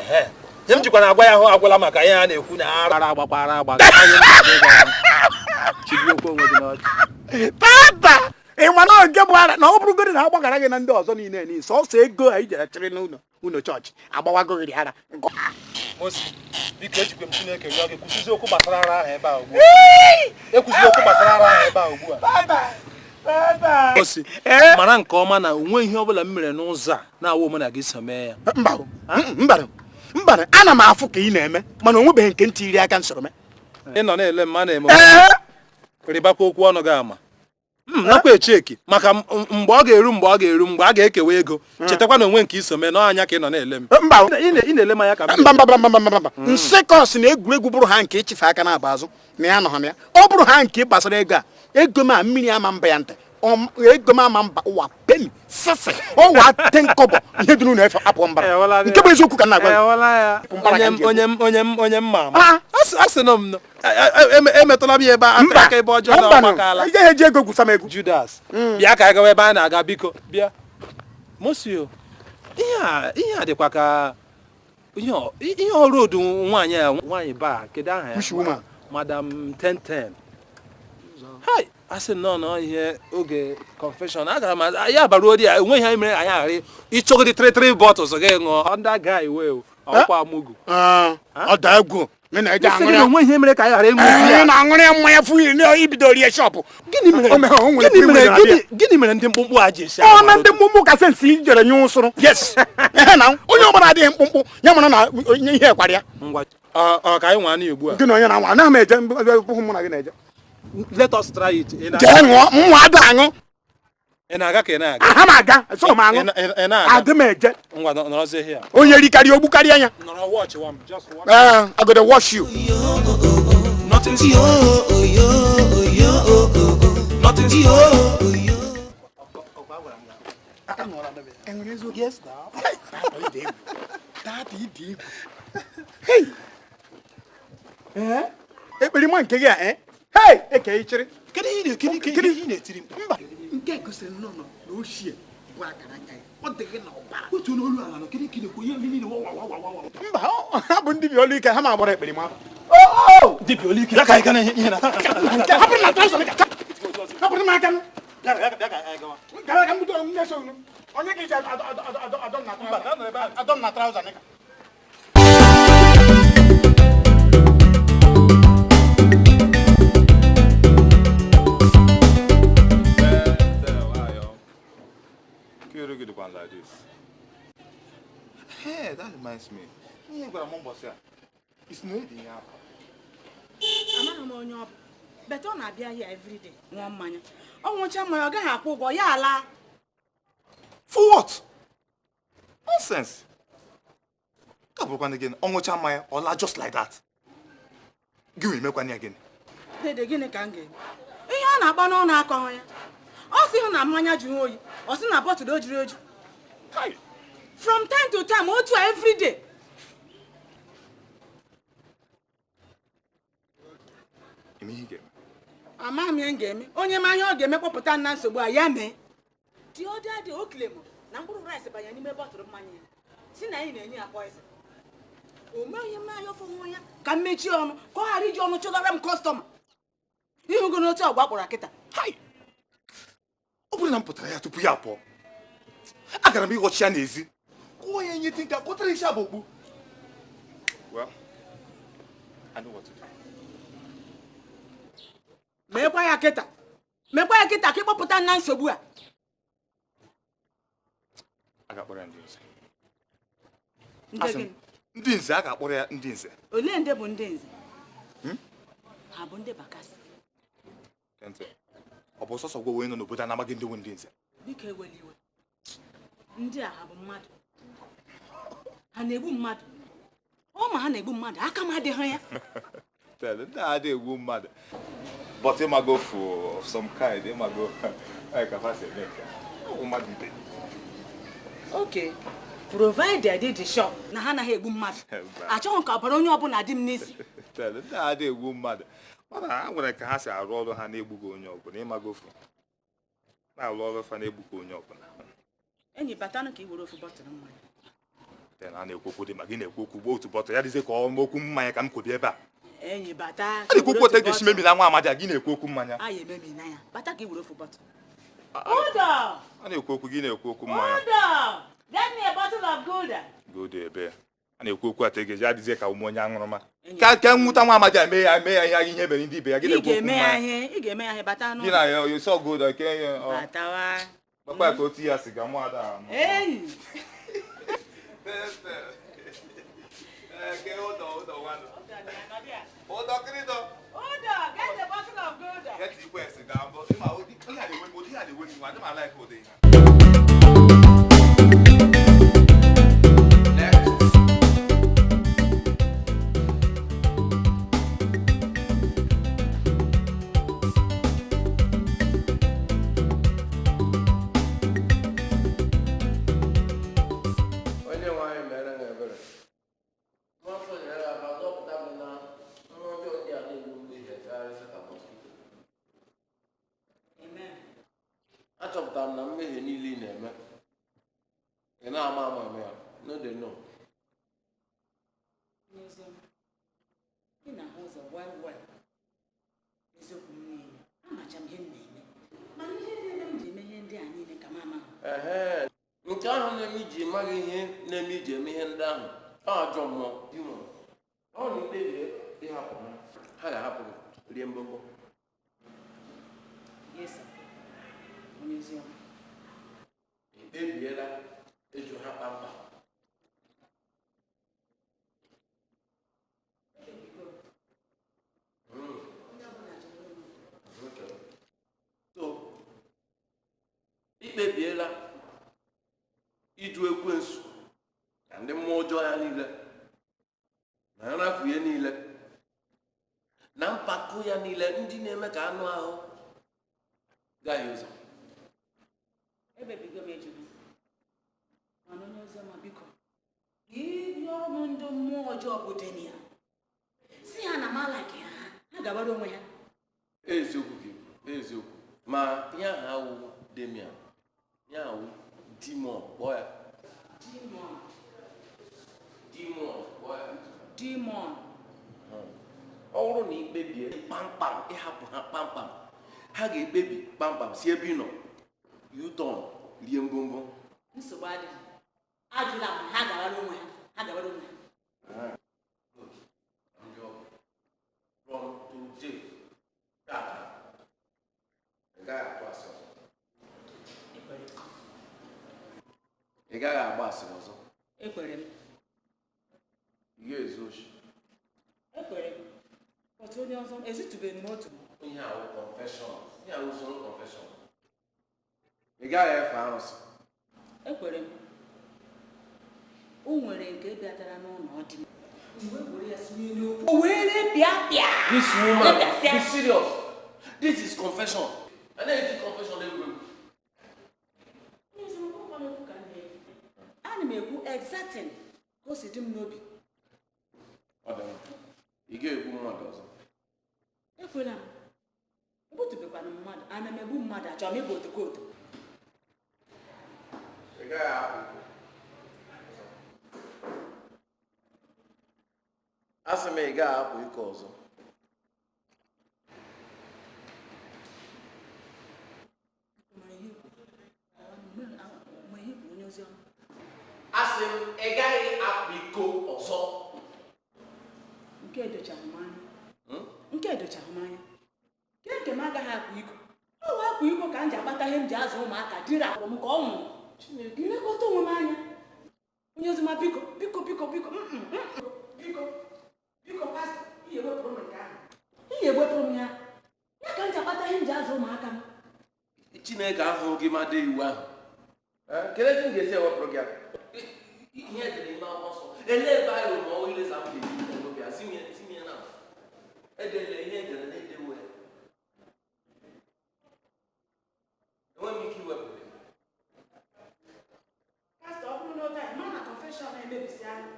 ihe m jikwa na-agwa ya ahụ agwala maka ihe a na-ekwu na ara agbakwara chibiokwu onwe gị n'ọchị tata ị ma na nke bụ ara na ọ bụrụgodi na agbagara gị na ndị ọzọ niile sọsọ ego anyị jere chịrị n'ụlọ chọọchị agbawago gị ara biko ejikwe m Chineke rịọ gị kwụsịzi okwu gbasara ara ahụ ebe a ugbu a ekwụsịzi okwu gbasara ara ahụ ebe a ugbu a osi mara nke ọma na onwe ihe ọbụla m mere n'ụzọ a na-awụ omena gị so mee ya mba ana m afụ ka ị na-eme mana onwebeghị nke ntị iri aka nsoro me ị nọ na-ele mma na-eme rịbakwa okwu ọnụ gị ama nakwa echeki maka mgbe ọ ga-eru mgbe a ga-ekewa ego chetakwa na onwe nke iso mee n'anya ka ị nọ na-ele m ị na-ele m anya ka mba nsekọs na egwuregwu bụrụ ha nke ịchịfe aka na-aba azụ na ya nọ ha ya ọ bụrụ ha nke gbasara ego a ego m a mmiri ama mba ya ntị ego m ama mba ụwa peni sese ọwa tenkọbọ ihe dị n'ụlọ efe apụ mbara nke bụ eziokwu ka m na-agwa onye mma asị na m emetụla m ya ebe aka ebe ọjọọ na ọgbakala ije eji ego gwusa m egwu Judas bịa ka anyị gawa ebe a na-aga biko bịa Mosio ihe a dịkwa ka ihe ọrụ odu nwaanyị baa kedu aha ya Madam 1010 hai asị nọ ihe oge confession agara m ya baruo dị ya enweghị anyị mere anyị aghara ịchọgodi 3 bottles gị ṅụọ under guy wee ọkwa amugu ọ da egwu Me na ja ngore onwe ihe mere ka ya ghara enwe ya na ngore mmanya fu ni ibido rie shop gịnị mere gịnị mere ndị mkpụmkpụ a ji esi na ndị mkpụmkpụ ka sensi jere nye usoro yes na onye ọbara adịghị mkpụmkpụ ya mara na ihe kwara ya ngwa ka anyị nwa na egbu a gịnị onye na nwa na m eje mụ na gị na-eje let us try it jee ṅụọ nwa ada aṅụ ị na-aga ka ị na-aga aha m aga so m aṅụ adị m eje ngwa nọrọzie here onye rikarịa ogbu karịa ya nọrọ watch one just watch I go to wash you nothing's nothing's yes now that is hey ekpere ma nke gị a hey eke ichiri kidi na-etiri mba nke gosiri nọ na ochie bụ akara aka ya ọ dị gị na ọbara otu n'olu ala na kidi kwa ihe niile mba ha bụ ndị bi olu ike ha ma agbara ekpere ma ndị bi olu ike ya ka anyị gana ihe na hapụrụ na trọsa hapụrụ m aka gara ka m budo m na-eso unu onye ka iji adọm na trọsa nika like this. Hey, that reminds me. It's no idea. I'm on your but on a beer here every day. One man. Oh, one time I got a go yala. For what? Nonsense. Come again. On what time or just like that. Give me one again. They again can game. You are not on our coin. I see on a mania joy. Or seen about to do. From time to time, or to every day. Ama mi ngeme. Onye ma ihe game popụta na nsogbu a ya me. The other day o claim na mkpụrụ rice banya n'ime bottle mmanya. Si na anyị na-enye poison. O me onye ma ya fọ ya ka mmechi ọnụ, ka ọ ghara iji ọnụ chọgara m customer. Ihu go n'otu agba kpọrọ akịta. Hai. Ọ bụrụ na m pụtara ya tupu ya pụọ. Agara m ịghọchi ya n'ezi. Onye nye tinka kpọtara isi abụkpu. Well, I know what to do. Mekwa ya kịta ka ịkpọpụta na nsogbu a. Aga kpọrọ ya ndị nze. Ndị nze a ga-akpọrọ ya ndị nze. Ole ndị bụ ndị nze? Ha bụ ndị bakasị. Kente, ọ bụ sọsọ gwa onye nọ n'obodo a na-amaghị ndị nwe ndị nze. Biko eweli iwe. Ndị a ha bụ mmadụ. Ha na-egbu mmadụ. Ọ ma ha na-egbu mmadụ aka m adịghị ya. Tell them that they egbu mmadụ. But they might go for some kind. They might go like a fast make. Okay. Provided I did the shop. Na ha na ha egbu mmadụ. Achọghị ka ọbara onye ọbụla dị m n'isi. Tell them that they egbu mmadụ. Mana ha nwere ka ha si arụ ọrụ ha na-egbugo onye ọbụla. Ịma go for. Na-arụ ọrụ fa na-egbugo onye ọbụla. Enyi batanụ ka i were ofu bọtụlụ mmanya. Then a na-ekwu okwu dị ma gị na-ekwu okwu gbuo otu bọtụlụ ya dịzie ka okwu mmanya ka m kwubi ebe a. Enyi bata. A na-ekwu okwu otu ga-esi memila nwa amadi a gị na-ekwu okwu mmanya. A ya ememi na ya. Bata ka i were ofu bọtụlụ. Order! A na-ekwu okwu gị na-ekwu okwu mmanya. Order! Get me a bottle of Gouda. Gouda ebe. A na-ekwu okwu ata ga-eji adịzie ka ụmụ onye aṅụrụma. Ka nwụta nwa amadi a mee ya ihe mere ndị ibe ya gị na-ekwu okwu mmanya. Ị ga-eme ya ihe bata n'ụlọ. Gị na ya you saw Gouda ke ya. Batawa. Papa ka oti ya siga mụ ada. Hey! Okay, hold on. Hold on, querido. Order, get the bottle of Gouda. Get the question, Gambo. You might hold it. I don't like holding. Achọpụtara m na mmehie niile ị na-eme ị na-ama ama ya n'ode no ị na-ahụ ụzọ wai eziokwu m niile amacha m ihe m na-eme mana ihe niile m ji eme ihe ndị a niile ka m ama nke ahụ na-eme iji maghị ihe na-eme iji eme ihe ndị ahụ ọ ajọ mmụọ ọ na ikpebie ha ga-ahapụ rie mbombo. Yes, sir. Museum. Ekpebiela eju ha kpamkpam. So, ikpebiela iju ekwensu na ndị mmụọ ọjọọ ya niile na nrafu ya niile na mpako ya niile ndị na-eme ka anụ ahụ gaghị ụzọ. Ebebigo m ejugo. Mana onye ọzọ ma biko. Ihe ọrụ ndị mmụọ ọjọọ bụ Denia. Si ha na mala ke ha gabara onwe ha. Eziokwu gị, eziokwu. Ma ihe ahụ awụ Demian. Ihe ahụ Demon, kpọọ ya. Demon, kpọọ ya. Demon. Ọ bụrụ na ikpebie kpamkpam ịhapụ ha kpamkpam, ha ga-ekpebi kpamkpam si ebe ị nọ U-turn rie mbombo. Nsogbu adịghị. Ajụla m ha gabara onwe ha. Ha gabara onwe ha. From today, tata, ị gaghị atụ asị ọzọ. Ị gaghị agba asịrị ọzọ. Ekwere m. Ị ga-ezu oshi. Ekwere m. Otu onye ọzọ ezitubeghị m otu. Ihe ahụ confession. Ihe ahụ usoro confession. Ị gaghị efe arụsị. Ekwere m. O nwere nke bịatara n'ụlọ ọ dị m. Mgbe were ya sinye n'okwu. O were pịa. This woman, be serious. This is confession. I know it is confession everywhere. Ana m ekwu exacting ka o si dị m n'obi. Ọ dị mma. Ị ga-egbu mmadụ ọzọ. Ekwela m. Egbutubekwana mmadụ. Ana m egbu mmadụ achọrọ m ịbụ otukoto. Ị gaghị ahapụ. Asị m ị gaghị ahapụ ike ọzọ. Asị m ị gaghị ahapụ iko ọzọ. Nke edochaghị m anya. Nke edochaghị m anya. Nke m agaghị akwa iko. Ọ wee akwa iko ka m ji akpata ihe m ji azụ ụmụaka dịrị akwụrụ m ka ọ nwụrụ. Chineke ilekọta onwe m anya. Onye ozi ma biko. Biko pastọ, ihe wepụrụ m nke ahụ. Ihe wepụrụ m ya. Ya ka m ji akpata ihe m ji azụ ụmụaka m. Chineke ahụghị gị ma dee iwu ahụ. Kedu etu m ga-esi ewepụrụ gị ahụ? Ihe edere ime akwụkwọ nsọ. Elee ebe anyị rụrụ ma ọ ilesa m ga-eji n'obi a tinye na edele ihe edere na-edewo ya. Enweghị m ike iwepụ ya. Pastọ, ọ bụrụ na ọ taa, ma na confession na-emebisi anya.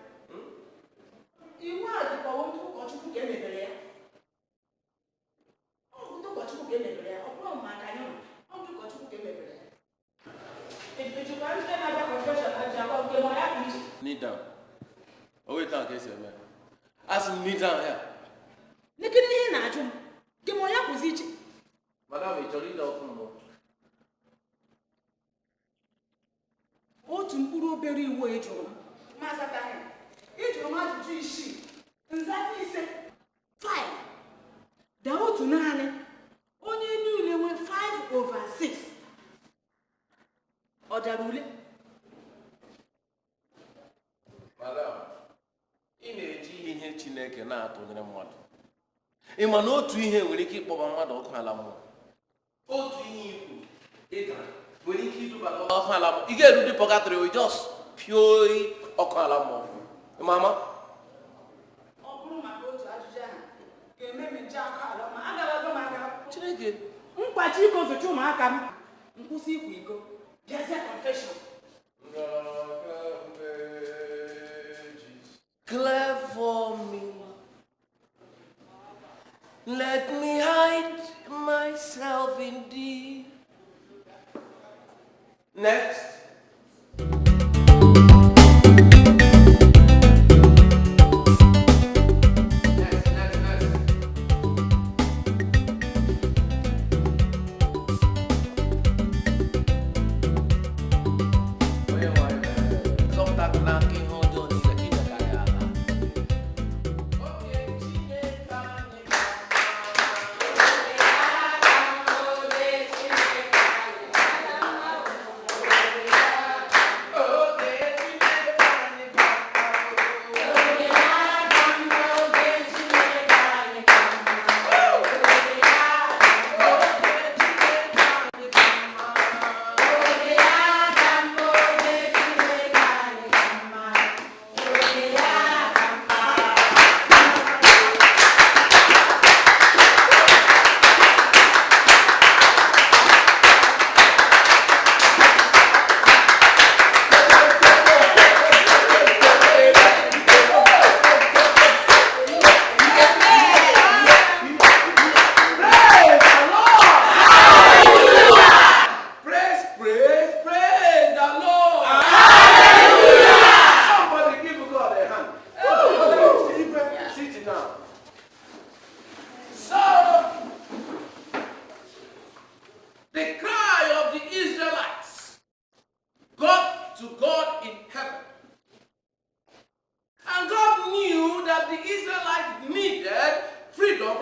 Iwu a dịkwa ndị ụkọchukwu ka emebere ya. Ọ bụ ndị ụkọchukwu ka emebere ya. Ọ bụrụ maka anyị ọ bụ ụkọchukwu ka emebere ya. Ejikwa ndị na-abịa confession na ji akwa nke ma ya bụ iche. Kneel down. O weta nke esi eme. Asị m kneel down ya. Nekere ihe na-ajụ m. Nke ma ya kwụzi iche. Madam, ị chọrọ ide ọkụ mmụọ? Otu mkpụrụ obere iwu ejụrụ m. Ma asataghị m. Ijụrụ m ajụjụ 6, nzata 5, 5. Daa otu naanị. Onye niile nwe 5/6. Ọ dara ule? Madam, ị na-eji ihe Chineke na-atụnyere mmadụ. Ị ma na otu ihe nwere ike ịkpọba mmadụ ọkụ ala mmụọ. Otu ihe ikwu ịdara nwere ike iduba ọkụ ala mmụọ. Ị ga-eru dị pọgatrị o just pịoyi ọkụ ala mmụọ. Mama. Ọ bụrụ maka otu ajụjụ ahụ ga-eme m nje aka ala ma agaghị m aga. Chineke. Mkpachi iko zocha ụmụaka m. Nkwụsị ikwa iko. Bịazie confession. Clear for me. Let me hide myself in thee. Next.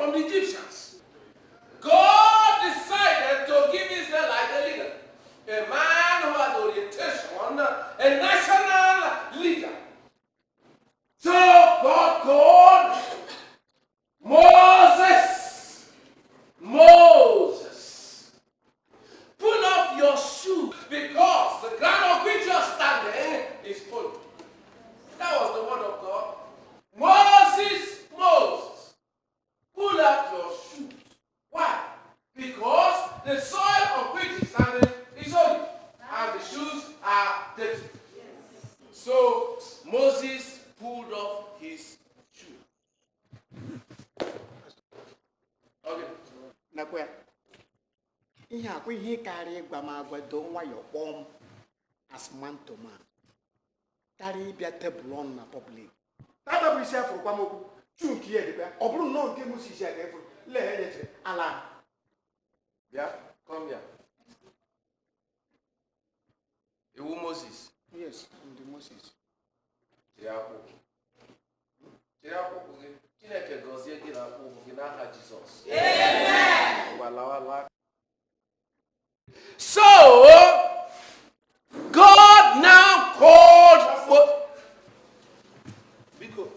from the Egyptians. God decided to give Israel like a leader. A man who has orientation, a national leader. So God called Moses. Moses, pull off your shoe because the ground on which you are standing is holy. That was the word of God. Moses, Moses, pull up your shoes. Why? Because the soil on which he's standing is holy, and the shoes are dirty. So Moses pulled off his shoe. Okay. Nakwe. Ihe akwa ihe karịa ịgwa m agwado nwayọọ kpọọ m as man to man. Karịa ịbịa tebụl ọnụ na public. Tata bụ isi afọ kwa m okwu. Chu nke ya dịbịa. Ọ bụrụ nnọọ nke m si isi aga efu. Lee ya nyechere ala. Yeah, come here. Ewu Moses. Yes, I'm the Moses. Chineke gọzie gị na akwụkwọ gị n'aha Jizọs. Amen. So, God now called Biko,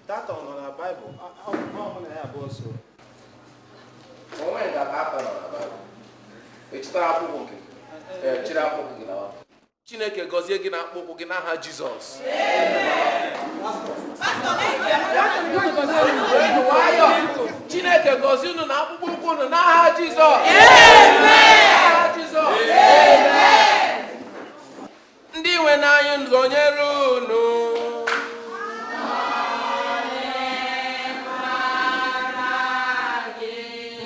that on the Bible. I'm going to have also. Onwe ga-ata na Bible. Echitara akwụkwọ gị. Chiri akwụkwọ gị na Chineke gọzie gị na akpụkpọ gị n'aha Jizọs. Chineke gọzie unu na akpụkpọ ụkwụ unu n'aha Jizọs. N'aha Jizọs. Ndị nwe n'anya unu gọnyere unu.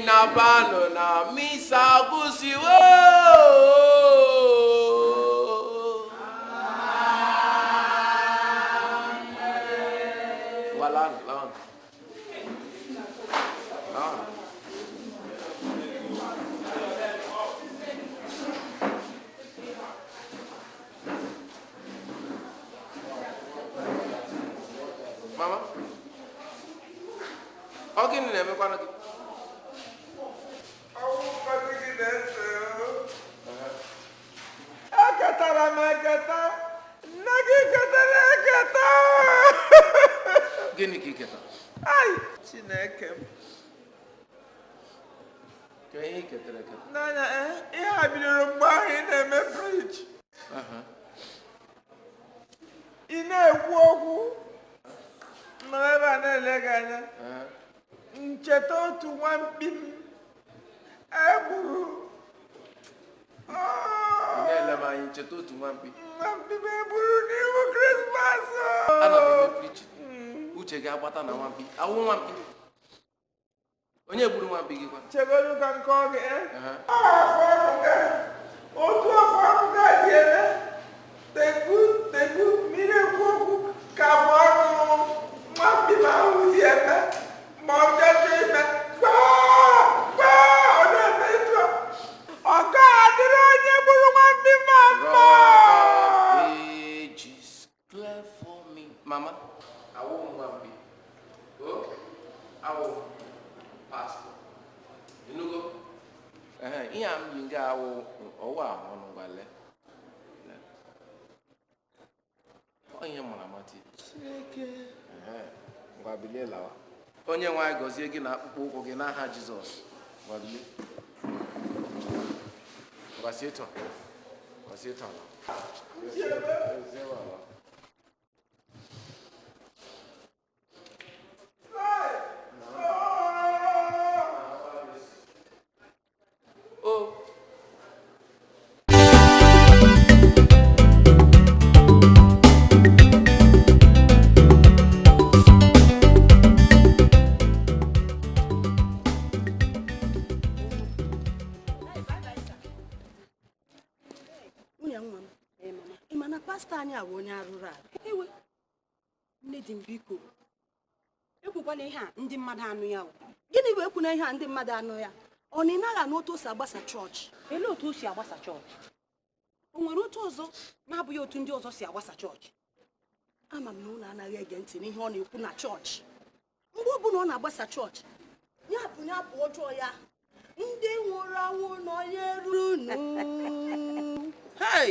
Na bano na misa gusiwo. Mama, how can you never go? Gini kiketa. Ay, Chineke. Kaya kiketa. Nana, ihe bidoro mgbe ahụ ị na-eme preach. Ị na-ekwu okwu. Nọ ebe a na-ele gị anya. Ncheta otu nwamkpi m egburu. Ị na-ele m anyị ncheta otu nwamkpi. Nwamkpi m egburu n'ihu Krismas. Ana m eme preach. Uche gị agbata na nwamkpi. Awụ nwamkpi. Onye gburu nwamkpi gị kwa? Chegodu ka nke ọ gị. Otu afọ ahụ ga-adị eme. Tegu, mmiri ekwu okwu ka afọ ọnụ nwamkpi ma ahụ si eme. Ma ọ bịacha ime. Ọ na-eme etu a. Ọ ga-adịrị onye gburu nwamkpi ma mma. Ages clear for me. Mama, I won't want to be. Go. I will pastor. You know go. Iya mjinga awo owa onu wale. Onye mwana mati. Cheke. Ngwa bilie lawa. Onye nwa gozie gị na akpụkpọ ụkwụ gị n'aha Jizọs. Ngwa bilie. Ngwa si eto. Ngwa si eto. Anyị abụ onye arụrụ ala. Ewe nne di m biko ekwukwana ihe a ndị mmadụ anụ ya. Gịnị bụ ekwuna ihe a ndị mmadụ anụ ya? Ọ na ị naghị anụ otu o si agbasa chọọchị? Ele otu o si agbasa chọọchị? O nwere otu ọzọ na-abụghị otu ndị ọzọ si agbasa chọọchị? Ama m na unu anaghị ege ntị n'ihe ọ na-ekwu na chọọchị. mgbe ọbụla ọ na-agbasa chọọchị ya bụ ọjọọ ya ndị nwụrụ anwụ nọ ya erunu hai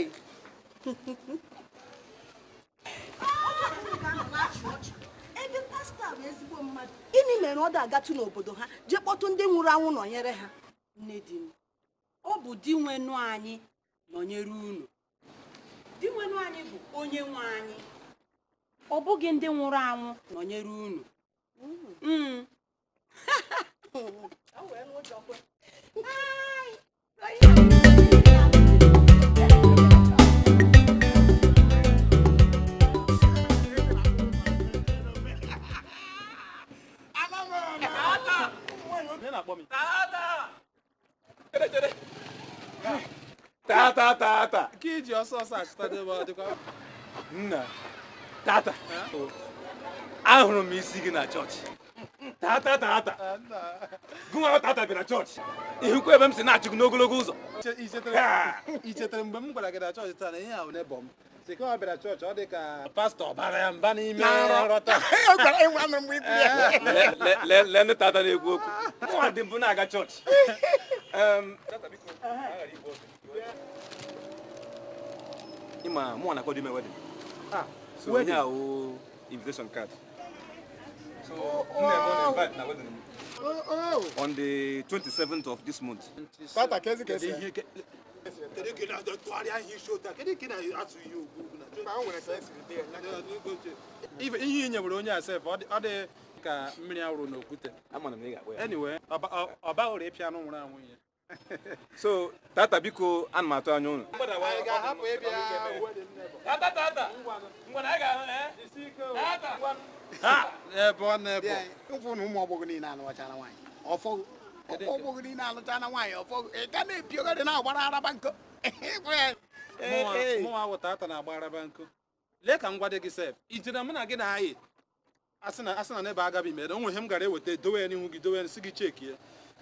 ebe pasta bụ ezigbo mmadụ gịnị mere ọ da-agatụ n'obodo ha jee kpọtụ ndị nwụrụ anwụ nọnyere ha nne di m ọ bụ di nwenụ anyị nọnyere unu di nwenụ anyị bụ onye nwe anyị ọ bụghị ndị nwụrụ anwụ nọnyere unu Tata. Kiji ọsọsọ achịtadebe ọdịkwa. Nna, tata. Ahụrụ m isi gị na chọọchị. Tata. Gụnwa tata bi na chọọchị. Ihukwa ebe m si na-achụ gị n'ogologo ụzọ. I chetara mgbe m gwara gị na chọọchị taa na ihe ahụ n'ebe m. Si ka ọ bịara chọọchị ọ dị ka pastọ bara ya mba n'ime nrọta. Lee ndị tata na-ekwu okwu. Nwa dị mbụ na-aga chọọchị. Ima mo na kodi me wedding. So wedding o invitation card. So never invite na wedding. On the 27th of this month. Tata kezi. Kedi kina do twari an hi show ta. Kedi kina atu you go na. Ba won sense dey na. Even ihe nyewere onye asef ọ dị ka mmiri awụrụ n'okwute. Amana m ị ga-akpọ ya. Anyway, ọba ore epia no nwụrụ anwụ ihe. So tata biko an ma to anyo. Tata. Ngwa na ga tata. Ha, ebo na ebo. Mfu no mo obogo ni na no wacha na wan. Ofo obogo ni na alụta na wan. Ofo e ka na epio ga na agbara araba nko. Mo wa tata na agbara araba nko. Le ka ngwa de gị sef. Ijira m na gị na ayi. Asina na ebe agabi mere. Onwe hem gara eweta dowe n'ihu gị dowe si gị check ya.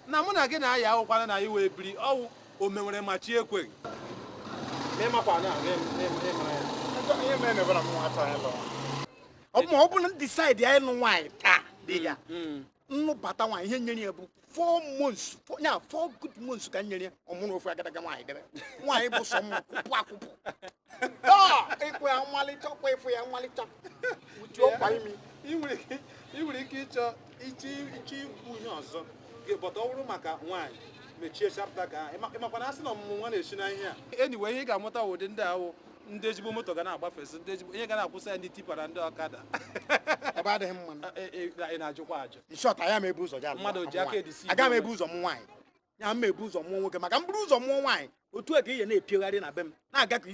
Na mụ na gị na aya akwụkwana na iwe biri ọwụ omenwere machi ekweghị n'ịmakwa na ihe mere na ebara m nwata ya lọ ọ bụ na decide ya ịnụ nwaanyị taa dị ya nnụbata nwaanyị ihe nyere ya bụ 4 months 4 good months ka nyere ya ọmụrụ ofu agadaga nwaanyị debe nwaanyị bụ sọ m kwụpụ akwụpụ ịkwe ya mmalịcha ọkwa ịfụ ya mmalịcha uche ọkwa imi ị nwere ike ịchọ ikwu ihe ọzọ but ọ bụrụ maka nwaanyị mechie chapter ga ịmakwa na asị na ọmụmụ nwa na-eshi na ihe a anyway ihe ị ga-amụta ụdị ndị ahụ ndị ezigbo moto ga na-agbafesi ndị ezigbo ihe ga na-akwụsị ya ndị tipara ndị ọkada ebe adịghị mma ị na-ajụkwa ajụ nshọt anya m ebu ụzọ ja mmadụ ji aka edisi aga m ebu ụzọ m nwaanyị ya m ebu ụzọ mụọ nwoke maka m bụrụ ụzọ mụọ nwaanyị otu a ka ihe na-epiogharị na be m na-aga ka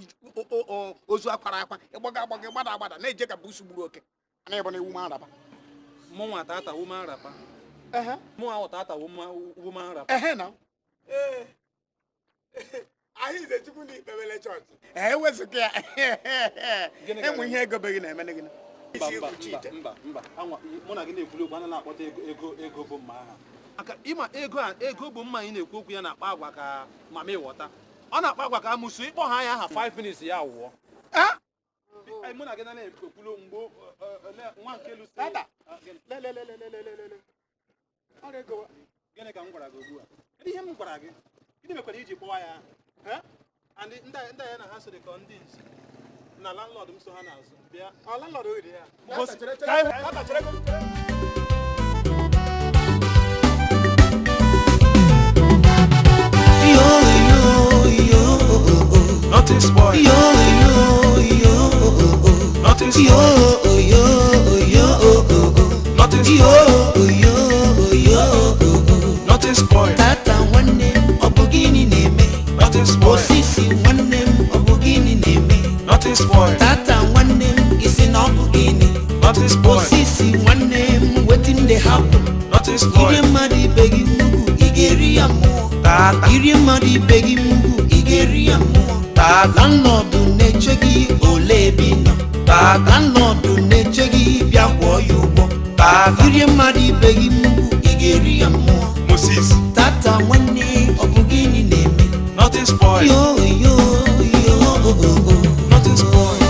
ozu akwara akwa ịgbaga gbada na-eje ka busu gburu oke ana ịbụ na ewu ma araba mụnwa tata wu ma araba mụ awụta ata woman rap na anyị ize chukwu na ikpebele chọọchị ewezụga ya enwe ihe ego beghị na-eme gị mba mụ na gị na-ekwuli okwu a na-akpọta ego bụ mma aha maka ịma ego bụ mma anyị na-ekwu okwu ya na-akpa agwa ka mama ịghọta ọ na-akpa agwa ka amụsụ ịkpọ ha ya aha 5 minutes ya wụọ mụ na gị na-ekwuli mgbe nwa nke lusi gịnị ka m gwara gị ugbu a kedu ihe m gwara gị gịnị mekwara iji kpọwa ya ndị ya na ha so dị ka ndị nzi na landlord m so ha n'azụ bịa landlord oge ya nothing spoil nothing nothing spoil tata nwanne ọ bụ gịnị na-eme nothing spoil osisi nwanne m ọ bụ gịnị na-eme nothing spoil tata nwanne m isi na ọ bụ gịnị nothing spoil osisi nwanne m wetin dey happen nothing spoil iri mmadụ ibe gị mugwu ị ga-eri ya mmụọ tata iri mmadụ ibe gị mugwu ị ga-eri ya mmụọ tata landlord na-eche gị ole ebe ị nọ tata landlord na-eche gị bịa kwụọ ya ụgwọ tata iri mmadụ ibe gị mugwu ị ga-eri ya mmụọ Moses tata nwanne ọ bụ gịnị na-eme nothing spoil yo nothing spoil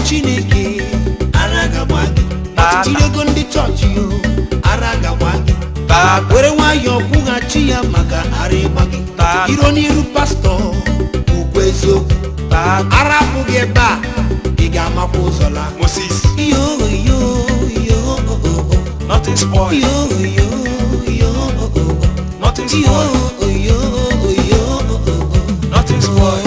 Chineke araga gbagi Tirego ndị chọọchị yo araga gbagi were nwayọ kwụghachi ya maka arịgba gị iro n'iru pastọ ukwu eziokwu arapụghị ebe a ị ga-amakwa ụzọ la Moses yo nothing spoil yo nothing spoil nothing spoil